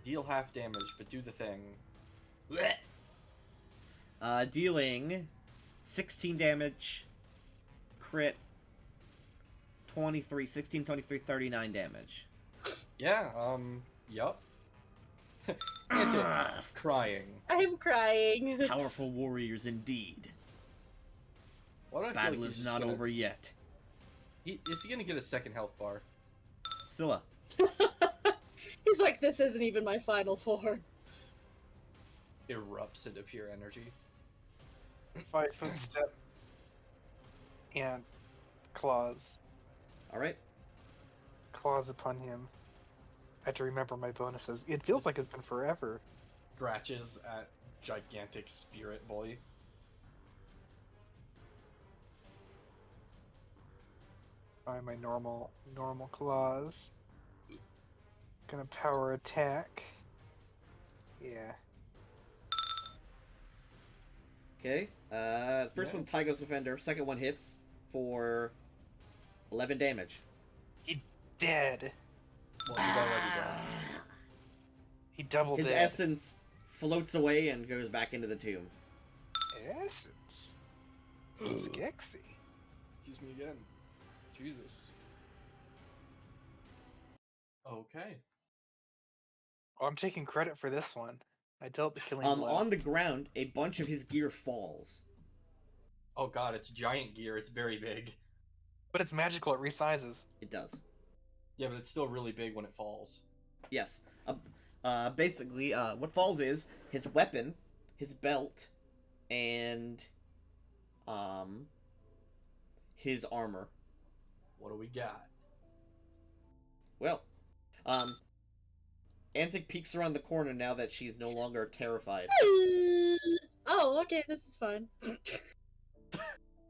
Deal half damage, but do the thing. Dealing 16 damage. Crit. 23, 16, 23, 39 damage. Yeah, yup. Antic, crying. I'm crying. Powerful warriors indeed. Why do This I feel battle like is he's not gonna- over yet. Is he gonna get a second health bar? Scylla. He's like, this isn't even my final form. Erupts into pure energy. 5-foot step. And claws. Alright. Claws upon him. I have to remember my bonuses. It feels like it's been forever. Scratches at gigantic spirit boy. Find my normal claws. Gonna power attack. Yeah. Okay. First one's Tygo's Defender. Second one hits for 11 damage. He dead. Well, he's already dead. He doubled His dead. essence floats away and goes back into the tomb. Essence. Skexy. Excuse me again. Jesus. Okay. Oh, I'm taking credit for this one. I dealt the killing blow. On the ground, a bunch of his gear falls. Oh god, it's giant gear. It's very big. But it's magical, it resizes. It does. Yeah, but it's still really big when it falls. Yes. Basically, what falls is his weapon, his belt, and his armor. What do we got? Well, Antic peeks around the corner now that she's no longer terrified. Oh, okay, this is fine.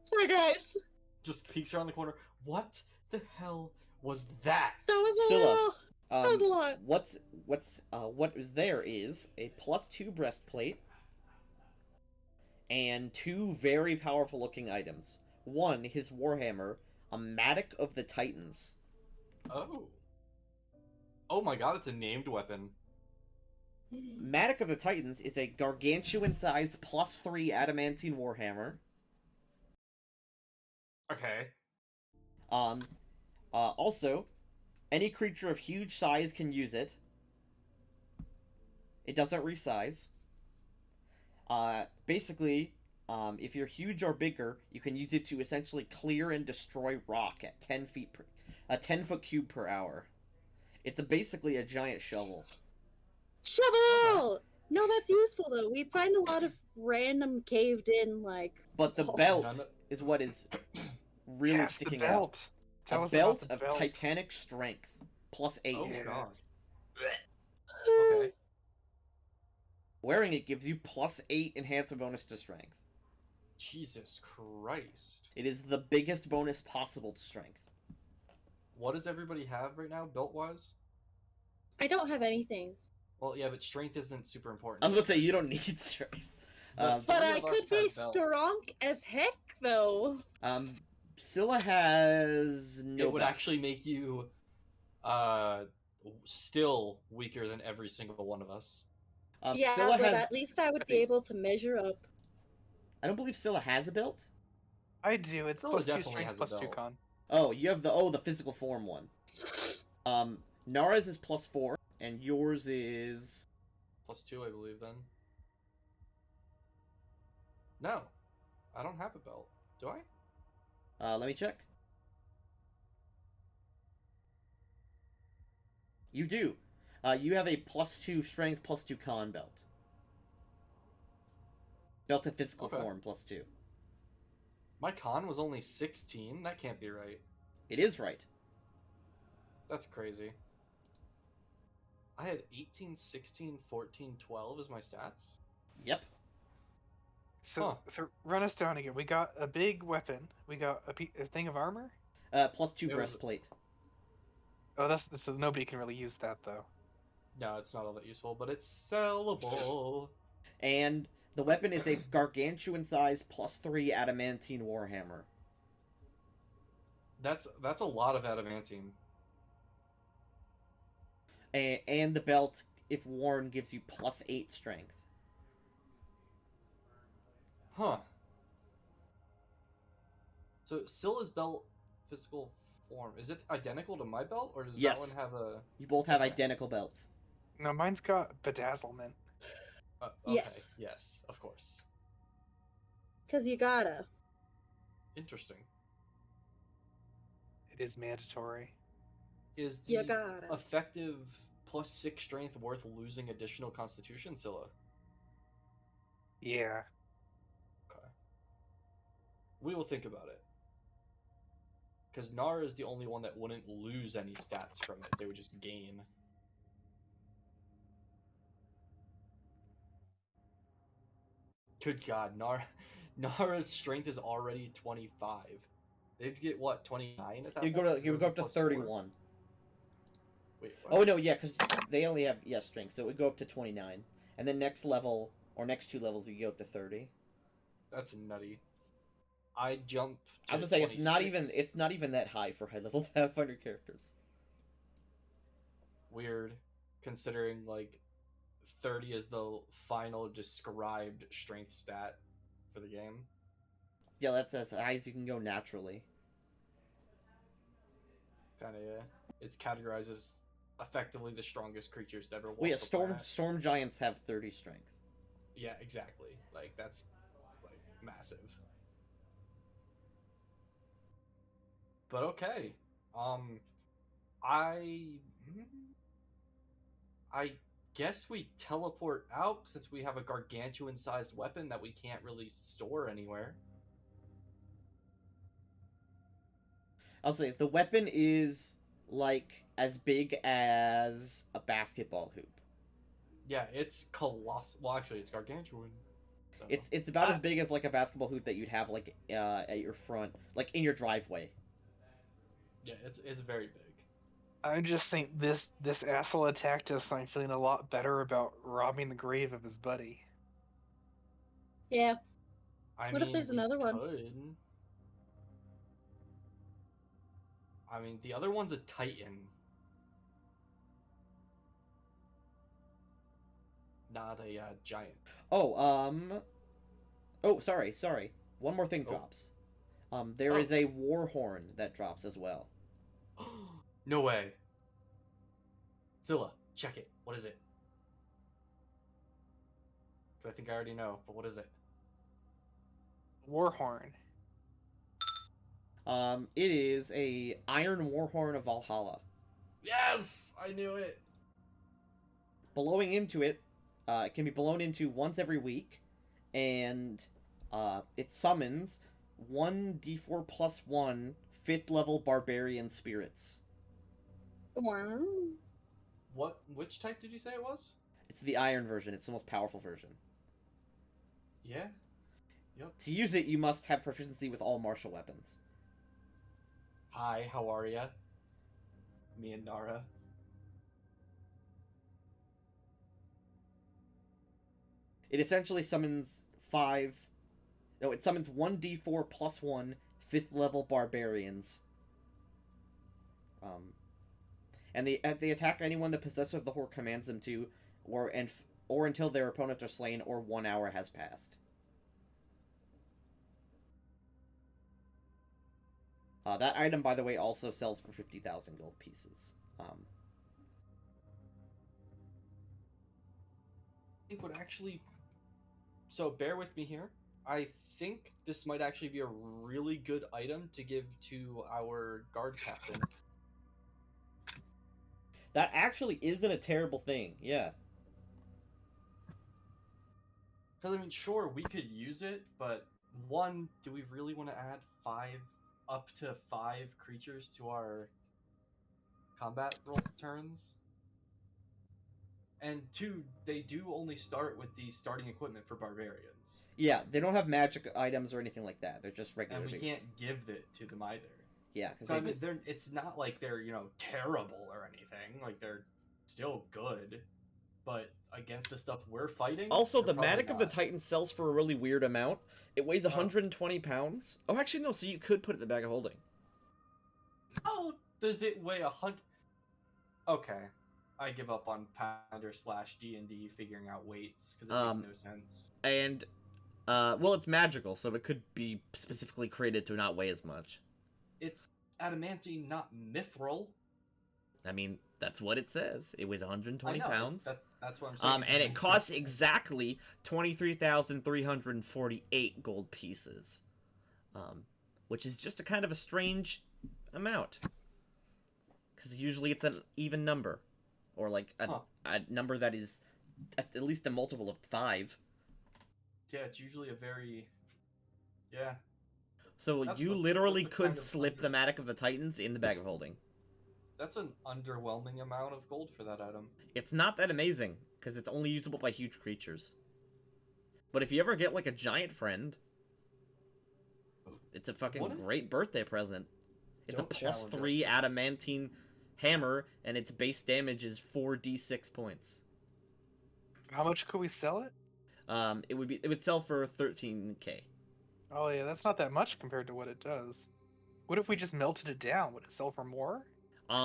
Sorry, guys. Just peeks around the corner. What the hell was that? That was a Scylla. little. That was a lot. What is there is a +2 breastplate and 2 very powerful looking items. One, his warhammer, a Matic of the Titans. Oh. Oh my god, it's a named weapon. Matic of the Titans is a gargantuan-sized +3 adamantine warhammer. Okay. Also, any creature of huge size can use it. It doesn't resize. Basically, if you're huge or bigger, you can use it to essentially clear and destroy rock at 10 foot cube per hour. It's basically a giant shovel. Shovel! Okay. No, that's useful though. We'd find a lot of random caved in, like. But the belt is what is really sticking out. Tell a us about belt the of belt. titanic strength, +8. Oh Yes. god. Okay. Wearing it gives you +8 enhancement bonus to strength. Jesus Christ. It is the biggest bonus possible to strength. What does everybody have right now, belt wise? I don't have anything. Well, yeah, but strength isn't super important. I was gonna say you don't need strength. The But three I of us could be have belts. strong as heck, though. Scylla has no It would belt. actually make you still weaker than every single one of us. Yeah, Scylla but has. at least I would be think- able to measure up. I don't believe Scylla has a belt. I do. It's Scylla +2 definitely strength, has a +2 belt. con. Oh, you have the physical form one. Nara's is +4, and yours is. +2, I believe, then. No. I don't have a belt. Do I? Let me check. You do. You have a +2 strength, +2 con belt. Belt of physical Okay. form, +2. My con was only 16? That can't be right. It is right. That's crazy. I had 18, 16, 14, 12 as my stats? Yep. So run us down again. We got a big weapon. We got a thing of armor. +2 It was- breastplate. Oh, that's so nobody can really use that though. No, it's not all that useful, but it's sellable. And the weapon is a gargantuan size +3 adamantine warhammer. That's a lot of adamantine. And the belt, if worn, gives you +8 strength. Huh. So Scylla's belt physical form, is it identical to my belt, or does Yes. that one have a... You both have Okay. identical belts. No, mine's got bedazzlement. Okay. Yes. Yes, of course. Because you gotta. Interesting. It is mandatory. Is You the gotta. effective +6 strength worth losing additional constitution, Scylla? Yeah. Okay. We will think about it. Because Nara is the only one that wouldn't lose any stats from it. They would just gain. Good God, Nara's strength is already 25. They'd get what, 29 at that You point? would go up to +4? 31. Wait, Oh what? no, yeah, because they only have strength, so it would go up to 29. And then next level, or next 2 levels, you go up to 30. That's nutty. I jump to I was gonna say it's not 26. even that high for high level Pathfinder characters. Weird, considering like 30 is the final described strength stat for the game. Yeah, that's as high as you can go naturally. Kinda, yeah. It's categorized as effectively the strongest creatures to ever walk Well, yeah, the storm planet. giants have 30 strength. Yeah, exactly. Like, that's like massive. But okay. I guess we teleport out since we have a gargantuan sized weapon that we can't really store anywhere. I'll say the weapon is like as big as a basketball hoop. Yeah, it's colossal. Well, actually, it's gargantuan. So. It's about as big as like a basketball hoop that you'd have like at your front, like in your driveway. Yeah, it's very big. I just think this asshole attacked us, and I'm feeling a lot better about robbing the grave of his buddy. Yeah. I What if mean, there's we another one? could. I mean, the other one's a titan. Not a giant. Oh, sorry. One more thing Oh. drops. There is a war horn that drops as well. No way. Zilla, check it. What is it? 'Cause I think I already know, but what is it? Warhorn. It is a Iron Warhorn of Valhalla. Yes! I knew it! Blowing into it, it can be blown into once every week, and it summons 1d4 plus 1 5th level barbarian spirits. Wow. Which type did you say it was? It's the iron version. It's the most powerful version. Yeah. Yep. To use it, you must have proficiency with all martial weapons. Hi, how are ya? Me and Nara. It essentially summons it summons 1d4 plus 1 5th level barbarians. And they attack anyone the possessor of the horde commands them to, or until their opponents are slain or 1 hour has passed. That item, by the way, also sells for 50,000 gold pieces. I think would actually... So bear with me here. I think this might actually be a really good item to give to our guard captain. That actually isn't a terrible thing, yeah. Because, I mean, sure, we could use it, but one, do we really want to add up to 5 creatures to our combat roll turns? And 2, they do only start with the starting equipment for barbarians. Yeah, they don't have magic items or anything like that. They're just regular And we dudes. can't give it to them either. Yeah, because So, I mean, it's not like they're, terrible or anything. Like, they're still good. But against the stuff we're fighting... Also, the probably Matic of the not. Titan sells for a really weird amount. It weighs 120 pounds. Oh, actually, no, so you could put it in the bag of holding. How does it weigh 100? Okay. I give up on Pounder/D&D figuring out weights, because it makes no sense. And, well, it's magical, so it could be specifically created to not weigh as much. It's adamantine, not mithril. I mean, that's what it says. It weighs 120 I know, pounds. That's what I'm saying. And it costs exactly 23,348 gold pieces. Which is just a kind of a strange amount. Because usually it's an even number. Or like a number that is at least a multiple of 5. Yeah, it's usually a very... Yeah. So you literally could slip the Matic of the Titans in the bag of holding. That's an underwhelming amount of gold for that item. It's not that amazing, because it's only usable by huge creatures. But if you ever get, like, a giant friend, it's a fucking great birthday present. It's a +3 adamantine hammer, and its base damage is 4d6 points. How much could we sell it? It would sell for 13k. Oh yeah, that's not that much compared to what it does. What if we just melted it down? Would it sell for more?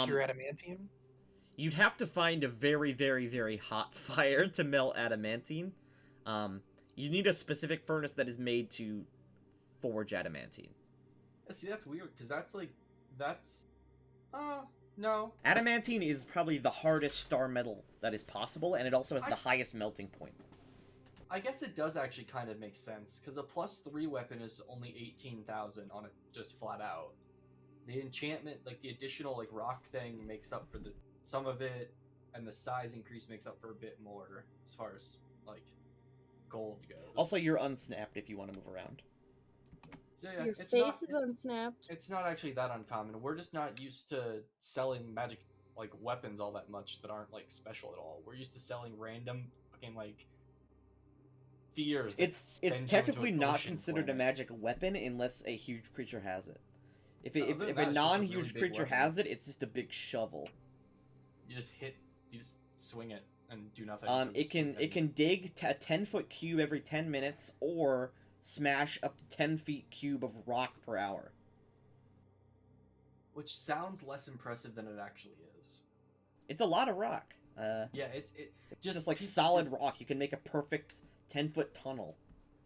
Pure adamantium? You'd have to find a very, very, very hot fire to melt adamantine. You need a specific furnace that is made to forge adamantine. Yeah, see, that's weird, because no. Adamantine is probably the hardest star metal that is possible, and it also has the highest melting point. I guess it does actually kind of make sense, because a +3 weapon is only 18,000 on it, just flat out. The enchantment, like the additional like rock thing, makes up for some of it, and the size increase makes up for a bit more as far as like gold goes. Also, you're unsnapped if you want to move around. So, yeah, Your face is unsnapped. It's not actually that uncommon. We're just not used to selling magic like weapons all that much that aren't like special at all. We're used to selling random fucking like fears. It's technically not considered a magic weapon unless a huge creature has it. If a non-huge creature has it, it's just a big shovel. You just swing it and do nothing. It can dig a 10-foot cube every 10 minutes, or smash up to 10 feet cube of rock per hour. Which sounds less impressive than it actually is. It's a lot of rock. Yeah, it's just like solid rock. You can make a perfect 10-foot tunnel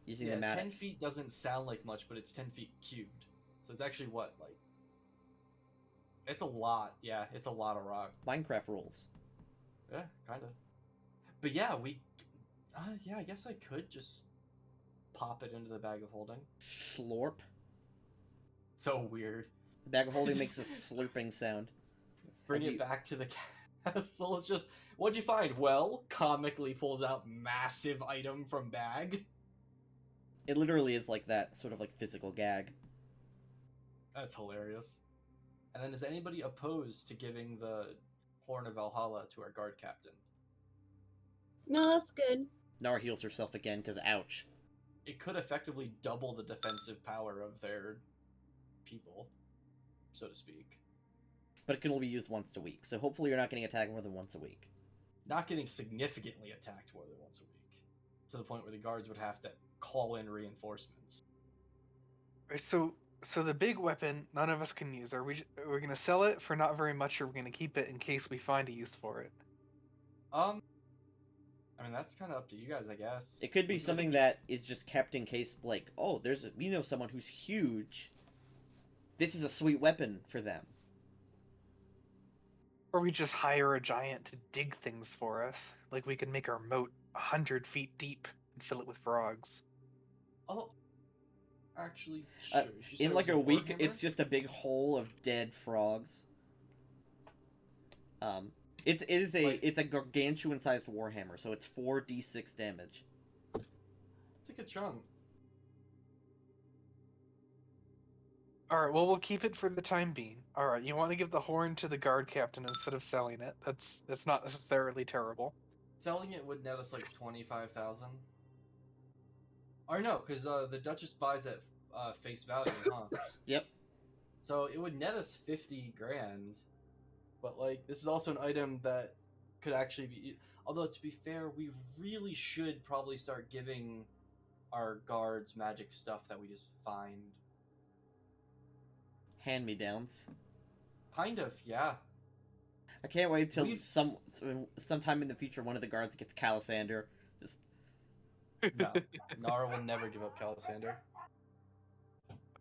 using the Matic. 10 feet doesn't sound like much, but it's 10 feet cubed. So it's actually what, like... It's a lot. Yeah, it's a lot of rock. Minecraft rules. Yeah, kind of. But yeah, I guess I could just pop it into the bag of holding. Slurp. So weird. The bag of holding makes a slurping sound. Bring it back to the castle. It's just, what'd you find? Well, comically pulls out massive item from bag. It literally is like that, sort of like physical gag. That's hilarious. And then is anybody opposed to giving the Horn of Valhalla to our guard captain? No, that's good. Nara heals herself again, because ouch. It could effectively double the defensive power of their people, so to speak. But it can only be used once a week, so hopefully you're not getting attacked more than once a week. Not getting significantly attacked more than once a week, to the point where the guards would have to call in reinforcements. So the big weapon none of us can use. Are we gonna sell it for not very much, or are we gonna keep it in case we find a use for it? I mean, that's kind of up to you guys, I guess. It could be something that is just kept in case, like, oh, we know someone who's huge. This is a sweet weapon for them. Or we just hire a giant to dig things for us. Like we could make our moat 100 feet deep and fill it with frogs. Oh, actually, sure. In like a week, it's just a big hole of dead frogs. It's a gargantuan-sized warhammer, so it's 4d6 damage. It's a good chunk. Alright, well, we'll keep it for the time being. Alright, you want to give the horn to the guard captain instead of selling it. That's not necessarily terrible. Selling it would net us like 25,000. Or no, because the Duchess buys at face value, huh? Yep. So it would net us 50 grand. But like, this is also an item that could actually be. Although to be fair, we really should probably start giving our guards magic stuff that we just find. Hand-me-downs. Kind of, yeah. I can't wait till sometime in the future one of the guards gets Calisander. Just No, Nara will never give up Calisander.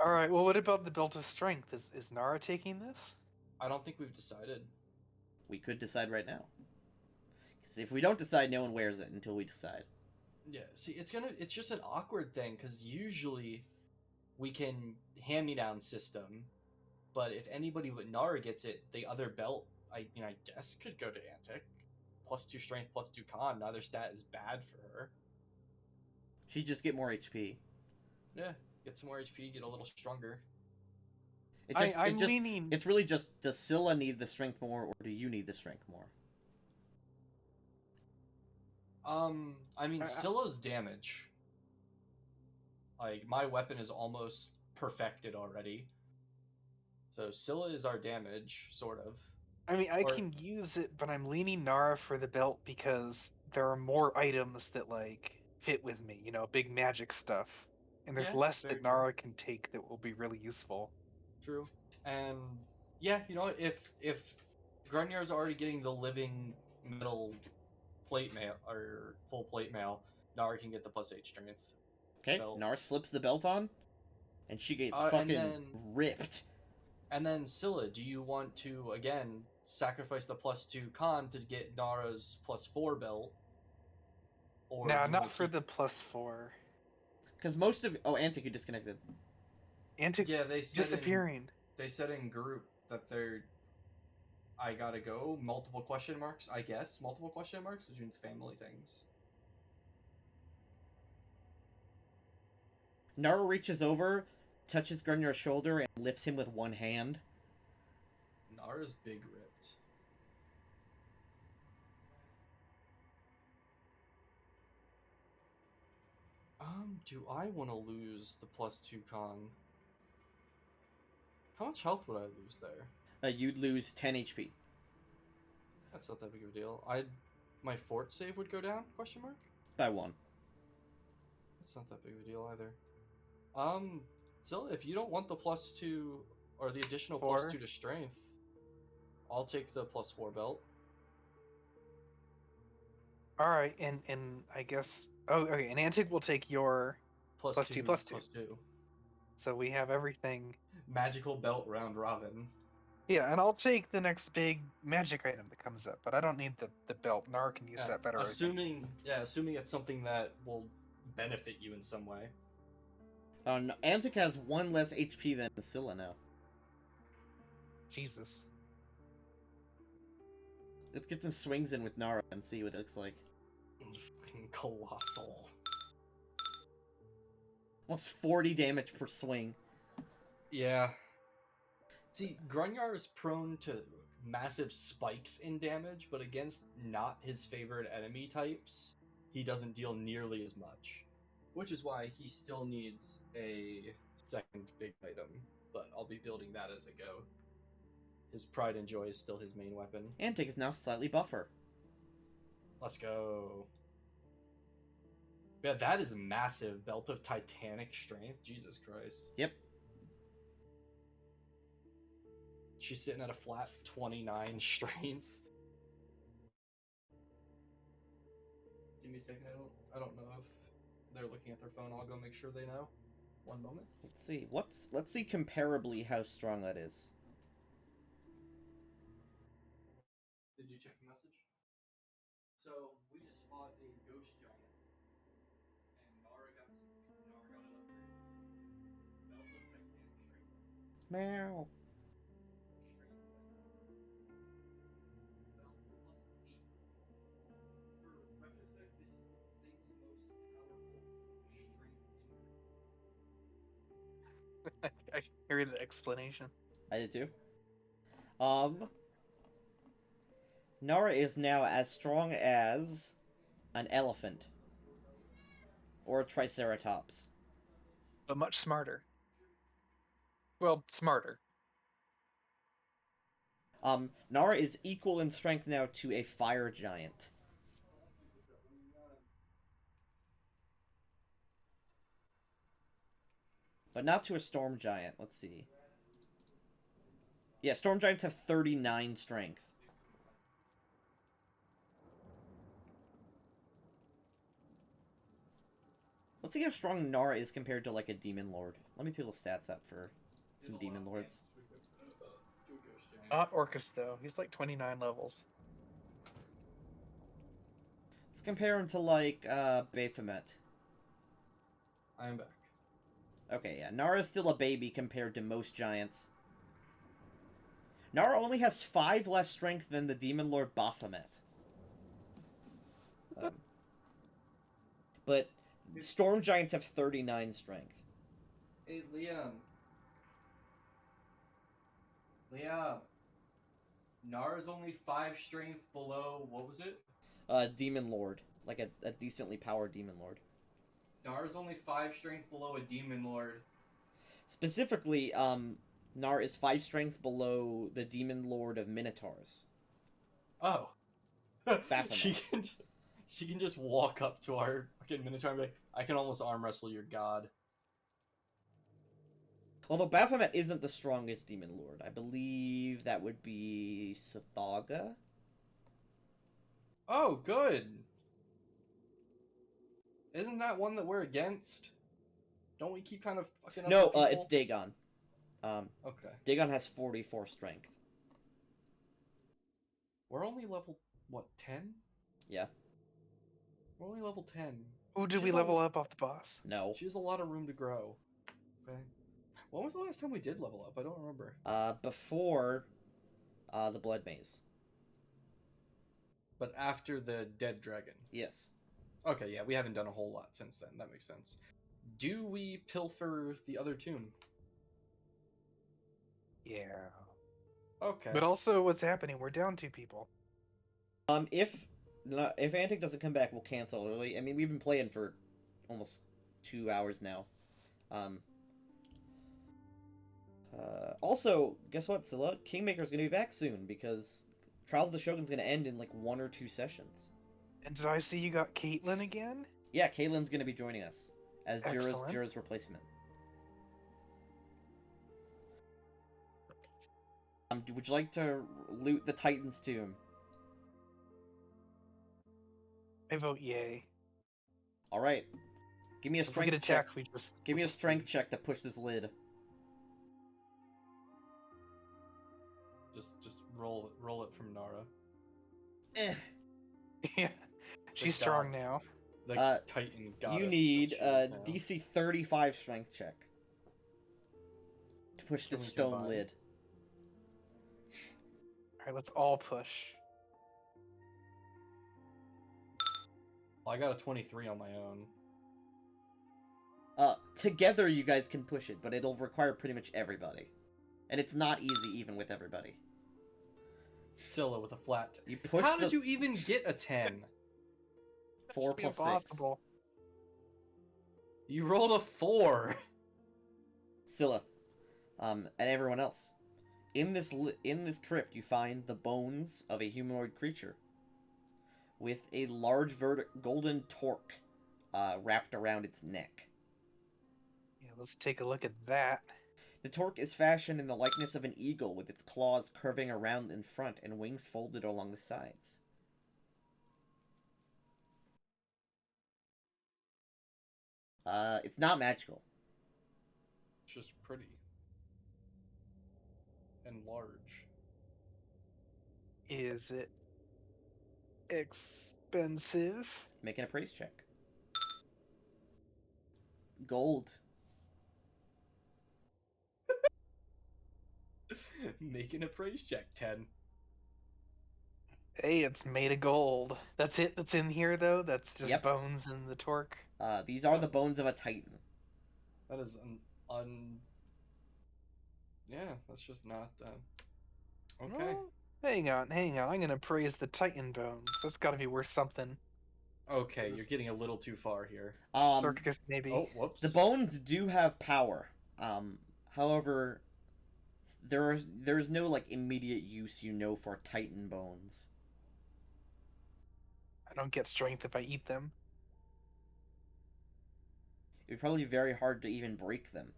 Alright, well, what about the Belt of Strength? Is Nara taking this? I don't think we've decided. We could decide right now. Because if we don't decide, no one wears it until we decide. Yeah, see, it's just an awkward thing, because usually we can hand-me-down system, but if anybody with Nara gets it, the other belt, I guess, could go to Antic. +2 strength, +2 con, neither stat is bad for her. She'd just get more HP. Yeah, get some more HP, get a little stronger. Leaning. It's really just, does Scylla need the strength more, or do you need the strength more? I mean, Scylla's damage. Like, my weapon is almost perfected already. So Scylla is our damage, sort of. I mean, I can use it, but I'm leaning Nara for the belt because there are more items that, like, fit with me, big magic stuff. And there's less that Nara can take that will be really useful. True. And, yeah, if Grunyar's already getting the living metal plate mail, or full plate mail, Nara can get the +8 strength. Okay, belt. Nara slips the belt on, and she gets fucking ripped. And then Scylla, do you want to, again, sacrifice the +2 con to get Nara's +4 belt? Or No, not for the +4. Because most of... Oh, Antic, you disconnected. Antic's disappearing. They said in group that they're... I gotta go, multiple question marks, I guess. Multiple question marks, which means family things. Nara reaches over, touches Grunyar's shoulder, and lifts him with one hand. Nara's big ripped. Do I want to lose the +2 con? How much health would I lose there? You'd lose 10 HP. That's not that big of a deal. My fort save would go down? Question mark? By 1. That's not that big of a deal either. Still, if you don't want the +2 or the additional 4. +2 to strength, I'll take the +4 belt. Alright, and I guess... Oh, okay, and Antic will take your +2. +2. So we have everything. Magical belt round robin. Yeah, and I'll take the next big magic item that comes up, but I don't need the belt. Nara can use that better. Assuming it's something that will benefit you in some way. No, Antic has 1 less HP than Scylla now. Jesus. Let's get some swings in with Nara and see what it looks like. Fucking colossal. Almost 40 damage per swing. Yeah. See, Grunyar is prone to massive spikes in damage, but against not his favorite enemy types, he doesn't deal nearly as much. Which is why he still needs a second big item, but I'll be building that as I go. His Pride and Joy is still his main weapon. Antic is now slightly buffer. Let's go. Yeah, that is a massive belt of Titanic strength. Jesus Christ. Yep. She's sitting at a flat 29 strength. Give me a second. I don't know if they're looking at their phone. I'll go make sure they know. One moment. Let's see. Let's see comparably how strong that is. Did you check the message? So we just fought a ghost giant, and Nara got an upgrade. Belt of Titanic strength. Meow. I hear the explanation. I did too. Nara is now as strong as an elephant. Or a triceratops. But much smarter. Well, smarter. Nara is equal in strength now to a fire giant. But not to a storm giant. Let's see. Yeah, storm giants have 39 strength. Let's see how strong Nara is compared to, like, a demon lord. Let me pull the stats up for some demon lords. Not Orcus, though. He's like 29 levels. Let's compare him to, like, Baphomet. I am back. Okay, yeah. Nara's still a baby compared to most giants. Nara only has 5 less strength than the demon lord Baphomet. But storm giants have 39 strength. Hey, Liam. Liam. Nara's only 5 strength below, what was it? Demon lord. Like a decently powered demon lord. Nara's only 5 strength below a demon lord. Specifically, Nara is 5 strength below the demon lord of Minotaurs. Oh. Baphomet. She can just walk up to our fucking Minotaur and be like, I can almost arm wrestle your god. Although Baphomet isn't the strongest demon lord. I believe that would be Sathaga. Oh, good. Isn't that one that we're against? Don't we keep kind of fucking up No, with people? it's Dagon. Okay. Dagon has 44 strength. We're only level, what, 10? Yeah. We're only level 10. Who did She's we level up off the boss? No. She has a lot of room to grow. Okay. When was the last time we did level up? I don't remember. Before the Blood Maze. But after the Dead Dragon. Yes. Okay, yeah, we haven't done a whole lot since then. That makes sense. Do we pilfer the other tomb? Yeah. Okay. But also, what's happening? We're down 2 people. If Antic doesn't come back, we'll cancel early. I mean, we've been playing for almost 2 hours now. Also, guess what, Scylla? Kingmaker's gonna be back soon, because Trials of the Shogun's gonna end in, like, 1 or 2 sessions. And did I see you got Caitlyn again? Yeah, Caitlin's gonna be joining us as Excellent. Jura's replacement. Would you like to loot the Titan's tomb? I vote yay. Alright. Give me a If we strength get check. attacked, we just... Give me a strength check to push this lid. Just roll it from Nara. Eh. Yeah. She's strong now. The Titan goddess. You need that she is now. DC 35 strength check to push Can the we stone combine? lid. Alright, let's all push. Well, I got a 23 on my own. Together you guys can push it, but it'll require pretty much everybody. And it's not easy even with everybody. Scylla with a flat. You push How did you even get a 10? 4 Be plus 6. impossible. You rolled a 4. Scylla, and everyone else. In this crypt, you find the bones of a humanoid creature with a large golden torque wrapped around its neck. Yeah, let's take a look at that. The torque is fashioned in the likeness of an eagle with its claws curving around in front and wings folded along the sides. It's not magical. It's just pretty. And large. Is it expensive? Make an appraise check. Gold. Make an appraise check, 10. Hey, it's made of gold. That's it that's in here, though? That's just Yep. bones and the torque? These are the bones of a titan. That is Yeah, that's just not, okay. Well, hang on. I'm gonna praise the titan bones. That's gotta be worth something. Okay, you're getting a little too far here. Circus, maybe. Oh, whoops. The bones do have power. However, there's no like immediate use for titan bones. I don't get strength if I eat them. It'd probably be very hard to even break them.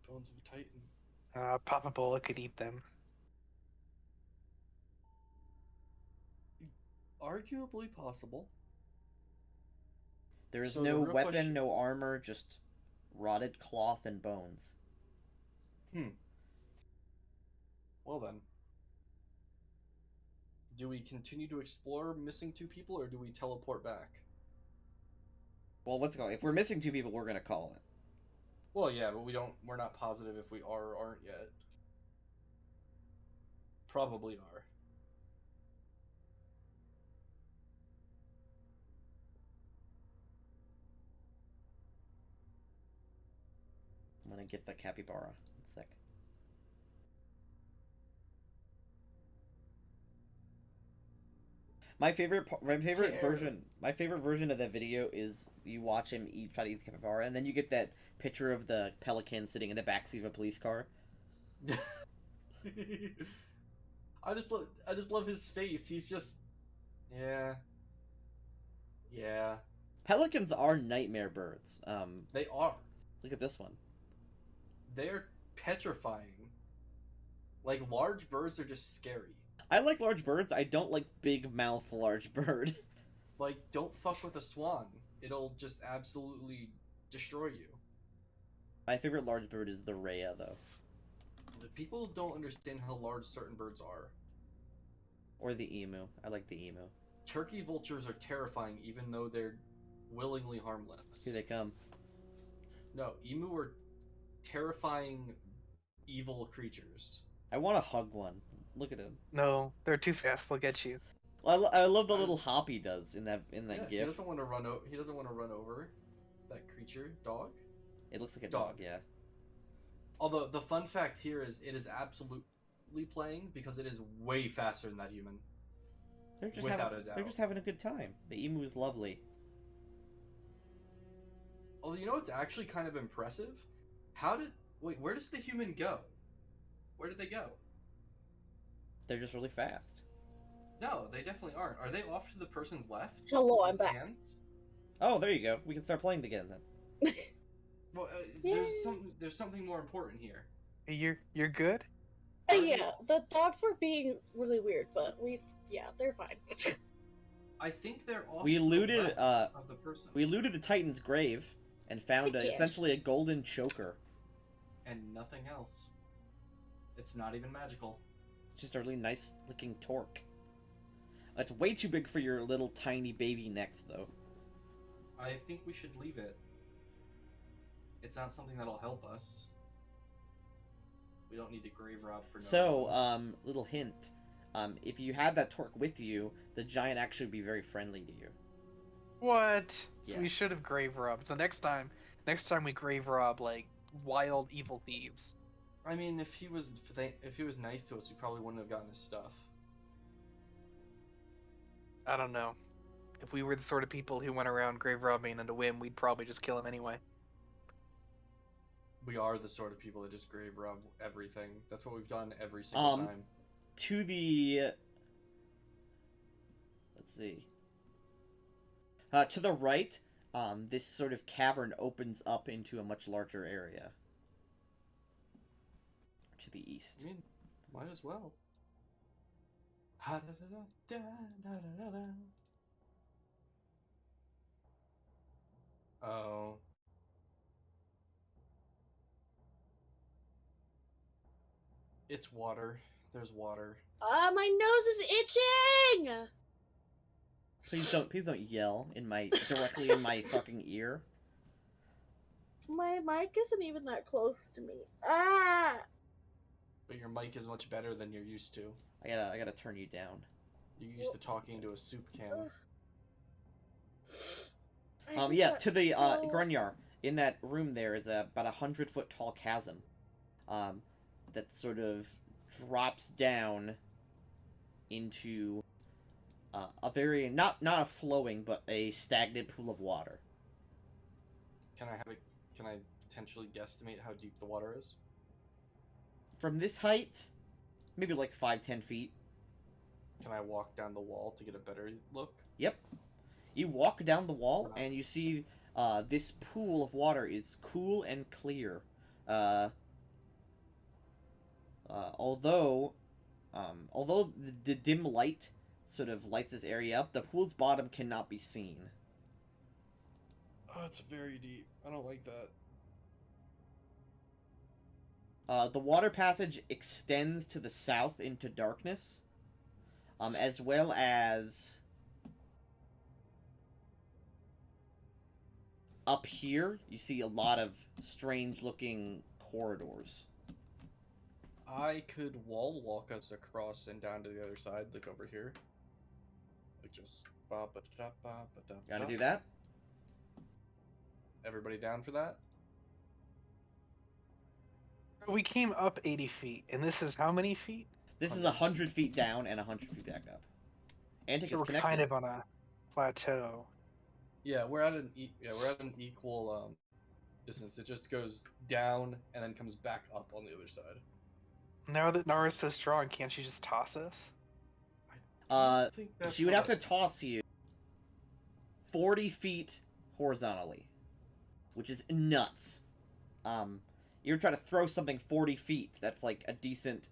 Bones of a Titan. Papa Bola could eat them. Arguably possible. There is So the no real weapon, question- no armor, just rotted cloth and bones. Well then. Do we continue to explore missing 2 people, or do we teleport back? Well, let's go. If we're missing 2 people, we're gonna call it. Well, yeah, but we're not positive if we are or aren't yet. Probably are. I'm gonna get the capybara. 1 sec. My favorite version of that video is you watch him try to eat the capybara, and then you get that picture of the pelican sitting in the backseat of a police car. I just love his face. He's just, yeah. Pelicans are nightmare birds. They are. Look at this one. They're petrifying. Like, large birds are just scary. I like large birds. I don't like big mouth large bird. Like, don't fuck with a swan. It'll just absolutely destroy you. My favorite large bird is the rhea, though. The people don't understand how large certain birds are. Or the emu. I like the emu. Turkey vultures are terrifying, even though they're willingly harmless. Here they come. No, emu are terrifying, evil creatures. I want to hug one. Look at him. No, they're too fast. They'll get you. I love the little hop he does in that Yeah, gif. he doesn't want to run over that creature. Dog. It looks like a dog. Yeah. Although the fun fact here is it is absolutely playing because it is way faster than that human. They're just Without having, a doubt. They're just having a good time. The emu is lovely. Although, you know what's actually kind of impressive? Where does the human go? Where did they go? They're just really fast. No, they definitely aren't. Are they off to the person's left? Hello, I'm back. Hands? Oh, there you go. We can start playing again then. Well, Yay. there's something more important here. You're good? Yeah, the dogs were being really weird, but they're fine. I think they're off. We to the looted left of the person. we looted the Titan's grave and found Heck yeah. essentially a golden choker. And nothing else. It's not even magical. Just a really nice looking torque. It's way too big for your little tiny baby necks, though. I think we should leave it. It's not something that'll help us. We don't need to grave rob for no So, reason. little hint. If you had that torque with you, the giant actually would be very friendly to you. What? So Yeah. we should have grave robbed. So next time we grave rob like wild evil thieves. I mean, if he was nice to us, we probably wouldn't have gotten his stuff. I don't know. If we were the sort of people who went around grave robbing and to win, we'd probably just kill him anyway. We are the sort of people that just grave rob everything. That's what we've done every single time. To the... Let's see. To the right, this sort of cavern opens up into a much larger area. To the east. I mean, might as well. Oh. It's water. There's water. My nose is itching! Please don't yell directly in my fucking ear. My mic isn't even that close to me. Ah! But your mic is much better than you're used to. I gotta turn you down. You're used to talking to a soup can. Yeah, to the Grunyar. In that room there is about 100-foot tall chasm. That sort of drops down into a very not a flowing but a stagnant pool of water. Can I potentially guesstimate how deep the water is? From this height, maybe like 5-10 feet. Can I walk down the wall to get a better look? Yep. You walk down the wall and you see this pool of water is cool and clear. Although the dim light sort of lights this area up, the pool's bottom cannot be seen. Oh, it's very deep. I don't like that. The water passage extends to the south into darkness, as well as up here, you see a lot of strange-looking corridors. I could wall walk us across and down to the other side, like over here. Like just Gotta do that? Everybody down for that? We came up 80 feet, and this is how many feet? This is 100 feet down and 100 feet back up. Antic So is we're connected. kind of on a plateau. Yeah, we're at an equal distance. It just goes down and then comes back up on the other side. Now that Nara's so strong, can't she just toss us? I think that's She would have to toss you 40 feet horizontally, which is nuts. You're trying to throw something 40 feet. That's like a decent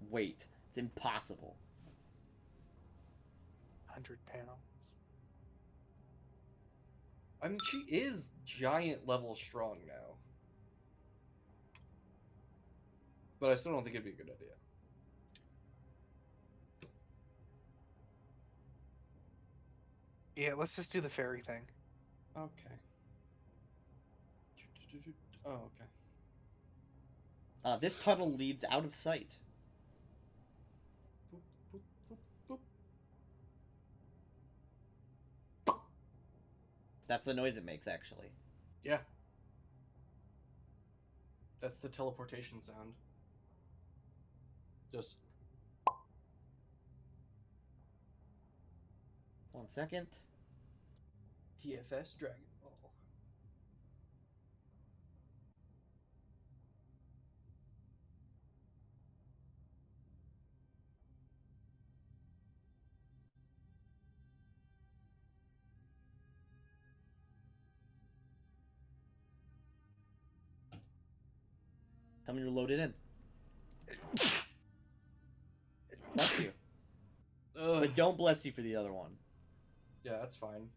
weight. It's impossible. 100 pounds. I mean, she is giant level strong now. But I still don't think it'd be a good idea. Yeah, let's just do the fairy thing. Okay. Oh, okay. This tunnel leads out of sight. Boop, boop, boop, boop. That's the noise it makes, actually. Yeah. That's the teleportation sound. Just... 1 second. PFS Dragon Ball. Tell me you're loaded in. Bless you. Ugh. But don't bless you for the other one. Yeah, that's fine.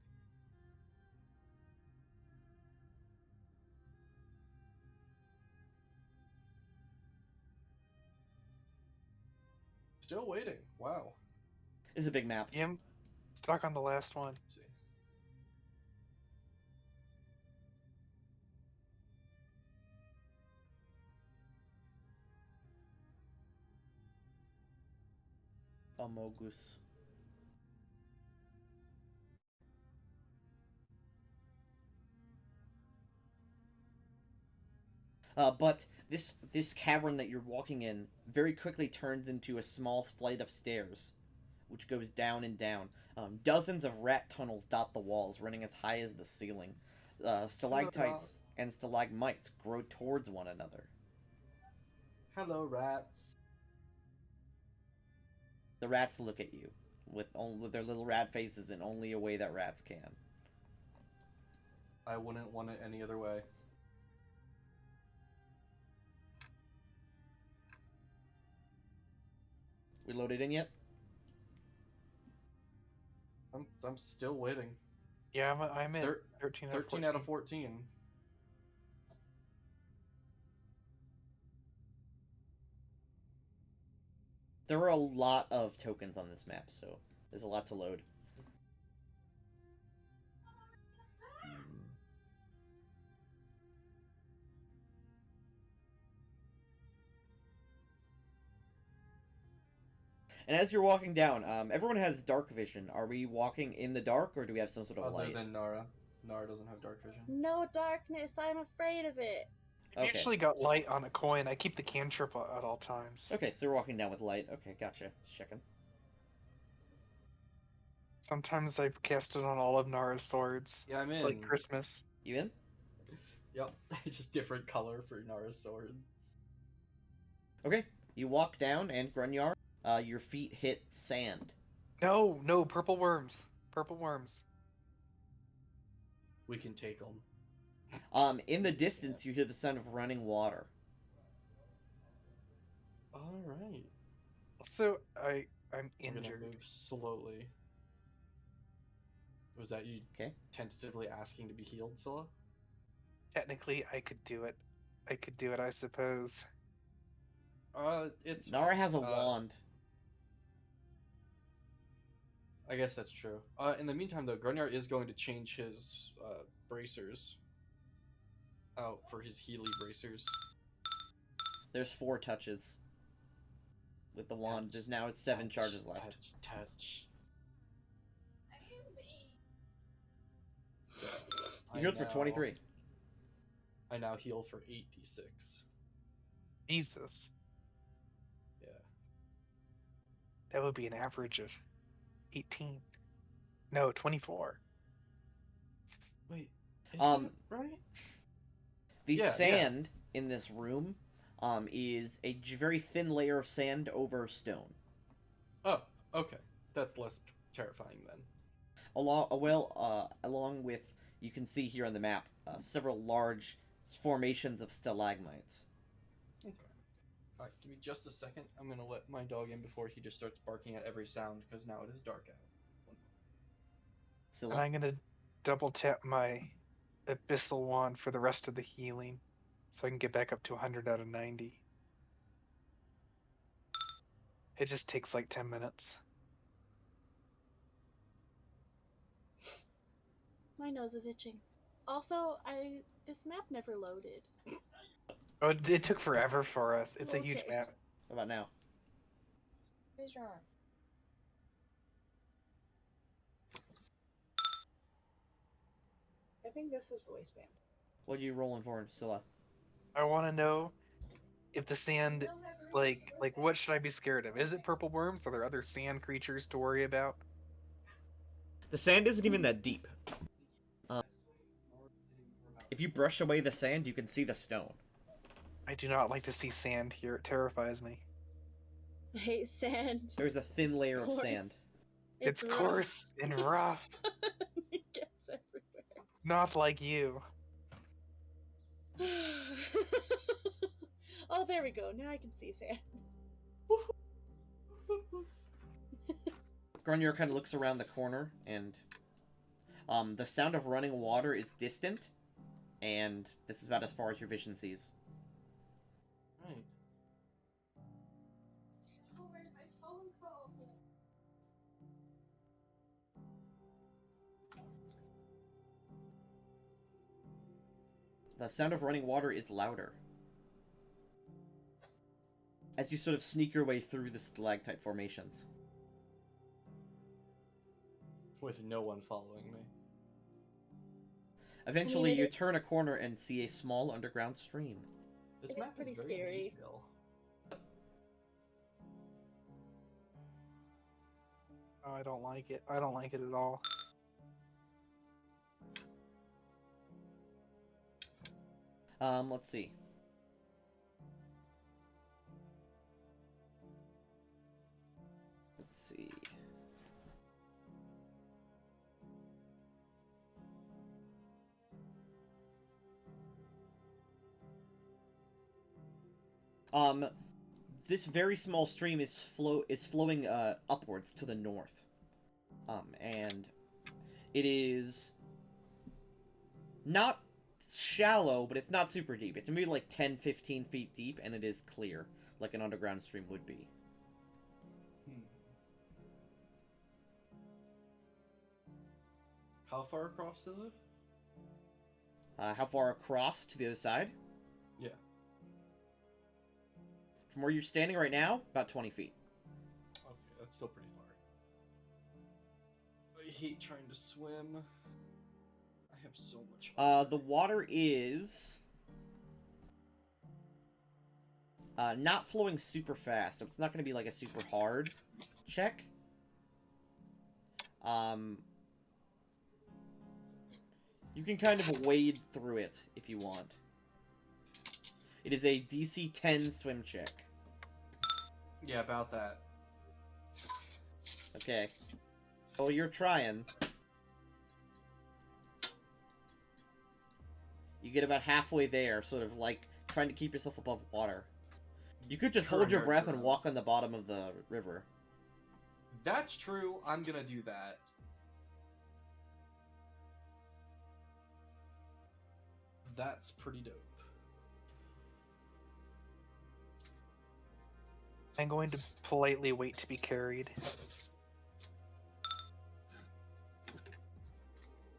Still waiting. Wow. It's a big map. Yeah, I'm stuck on the last one. Let's see. Amogus. But this cavern that you're walking in very quickly turns into a small flight of stairs, which goes down and down. Dozens of rat tunnels dot the walls, running as high as the ceiling. Stalactites and stalagmites grow towards one another. Hello, rats. The rats look at you with their little rat faces in only a way that rats can. I wouldn't want it any other way. We loaded in yet? I'm still waiting. Yeah, I'm in 13 out of 14. There are a lot of tokens on this map, so there's a lot to load. And as you're walking down, everyone has dark vision. Are we walking in the dark, or do we have some sort of light? Other than Nara. Nara doesn't have dark vision. No darkness, I'm afraid of it. I've Okay. usually got light on a coin. I keep the cantrip at all times. Okay, so we're walking down with light. Okay, gotcha. Just checking. Sometimes I've cast it on all of Nara's swords. Yeah, I'm in. It's like Christmas. You in? Yep. Just different color for Nara's sword. Okay, you walk down, and Grunyar, your feet hit sand. No, purple worms. Purple worms. We can take them. In the distance, you hear the sound of running water. All right. Also, I'm I'm injured. gonna move slowly. Was that you? Okay. Tentatively asking to be healed, Scylla? Technically, I could do it. I suppose. It's. Nara has a wand. I guess that's true. In the meantime, though, Grunyar is going to change his bracers out for his Healy bracers. There's 4 touches. With the wand, there's now 7 charges left. Touch. You healed for 23. I now heal for 8d6. Jesus. Yeah. That would be an average of 18. No, 24. Wait. Is Um, that right? The Yeah, sand in this room is a very thin layer of sand over stone. Oh, okay. That's less terrifying then. Along with, you can see here on the map, several large formations of stalagmites. Okay. Alright, give me just a second. I'm going to let my dog in before he just starts barking at every sound, because now it is dark out. Scylla? And I'm gonna double tap my abyssal wand for the rest of the healing, so I can get back up to 100 out of 90. It just takes like 10 minutes. My nose is itching. Also, this map never loaded. Oh, it took forever for us. It's a huge Okay. map. What about now? Raise your arm. I think this is the waistband. What are you rolling for, Scylla? I want to know if the sand, like what should I be scared of? Is it purple worms? Are there other sand creatures to worry about? The sand isn't even that deep. If you brush away the sand, you can see the stone. I do not like to see sand here. It terrifies me. I hate sand. There's a thin layer of coarse. sand. It's rough. coarse and rough. It gets everywhere. Not like you. Oh, there we go. Now I can see sand. Grunyar kind of looks around the corner, and the sound of running water is distant, and this is about as far as your vision sees. Right. Oh, where's my phone call? The sound of running water is louder. As you sort of sneak your way through the stalactite formations. With no one following me. Eventually, it you is- turn a corner and see a small underground stream. This It is map pretty is very scary. detailed. Oh, I don't like it. I don't like it at all. Let's see. Let's see. This very small stream is flowing upwards to the north. And it is not shallow, but it's not super deep. It's maybe like 10-15 feet deep, and it is clear, like an underground stream would be. How far across is it? How far across to the other side? Yeah. From where you're standing right now, about 20 feet. Okay, that's still pretty far. I hate trying to swim. I have so much. The water is not flowing super fast, so it's not going to be like a super hard check. You can kind of wade through it if you want. It is a DC 10 swim check. Yeah, about that. Okay. Well, you're trying. You get about halfway there, sort of like trying to keep yourself above water. You could just hold your breath and walk on the bottom of the river. That's true. I'm gonna do that. That's pretty dope. I'm going to politely wait to be carried.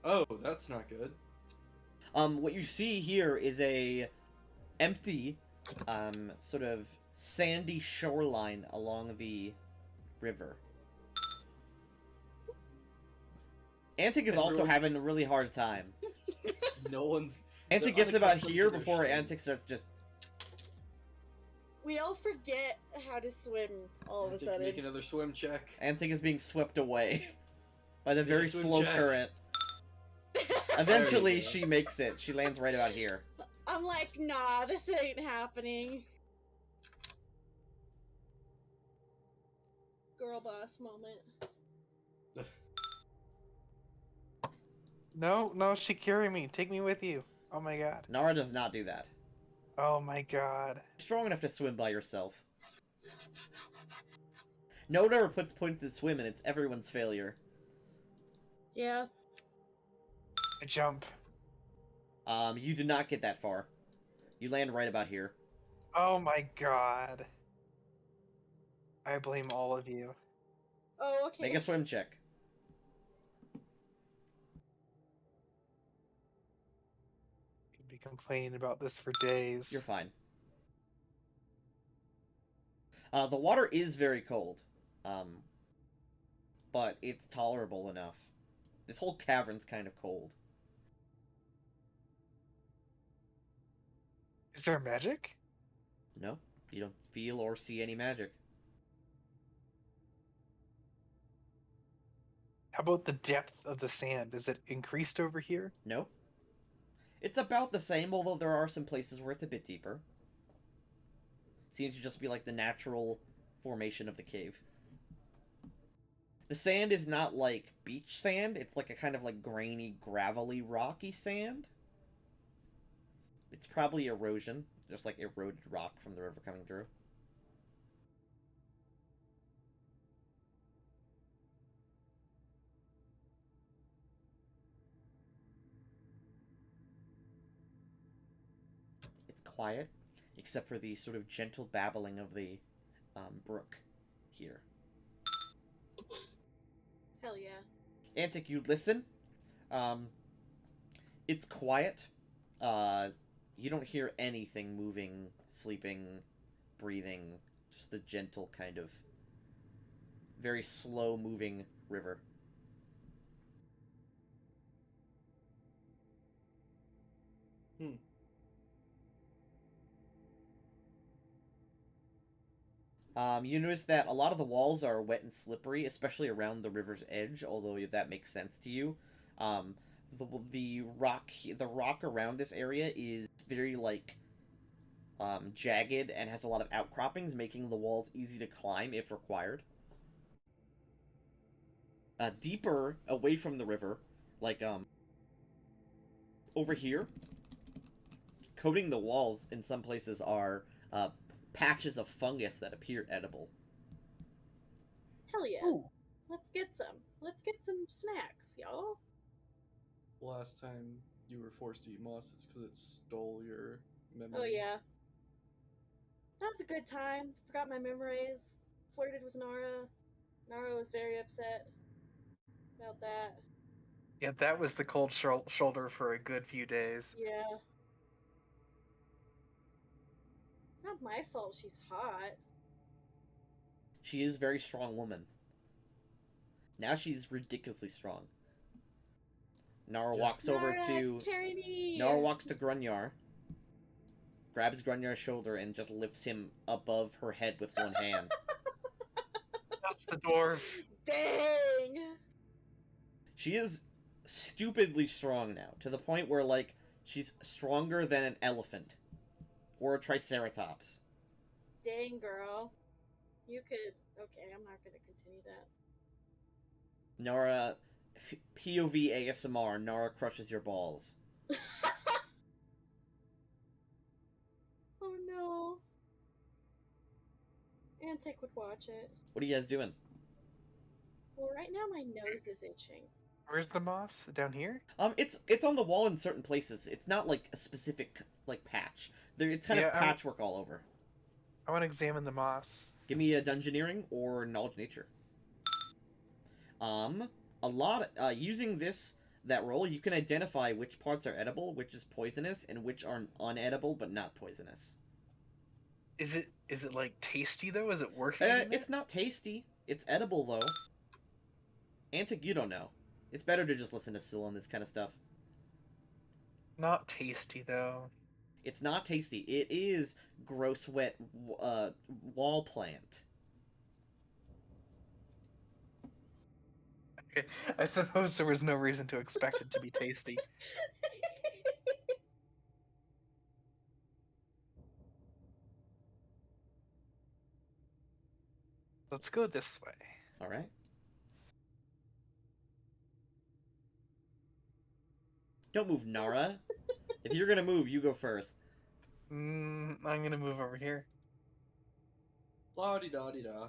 Oh, that's not good. What you see here is a empty, sort of sandy shoreline along the river. Antic is also having a really hard time. No one's... Antic gets about here before Antic starts just... We all forget how to swim all of a sudden. Make another swim check. Antic is being swept away by the very swim slow check. current. Eventually, she makes it. She lands right about here. I'm like, nah, this ain't happening. Girl boss moment. No, she carry me. Take me with you. Oh my god. Nara does not do that. Oh my god. You're strong enough to swim by yourself. No one ever puts points in swim, and it's everyone's failure. Yeah. I jump. You do not get that far. You land right about here. Oh my god. I blame all of you. Oh, okay. Make a swim check. Could be complaining about this for days. You're fine. The water is very cold. But it's tolerable enough. This whole cavern's kind of cold. Is there magic? No, you don't feel or see any magic. How about the depth of the sand? Is it increased over here? No. It's about the same, although there are some places where it's a bit deeper. Seems to just be like the natural formation of the cave. The sand is not like beach sand, it's like a kind of like grainy, gravelly, rocky sand. It's probably erosion, just like eroded rock from the river coming through. It's quiet, except for the sort of gentle babbling of the brook here. Hell yeah. Antic, you listen. It's quiet. You don't hear anything moving, sleeping, breathing. Just the gentle kind of very slow moving river. You notice that a lot of the walls are wet and slippery, especially around the river's edge, although that makes sense to you. Um, the rock around this area is very, like, jagged and has a lot of outcroppings, making the walls easy to climb if required. Deeper away from the river, like, over here, coating the walls in some places are, patches of fungus that appear edible. Hell yeah. Ooh. Let's get some. Let's get some snacks, y'all. Last time you were forced to eat moss, it's because it stole your memory. Oh yeah. That was a good time. Forgot my memories. Flirted with Nara. Nara was very upset about that. Yeah, that was the cold shoulder for a good few days. Yeah. It's not my fault she's hot. She is a very strong woman. Now she's ridiculously strong. Nara walks over Nara, to... carry me! Nara walks to Grunyar, grabs Grunyar's shoulder, and just lifts him above her head with one hand. That's the dwarf. Dang! She is stupidly strong now, to the point where, like, she's stronger than an elephant. Or a triceratops. Dang, girl. You could... Okay, I'm not gonna continue that. Nara... POV ASMR, Nara crushes your balls. Oh no. Antic would watch it. What are you guys doing? Well, right now my nose is itching. Where's the moss? Down here? It's on the wall in certain places. It's not, like, a specific, like, patch. It's kind of patchwork all over. I want to examine the moss. Give me a dungeoneering or knowledge nature. Using that roll, you can identify which parts are edible, which is poisonous, and which are unedible but not poisonous. Is it like tasty though? Is it worth it? It's not tasty. It's edible though. Antic, you don't know. It's better to just listen to Syl on this kind of stuff. Not tasty though. It's not tasty. It is gross, wet wall plant. Okay, I suppose there was no reason to expect it to be tasty. Let's go this way. All right. Don't move, Nara. If you're gonna move, you go first. I'm gonna move over here. La-di-da-di-da.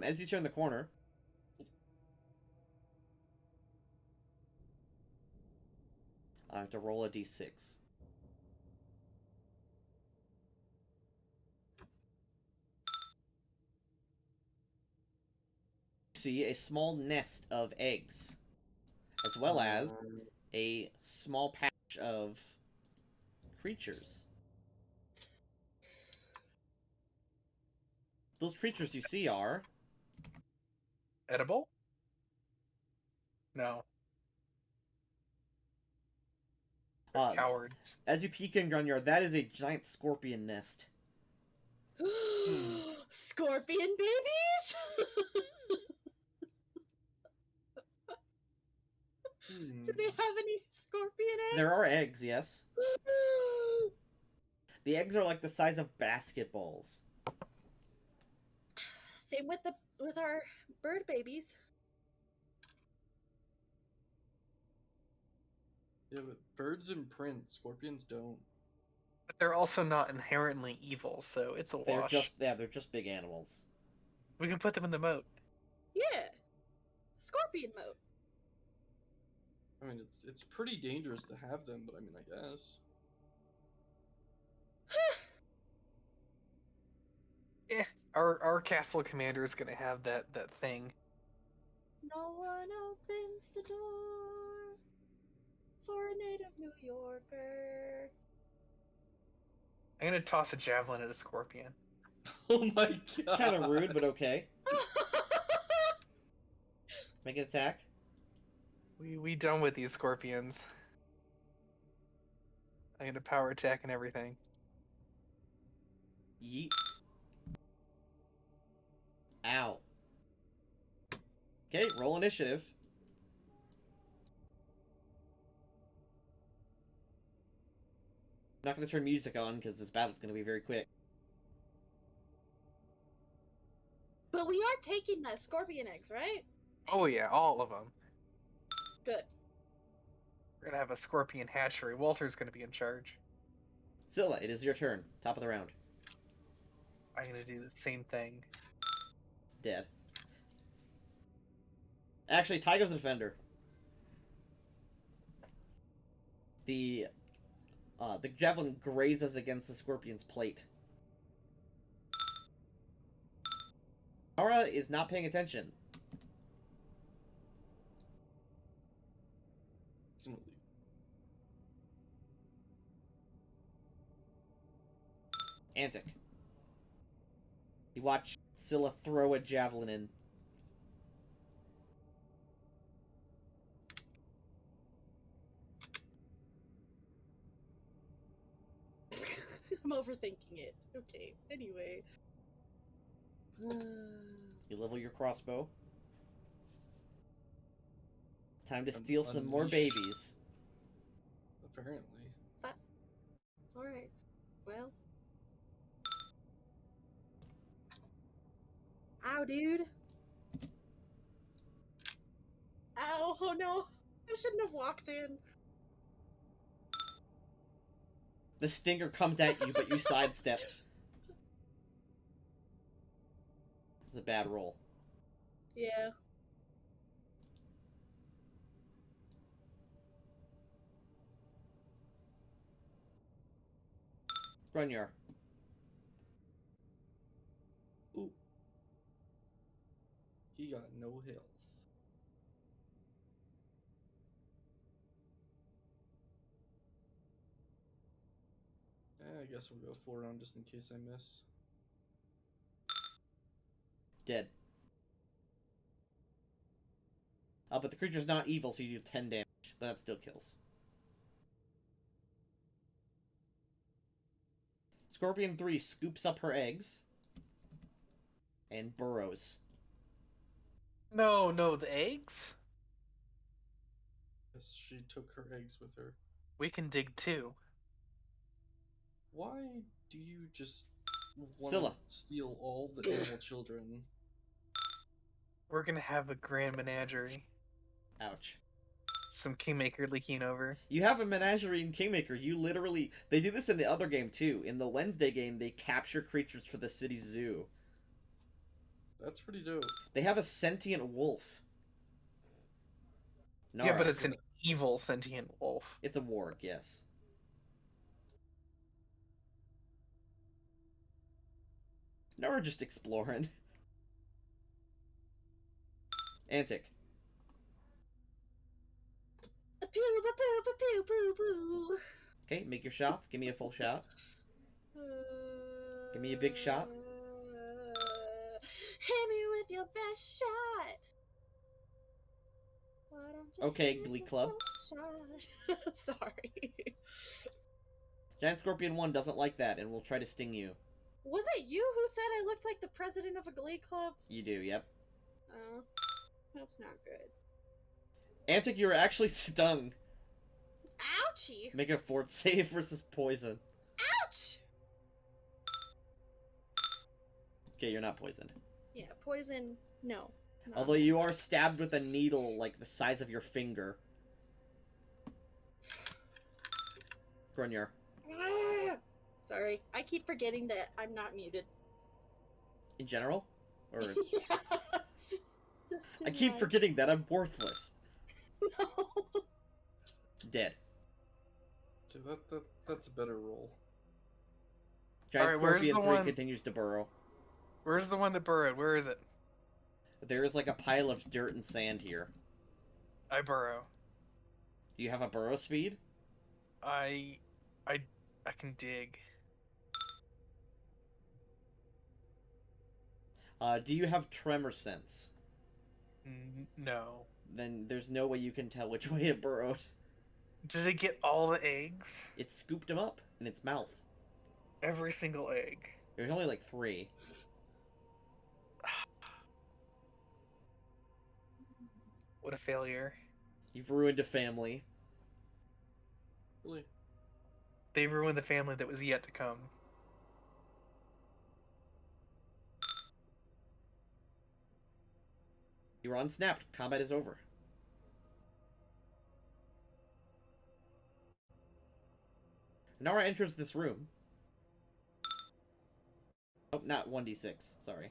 As you turn the corner, I have to roll a d6. See a small nest of eggs, as well as a small patch of creatures. Those creatures you see are... Edible? No. They're cowards. As you peek in, Grunyard, that is a giant scorpion nest. Scorpion babies? Do they have any scorpion eggs? There are eggs, yes. The eggs are like the size of basketballs. Same with our bird babies. Yeah, but birds imprint, scorpions don't. But they're also not inherently evil, so it's a wash. They're just big animals. We can put them in the moat. Yeah. Scorpion moat. I mean, it's pretty dangerous to have them, but I mean, I guess. Our castle commander is gonna have that thing. No one opens the door for a native New Yorker. I'm gonna toss a javelin at a scorpion. Oh my god. Kind of rude, but okay. Make an attack. We done with these scorpions. I'm gonna power attack and everything. Yeet. Ow. Okay, roll initiative. I'm not going to turn music on because this battle's going to be very quick. But we are taking the scorpion eggs, right? Oh yeah, all of them. Good. We're gonna have a scorpion hatchery. Walter's gonna be in charge. Scylla, it is your turn. Top of the round. I'm gonna do the same thing. Dead. Actually, Tygo's the defender. The javelin grazes against the scorpion's plate. Nara is not paying attention. Antic. You watch Scylla throw a javelin in. I'm overthinking it. Okay, anyway. You level your crossbow. Time to steal some more babies. Apparently. Alright. Well. Ow, dude. Ow, oh no. I shouldn't have walked in. The stinger comes at you, but you sidestep. It's a bad roll. Yeah. Grunyar. Ooh. He got no health. I guess we'll go 4 round just in case I miss. Dead. But the creature's not evil, so you do 10 damage. But that still kills. Scorpion 3 scoops up her eggs. And burrows. No, the eggs? Yes, she took her eggs with her. We can dig too. Why do you just want Scylla. to steal all the animal children? We're gonna have a grand menagerie. Ouch. Some Kingmaker leaking over. You have a menagerie in Kingmaker. You literally... They do this in the other game, too. In the Wednesday game, they capture creatures for the city zoo. That's pretty dope. They have a sentient wolf. Yeah, Nara. but it's an evil sentient wolf. It's a warg, yes. Nara just exploring. Antic. Pew, pew, pew, pew, pew, pew. Okay, make your shots. Give me a full shot. Give me a big shot. Hit me with your best shot. Why don't you Okay, hit Glee the Club. best shot? Sorry. Giant Scorpion 1 doesn't like that and will try to sting you. Was it you who said I looked like the president of a glee club? You do, yep. Oh, that's not good. Antic, you're actually stung. Ouchie! Make a fort save versus poison. Ouch! Okay, you're not poisoned. Yeah, poison, no. Not. Although you are stabbed with a needle like the size of your finger. Grunyar. Sorry, I keep forgetting that I'm not muted. In general? Or Yeah. I keep forgetting that I'm worthless. No. Dead. Okay, that's a better roll. Giant Alright, where's Scorpion the 3 one- continues to burrow. Where's the one that burrowed? Where is it? There is like a pile of dirt and sand here. I burrow. Do you have a burrow speed? I can dig. Do you have tremor sense? No. Then there's no way you can tell which way it burrowed. Did it get all the eggs? It scooped them up in its mouth. Every single egg. There's only like 3. What a failure. You've ruined a family. Really? They ruined the family that was yet to come. You're unsnapped. Combat is over. Nara enters this room. Oh, not 1d6. Sorry.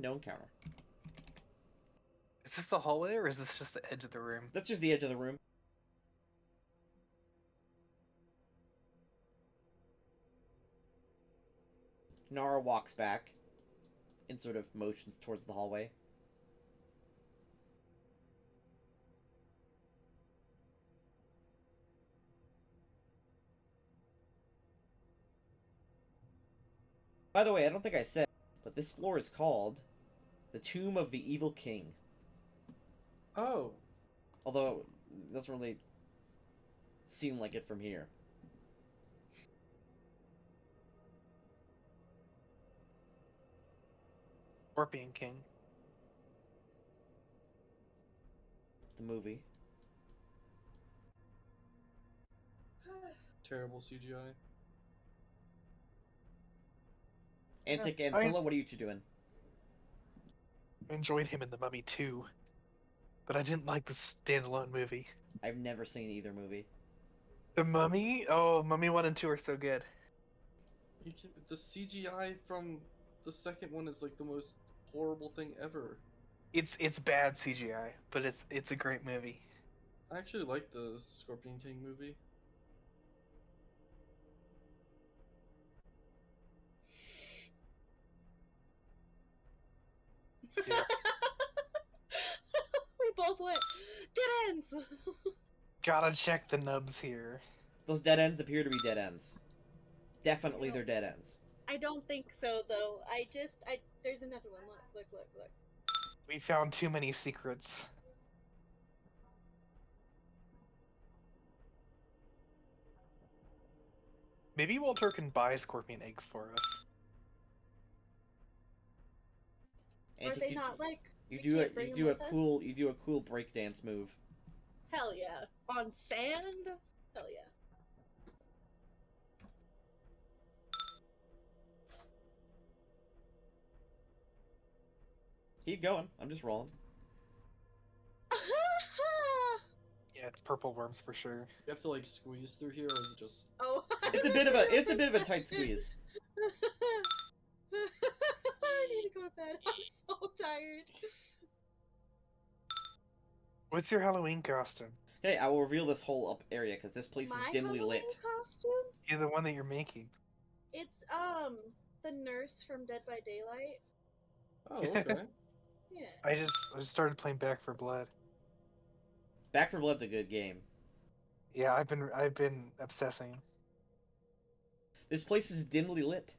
No encounter. Is this the hallway or is this just the edge of the room? That's just the edge of the room. Nara walks back and sort of motions towards the hallway. By the way, I don't think I said, but this floor is called the Tomb of the Evil King. Oh. Although, it doesn't really seem like it from here. Scorpion King. The movie. Terrible CGI. Antic and I- Scylla, what are you two doing? I enjoyed him in The Mummy too, but I didn't like the standalone movie. I've never seen either movie. The Mummy? Oh, Mummy 1 and 2 are so good. The CGI from the second one is like the most horrible thing ever. It's bad CGI, but it's a great movie. I actually like the Scorpion King movie. Yeah. We both went dead ends. Gotta check the nubs here. Those dead ends appear to be dead ends. Definitely they're dead ends. I don't think so though. There's another one. Look. We found too many secrets. Maybe Walter can buy scorpion eggs for us. Are Antic, they not like? you we do can't bring them with us? you do a cool breakdance move. Hell yeah! On sand? Hell yeah! Keep going. I'm just rolling. Yeah, it's purple worms for sure. You have to like squeeze through here, or is it just? Oh, It's a bit of a tight squeeze. I need to go to bed. I'm so tired. What's your Halloween costume? Okay, I will reveal this whole up area because this place My is dimly Halloween lit. costume? Yeah, the one that you're making. It's the nurse from Dead by Daylight. Oh, okay. Yeah. I just started playing Back for Blood. Back 4 Blood's a good game. Yeah, I've been obsessing. This place is dimly lit.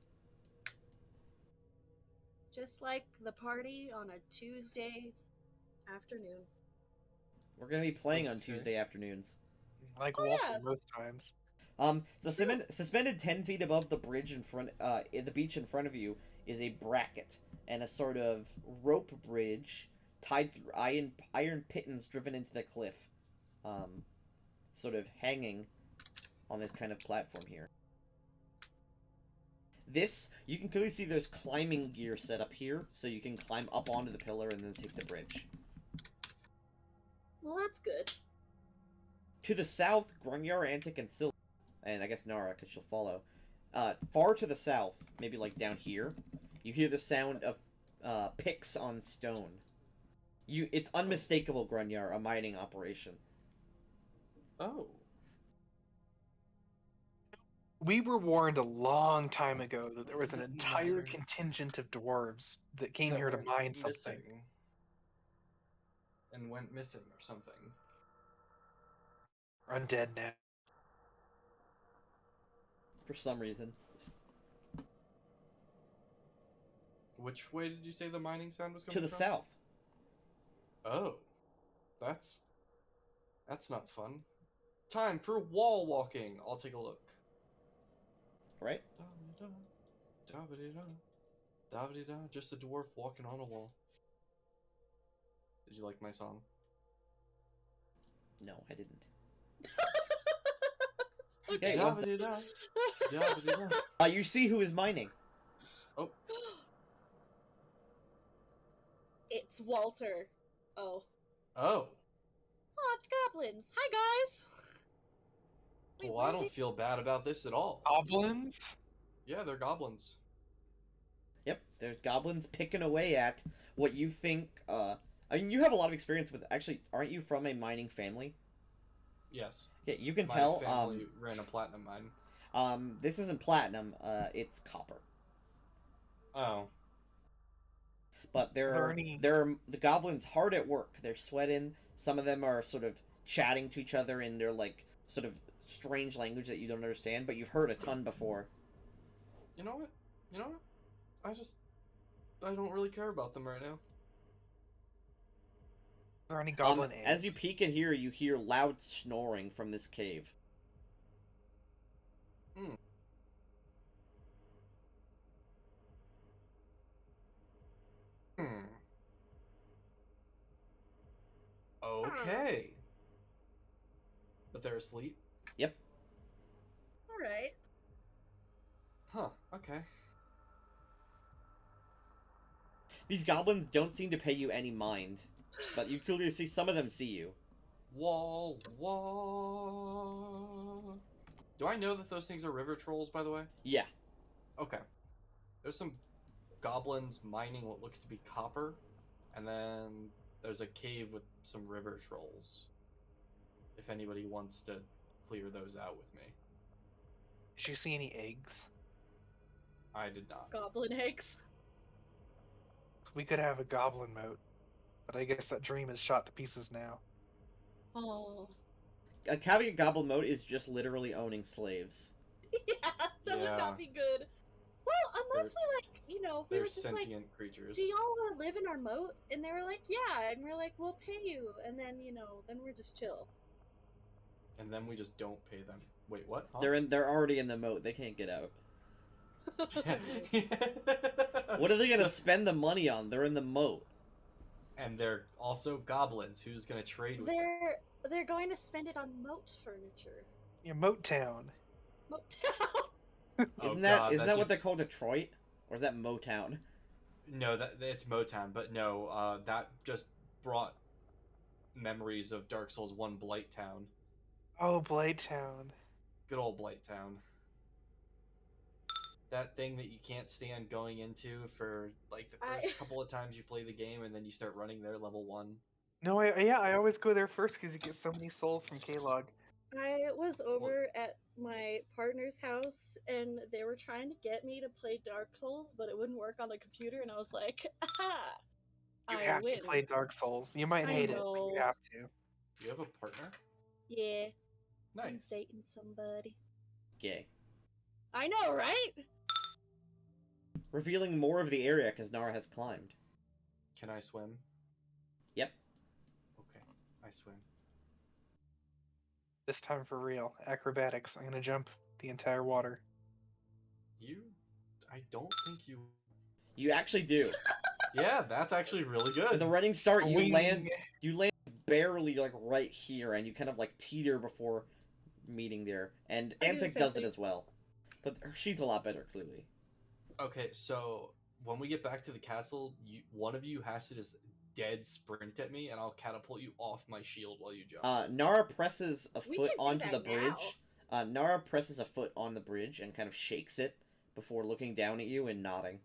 Just like the party on a Tuesday afternoon. We're gonna be playing on Okay. Tuesday afternoons. Like Oh, Walter yeah. most times. Suspended 10 feet above the bridge in front, the beach in front of you is a bracket and a sort of rope bridge tied through iron pittons driven into the cliff, sort of hanging on this kind of platform here. This, you can clearly see there's climbing gear set up here, so you can climb up onto the pillar and then take the bridge. Well, that's good. To the south, Grunyar, Antic, and Scylla, and I guess Nara, because she'll follow. Far to the south, maybe like down here, you hear the sound of picks on stone. It's unmistakable, Grunyar, a mining operation. Oh. We were warned a long time ago that there was an entire Miner. contingent of dwarves that came That here to went mine something. missing. And went missing or something. Undead now. For some reason. Which way did you say the mining sound was coming To the from? south. Oh. That's not fun. Time for wall walking. I'll take a look. Right? Da-ba-dee-da, just a dwarf walking on a wall. Did you like my song? No, I didn't. Okay. Hey, one sec. Da-ba-dee-da, da-ba-dee-da. You see who is mining. Oh, It's Walter. Oh. oh. Oh, it's goblins. Hi, guys. Wait, Well, I where don't did- feel bad about this at all. Goblins? Yeah, they're goblins. Yep, there's goblins picking away at what you think. I mean, you have a lot of experience with. Actually, aren't you from a mining family? Yes. Yeah, you can My tell. family ran a platinum mine. This isn't platinum. It's copper. Oh. But the goblins hard at work. They're sweating. Some of them are sort of chatting to each other in their like sort of strange language that you don't understand, but you've heard a ton before. You know what? I don't really care about them right now. Are there any goblin eggs? As you peek in here, you hear loud snoring from this cave. Okay. But they're asleep? Yep. Alright. Huh, okay. These goblins don't seem to pay you any mind, but you clearly see some of them see you. Wall. Do I know that those things are river trolls, by the way? Yeah. Okay. There's some goblins mining what looks to be copper, and then there's a cave with some river trolls. If anybody wants to clear those out with me. Did you see any eggs? I did not. Goblin eggs. We could have a goblin moat, but I guess that dream is shot to pieces now. Oh. Having a goblin moat is just literally owning slaves. Yeah, that would Yeah. not be good. Well, unless we like, we They're were just like, sentient creatures. do y'all want to live in our moat? And they were like, yeah. And we're like, we'll pay you. And then, then we're just chill. And then we just don't pay them. Wait, what? Huh? They're already in the moat. They can't get out. What What are they gonna spend the money on? They're in the moat. And they're also goblins. Who's gonna trade with them? They're going to spend it on moat furniture. Your moat town. Moat town. Oh, Isn't God, that what just- they're called, Detroit? Or is that Motown? No, it's Motown, but no, that just brought memories of Dark Souls 1 Blight Town. Oh, Blight Town. Good old Blight Town. That thing that you can't stand going into for like the first couple of times you play the game, and then you start running there level 1. No, I always go there first because you get so many souls from K-Log. I was over at my partner's house, and they were trying to get me to play Dark Souls, but it wouldn't work on the computer, and I was like, aha! You I have win. to play Dark Souls. You might I hate it, but you know. have to. Do you have a partner? Yeah, I'm Nice. dating somebody. Gay. I know, right? Revealing more of the area because Nara has climbed. Can I swim? Yep. Okay, I swim. This time for real. Acrobatics. I'm gonna jump the entire water. I don't think you... You actually do. Yeah, that's actually really At good. the running start, you Wing. land barely like right here, and you kind of like teeter before meeting there. And I do the Antic same does it thing. as well, but she's a lot better, clearly. Okay, so when we get back to the castle, one of you has to just dead sprint at me, and I'll catapult you off my shield while you jump. Nara presses a We foot can do onto the that bridge. Nara presses a foot on the bridge and kind of shakes it before looking down at you and nodding.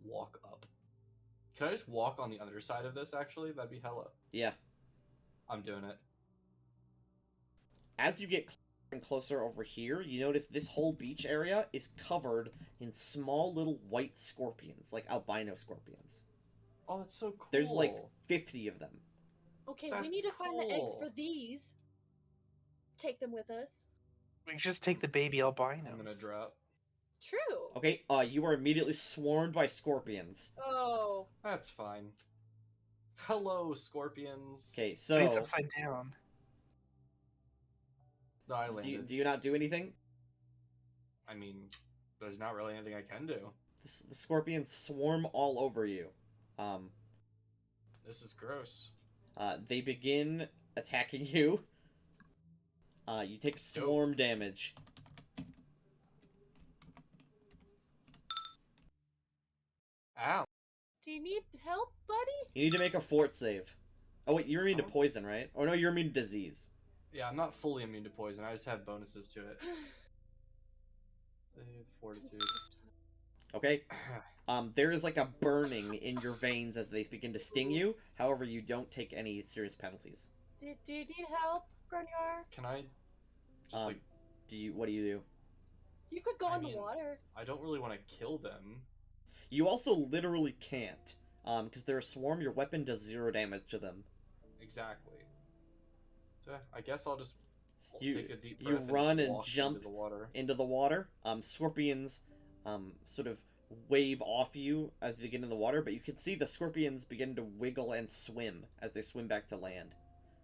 Walk up. Can I just walk on the other side of this, actually? That'd be hella. Yeah. I'm doing it. As you get closer and closer over here, you notice this whole beach area is covered in small little white scorpions, like albino scorpions. Oh, that's so cool. There's like 50 of them. Okay, we That's need to find the eggs cool. for these. Take them with us. We can just take the baby albinos. I'm gonna drop. True. Okay, you are immediately swarmed by scorpions. Oh. That's fine. Hello, scorpions. Okay, Face so upside down. No, I landed. do you not do anything? I mean, there's not really anything I can do. The scorpions swarm all over you. This is gross. They begin attacking you. You take swarm damage. Ow. Do you need help, buddy? You need to make a fort save. Oh wait, you're immune to poison, right? Oh no, you're immune to disease. Yeah, I'm not fully immune to poison. I just have bonuses to it. Save fortitude. Okay. There is like a burning in your veins as they begin to sting you. However, you don't take any serious penalties. Do you need help, Grunyar? Can I just like? What do you do? You could go I in mean- the water. I don't really want to kill them. You also literally can't. Because they're a swarm, your weapon does 0 damage to them. Exactly. So I guess I'll just You- take a deep you breath run and walk jump into the water. Into the water. Scorpions sort of wave off you as you get in the water, but you can see the scorpions begin to wiggle and swim as they swim back to land.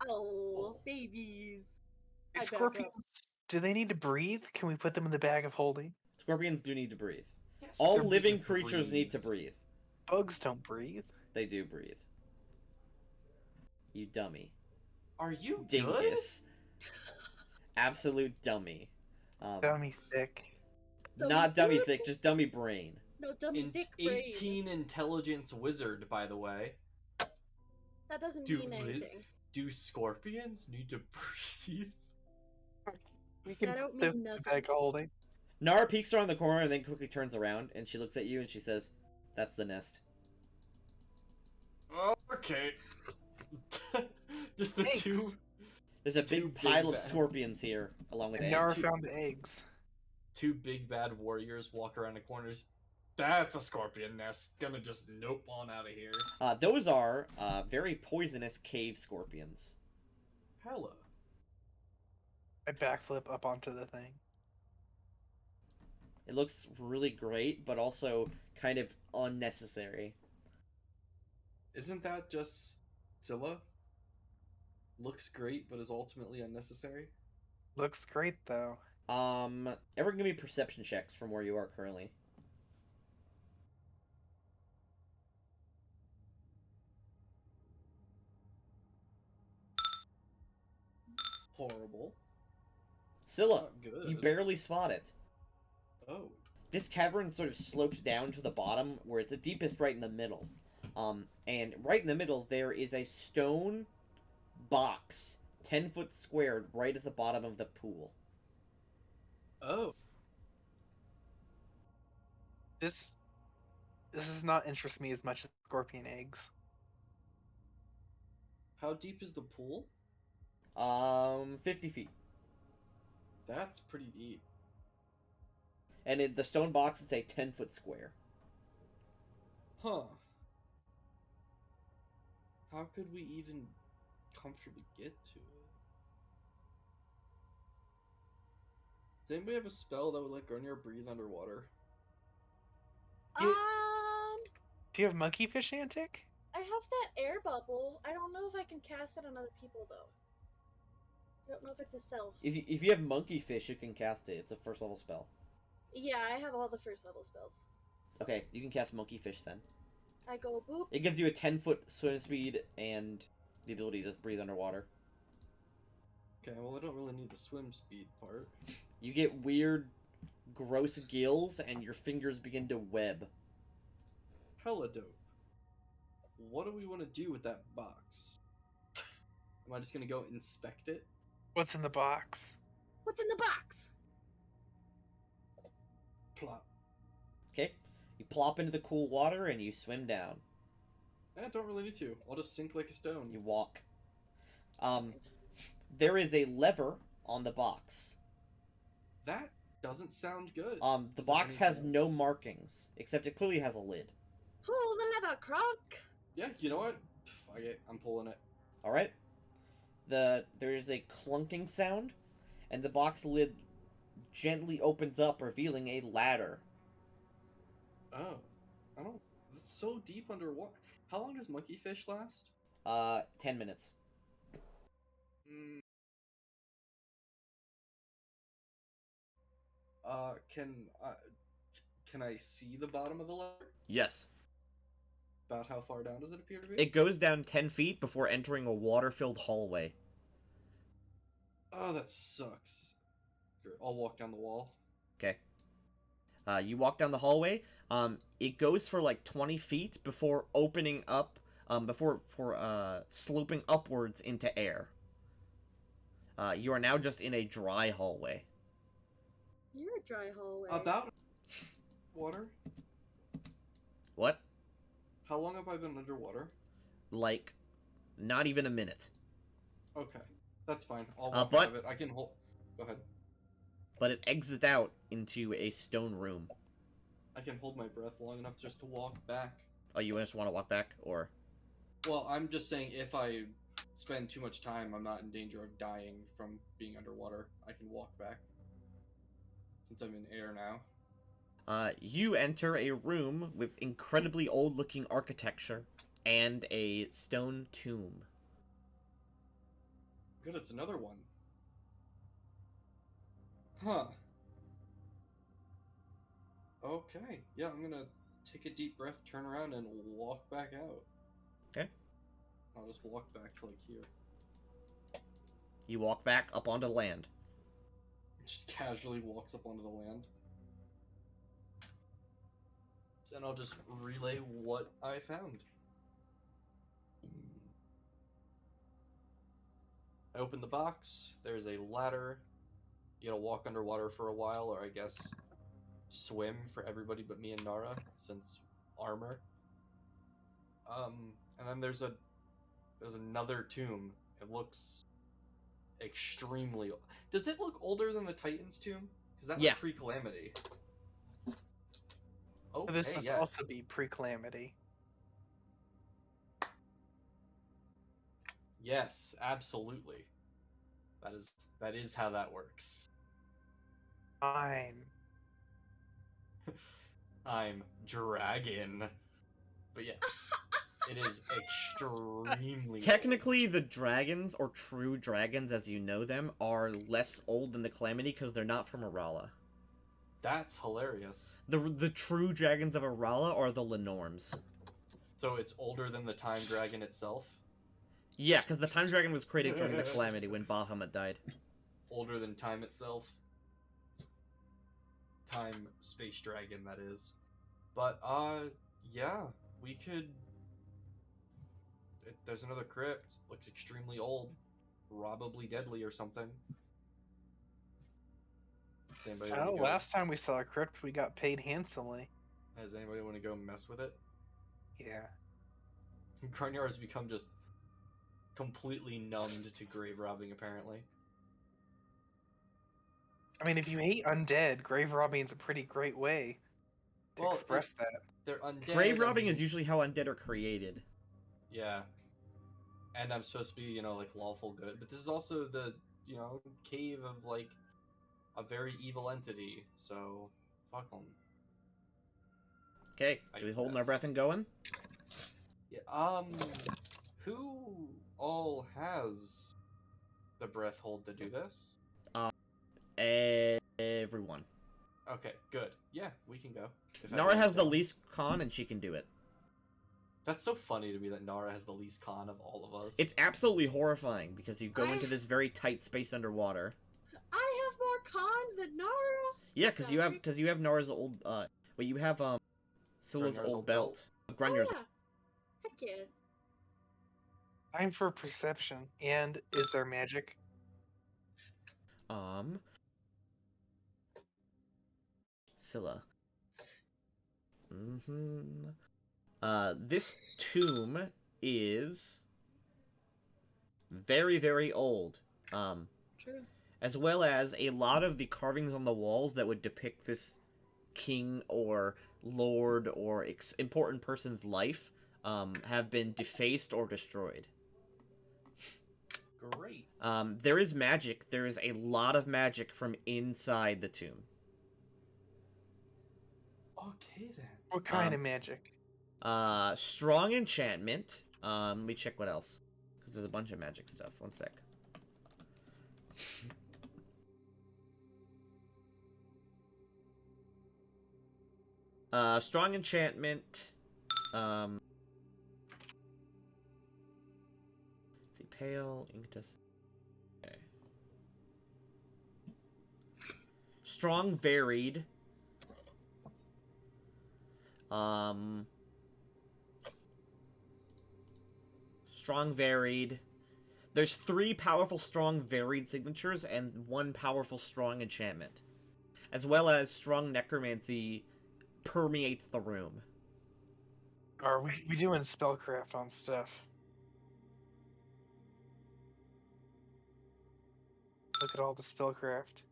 Oh, babies. I back Scorpions, do they need to breathe? Can we put them in the bag of holding? Scorpions do need to breathe. Yes, All they're living meant to creatures need to breathe. Bugs don't breathe. They do breathe. You dummy. Are you good? Dingus. Absolute dummy. Dummy thick. Not dummy thick, just dummy brain. No, dummy In thick brain. 18 intelligence wizard, by the way. That doesn't Do mean li- anything. Do scorpions need to breathe? We can I don't put them mean in the nothing. bag of holding. Nara peeks around the corner and then quickly turns around and she looks at you and she says, "That's the nest." Oh, okay. Just the Thanks. two. There's a Two big pile of bad- scorpions here, along with And eggs. Nara found the eggs. Two big bad warriors walk around the corners. That's a scorpion nest. Gonna just nope on out of here. Those are very poisonous cave scorpions. Hella. I backflip up onto the thing. It looks really great, but also kind of unnecessary. Isn't that just Scylla? Looks great, but is ultimately unnecessary. Looks great though. Everyone give me perception checks from where you are currently. Horrible. Scylla, Not good. you barely spot it. Oh. This cavern sort of slopes down to the bottom, where it's the deepest right in the middle. And right in the middle, there is a stone box, 10 foot squared, right at the bottom of the pool. Oh. This does not interest me as much as scorpion eggs. How deep is the pool? 50 feet. That's pretty deep. And the stone box is a 10 foot square. Huh. How could we even comfortably get to it? Does anybody have a spell that would let Garnier breathe underwater? You- Um, Do you have monkey fish antic? I have that air bubble. I don't know if I can cast it on other people though. I don't know if it's a self. If you have monkey fish, you can cast it. It's a first level spell. Yeah, I have all the first level spells. So Okay, you can cast monkey fish then. I go boop. It gives you a 10-foot swim speed and the ability to breathe underwater. Okay, well I don't really need the swim speed part. You get weird, gross gills, and your fingers begin to web. Hella dope. What do we want to do with that box? Am I just gonna go inspect it? What's in the box? What's in the box? Plop. Okay? You plop into the cool water and you swim down. I don't really need to. I'll just sink like a stone. You walk. There is a lever on the box. That doesn't sound good. The Is there box has anything no else? markings, except it clearly has a lid. Pull the lever, Kronk. Yeah, you know what? Fuck it, I'm pulling it. Alright? There is a clunking sound, and the box lid gently opens up, revealing a ladder. Oh. I don't... It's so deep underwater. How long does monkey fish last? 10 minutes. Mm. Can I see the bottom of the ladder? Yes. About how far down does it appear to be? It goes down 10 feet before entering a water-filled hallway. Oh, that sucks. I'll walk down the wall. Okay. You walk down the hallway. It goes for like 20 feet before opening up, before sloping upwards into air. You are now just in a dry hallway. You're a dry hallway. About water? What? How long have I been underwater? Like, not even a minute. Okay, that's fine. I'll walk but- out of it. I can hold. Go ahead. But it exits out into a stone room. I can hold my breath long enough just to walk back. Oh, you just want to walk back, or? Well, I'm just saying if I spend too much time, I'm not in danger of dying from being underwater. I can walk back. Since I'm in air now. You enter a room with incredibly old-looking architecture and a stone tomb. Good, it's another one. Huh. Okay, yeah, I'm gonna take a deep breath, turn around, and walk back out. Okay. I'll just walk back to, like, here. You walk back up onto land. Just casually walks up onto the land. Then I'll just relay what I found. I open the box. There's a ladder. You gotta walk underwater for a while, or I guess swim for everybody but me and Nara, since armor. And then there's another tomb. It looks extremely. Does it look older than the Titan's tomb? Because that was Yeah. pre-Calamity. So this Okay, must yeah. also be pre-Calamity. Yes, absolutely. That is how that works. Fine. I'm dragon. But yes, it is extremely Technically, the dragons, or true dragons as you know them, are less old than the Calamity because they're not from Arala. old. That's hilarious. The true dragons of Arala are the Lenorms. So it's older than the time dragon itself? Yeah, because the Time Dragon was created during the Calamity when Bahamut died. Older than time itself? Time space dragon, that is. But, yeah, we could... There's another crypt. Looks extremely old. Probably deadly or something. Does anybody Oh, wanna go- last time we saw a crypt, we got paid handsomely. Does anybody want to go mess with it? Yeah. Grunjar has become just completely numbed to grave robbing, apparently. I mean, if you hate undead, grave robbing is a pretty great way to Well, express that. They're undead. Grave robbing and- is usually how undead are created. Yeah. And I'm supposed to be, like, lawful good. But this is also the, cave of, like, a very evil entity. So, fuck them. Okay, I so we holding our guess. breath and going? Yeah, who all has the breath hold to do this? Everyone. Okay, good. Yeah, we can go. If Nara everyone's has the down. least con and she can do it. That's so funny to me that Nara has the least con of all of us. It's absolutely horrifying because you go into this very tight space underwater. I have more con than Nara. Yeah, because you have Nara's old you have Scylla's Grunjar's old old belt. Oh, Grunjar's yeah. Heck yeah. Time for perception. And is there magic? Scylla. This tomb is very, very old. True. As well as a lot of the carvings on the walls that would depict this king or lord or important person's life have been defaced or destroyed. great. There is magic. There is a lot of magic from inside the tomb. Okay then. What kind of magic? Strong enchantment. Let me check what else. Because there's a bunch of magic stuff. One sec. Strong enchantment. Let's see, pale, inctus. Okay. Strong varied. Strong varied. There's 3 powerful strong varied signatures and 1 powerful strong enchantment. As well as strong necromancy permeates the room. Are we doing spellcraft on stuff? Look at all the spellcraft.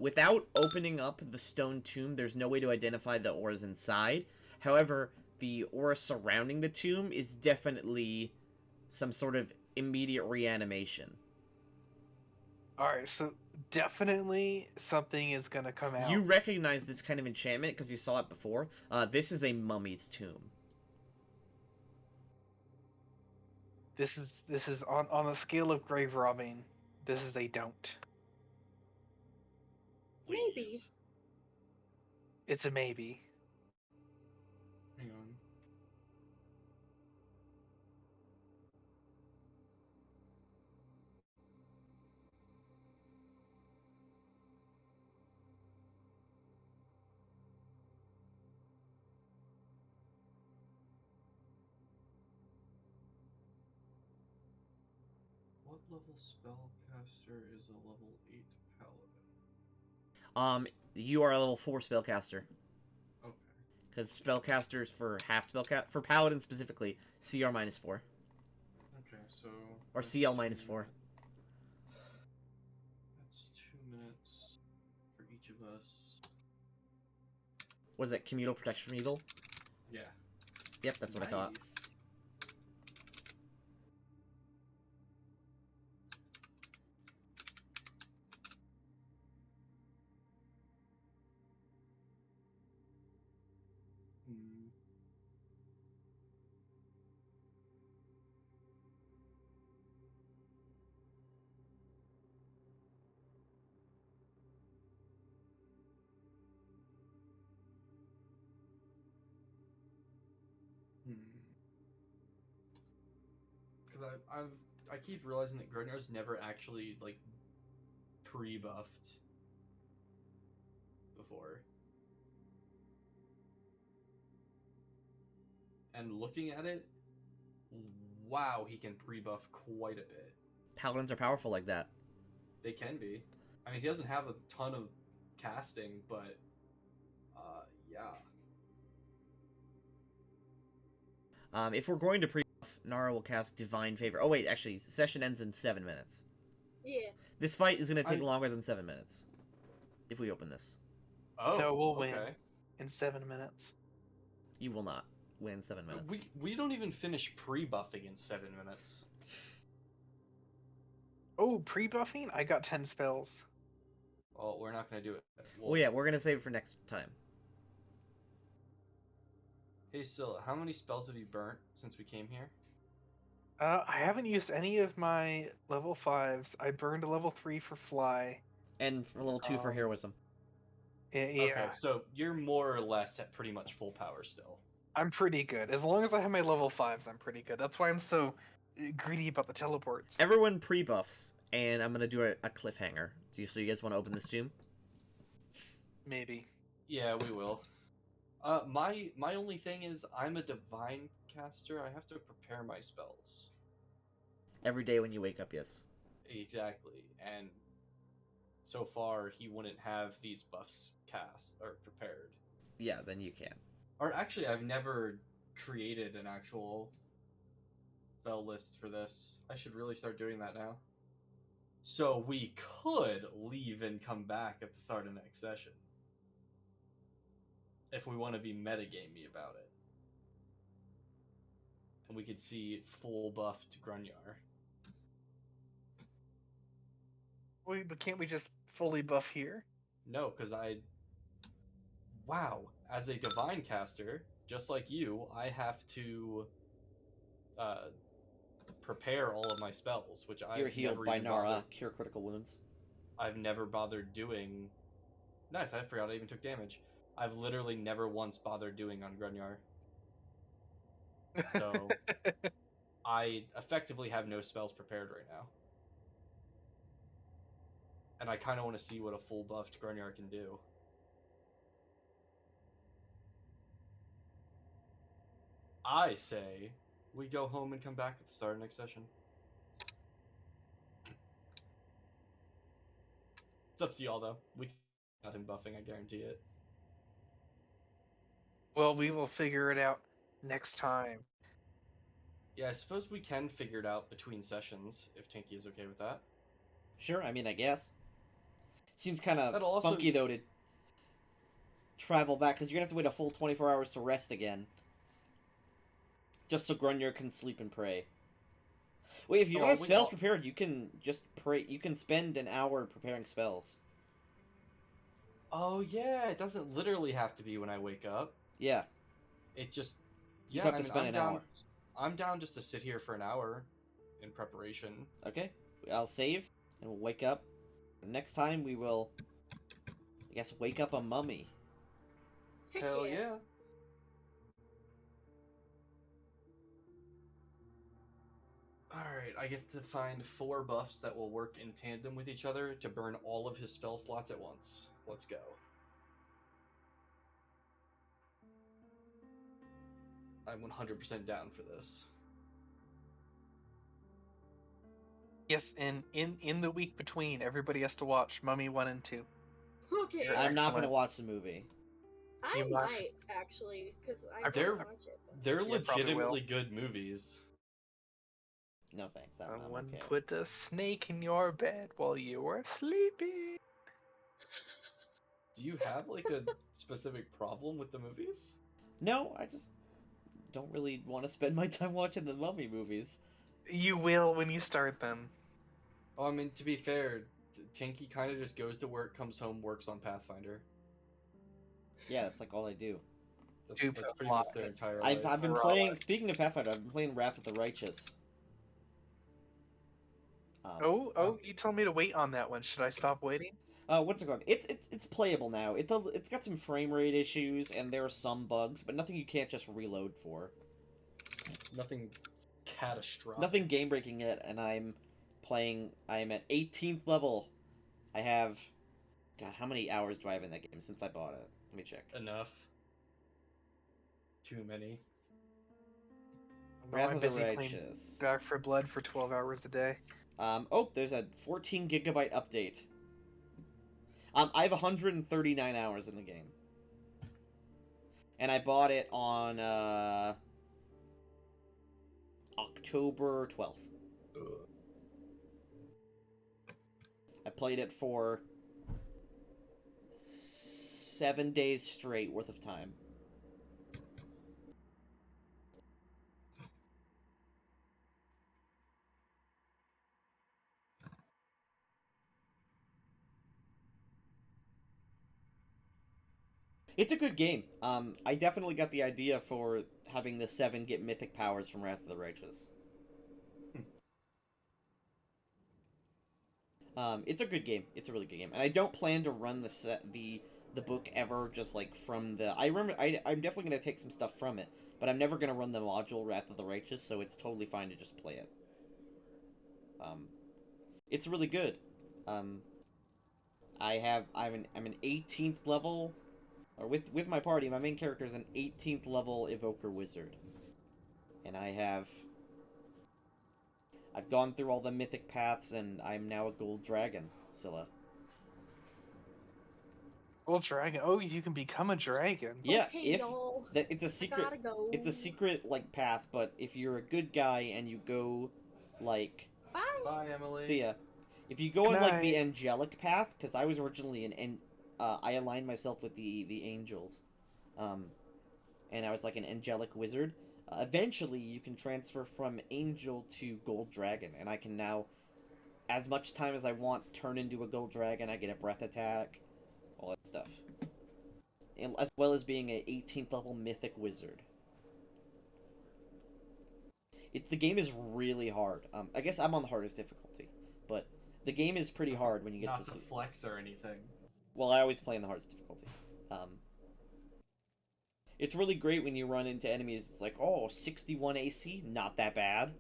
Without opening up the stone tomb, there's no way to identify the auras inside. However, the aura surrounding the tomb is definitely some sort of immediate reanimation. Alright, so definitely something is gonna come out. You recognize this kind of enchantment because you saw it before. This is a mummy's tomb. This is on a scale of grave robbing. This is a don't. Maybe. Please. It's a maybe. Hang on. What level spellcaster is a level 8 paladin? You are a level 4 spellcaster. Okay. Because spellcasters for half spellcast for paladin specifically, CR -4. Okay, so Or that's CL 2 -4. minutes. That's 2 minutes for each of us. What is that? Communal protection from evil? Yeah. Yep, that's what I thought. Nice. Hmm. Because I keep realizing that Grignar's never actually like pre-buffed before. And looking at it, wow, he can pre-buff quite a bit. Paladins are powerful like that. They can be. I mean, he doesn't have a ton of casting, but yeah. If we're going to pre-buff, Nara will cast Divine Favor. Oh wait, actually, session ends in 7 minutes. Yeah. This fight is going to take longer than 7 minutes. If we open this. Oh, No, we'll win. okay. In 7 minutes. You will not win 7 minutes. We don't even finish pre-buffing in 7 minutes. Oh, pre-buffing? I got 10 spells. Well, we're not going to do it. Well, yeah, we're going to save it for next time. Hey, Scylla, how many spells have you burnt since we came here? I haven't used any of my level 5s. I burned a level 3 for fly. And for level 2 for heroism. Yeah. Okay, so you're more or less at pretty much full power still. I'm pretty good. As long as I have my level 5s, I'm pretty good. That's why I'm so greedy about the teleports. Everyone pre-buffs, and I'm going to do a cliffhanger. So you guys want to open this tomb? Maybe. Yeah, we will. My only thing is I'm a divine caster. I have to prepare my spells. Every day when you wake up, yes. Exactly, and so far he wouldn't have these buffs cast or prepared. Yeah, then you can. Or actually, I've never created an actual spell list for this. I should really start doing that now. So we could leave and come back at the start of next session. If we want to be metagamey about it. And we could see full buffed Grunyar. But can't we just fully buff here? No, because wow, as a divine caster, just like you, I have to prepare all of my spells, which You're I've healed never by even Nara. bothered. Cure critical wounds. I've never bothered doing. Nice, I forgot I even took damage. I've literally never once bothered doing on Grunyar. So I effectively have no spells prepared right now. And I kind of want to see what a full buffed Grunyar can do. I say we go home and come back at the start of next session. It's up to y'all, though. We got him buffing, I guarantee it. Well, we will figure it out next time. Yeah, I suppose we can figure it out between sessions, if Tinky is okay with that. Sure, I mean, I guess. Seems kind That'll of also- funky, though, to travel back, because you're going to have to wait a full 24 hours to rest again. Just so Grunyar can sleep and pray. Wait, if you don't have spells prepared, you can just pray. You can spend an hour preparing spells. Oh, yeah, it doesn't literally have to be when I wake up. Yeah. It just... You just have to spend an hour. I'm down just to sit here for an hour in preparation. Okay, I'll save, and we'll wake up. Next time we will, I guess, wake up a mummy. Heck Hell yeah. Alright, I get to find 4 buffs that will work in tandem with each other to burn all of his spell slots at once. Let's go. I'm 100% down for this. Yes, and in the week between, everybody has to watch Mummy 1 and 2. Okay. You're I'm not going to excellent. watch the movie. I You must. might actually, because I They're- didn't watch it. But... They're Yeah, probably legitimately good movies. No thanks, I'm Someone okay. put a snake in your bed while you were sleeping. Do you have, like, a specific problem with the movies? No, I just don't really want to spend my time watching the Mummy movies. You will when you start them. Oh, I mean, to be fair, Tinky kind of just goes to work, comes home, works on Pathfinder. Yeah, that's like all I do. That's Do pretty much their entire life. I've been We're all playing, left. speaking of Pathfinder, I've been playing Wrath of the Righteous. You told me to wait on that one. Should I stop waiting? What's it called? It's playable now. It's got some frame rate issues and there are some bugs, but nothing you can't just reload for. Nothing catastrophic. Nothing game breaking yet, and I'm at 18th level. I have, God, how many hours do I have in that game since I bought it? Let me check. Enough. Too many. Wrath I'm of the busy playing Righteous. Back for Blood for 12 hours a day. There's a 14 gigabyte update. I have 139 hours in the game. And I bought it on, October 12th. I played it for 7 days straight worth of time. It's a good game. I definitely got the idea for having the 7 get mythic powers from Wrath of the Righteous. It's a good game. It's a really good game, and I don't plan to run the book ever. Just like from the, I'm definitely gonna take some stuff from it, but I'm never gonna run the module Wrath of the Righteous. So it's totally fine to just play it. It's really good. I'm an 18th level. Or with my party, my main character is an 18th level Evoker Wizard. And I've gone through all the mythic paths, and I'm now a Gold Dragon, Scylla. Gold Dragon. Oh, you can become a dragon. Yeah, Okay, y'all. it's a I secret. gotta go. It's a secret like path, but if you're a good guy and you go, like, Bye. Bye, Emily. see ya. If you go Good on like the night. angelic path, because I was originally I aligned myself with the angels, and I was like an angelic wizard. Eventually, you can transfer from angel to gold dragon, and I can now, as much time as I want, turn into a gold dragon. I get a breath attack, all that stuff, and as well as being an 18th level mythic wizard. The game is really hard. I guess I'm on the hardest difficulty, but the game is pretty hard when you get Not to to flex or anything. Well, I always play in the hardest difficulty. It's really great when you run into enemies. It's like, oh, 61 AC, not that bad.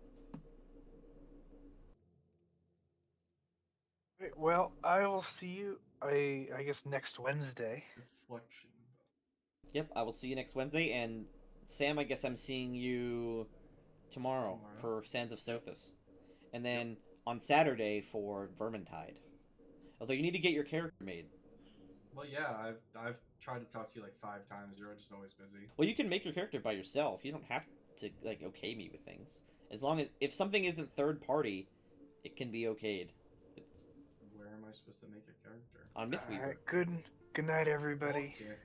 Well, I will see you. I guess next Wednesday. Reflection. Yep, I will see you next Wednesday, and Sam, I guess I'm seeing you tomorrow. For Sands of Sothis. And then on Saturday for Vermintide. Although you need to get your character made. Well, yeah, I've tried to talk to you like 5 times. You're just always busy. Well, you can make your character by yourself. You don't have to, like, okay me with things. As long as... If something isn't third party, it can be okayed. Where am I supposed to make a character? On Mythweaver. Alright, good night, everybody. Okay.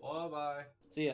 Bye-bye. See ya.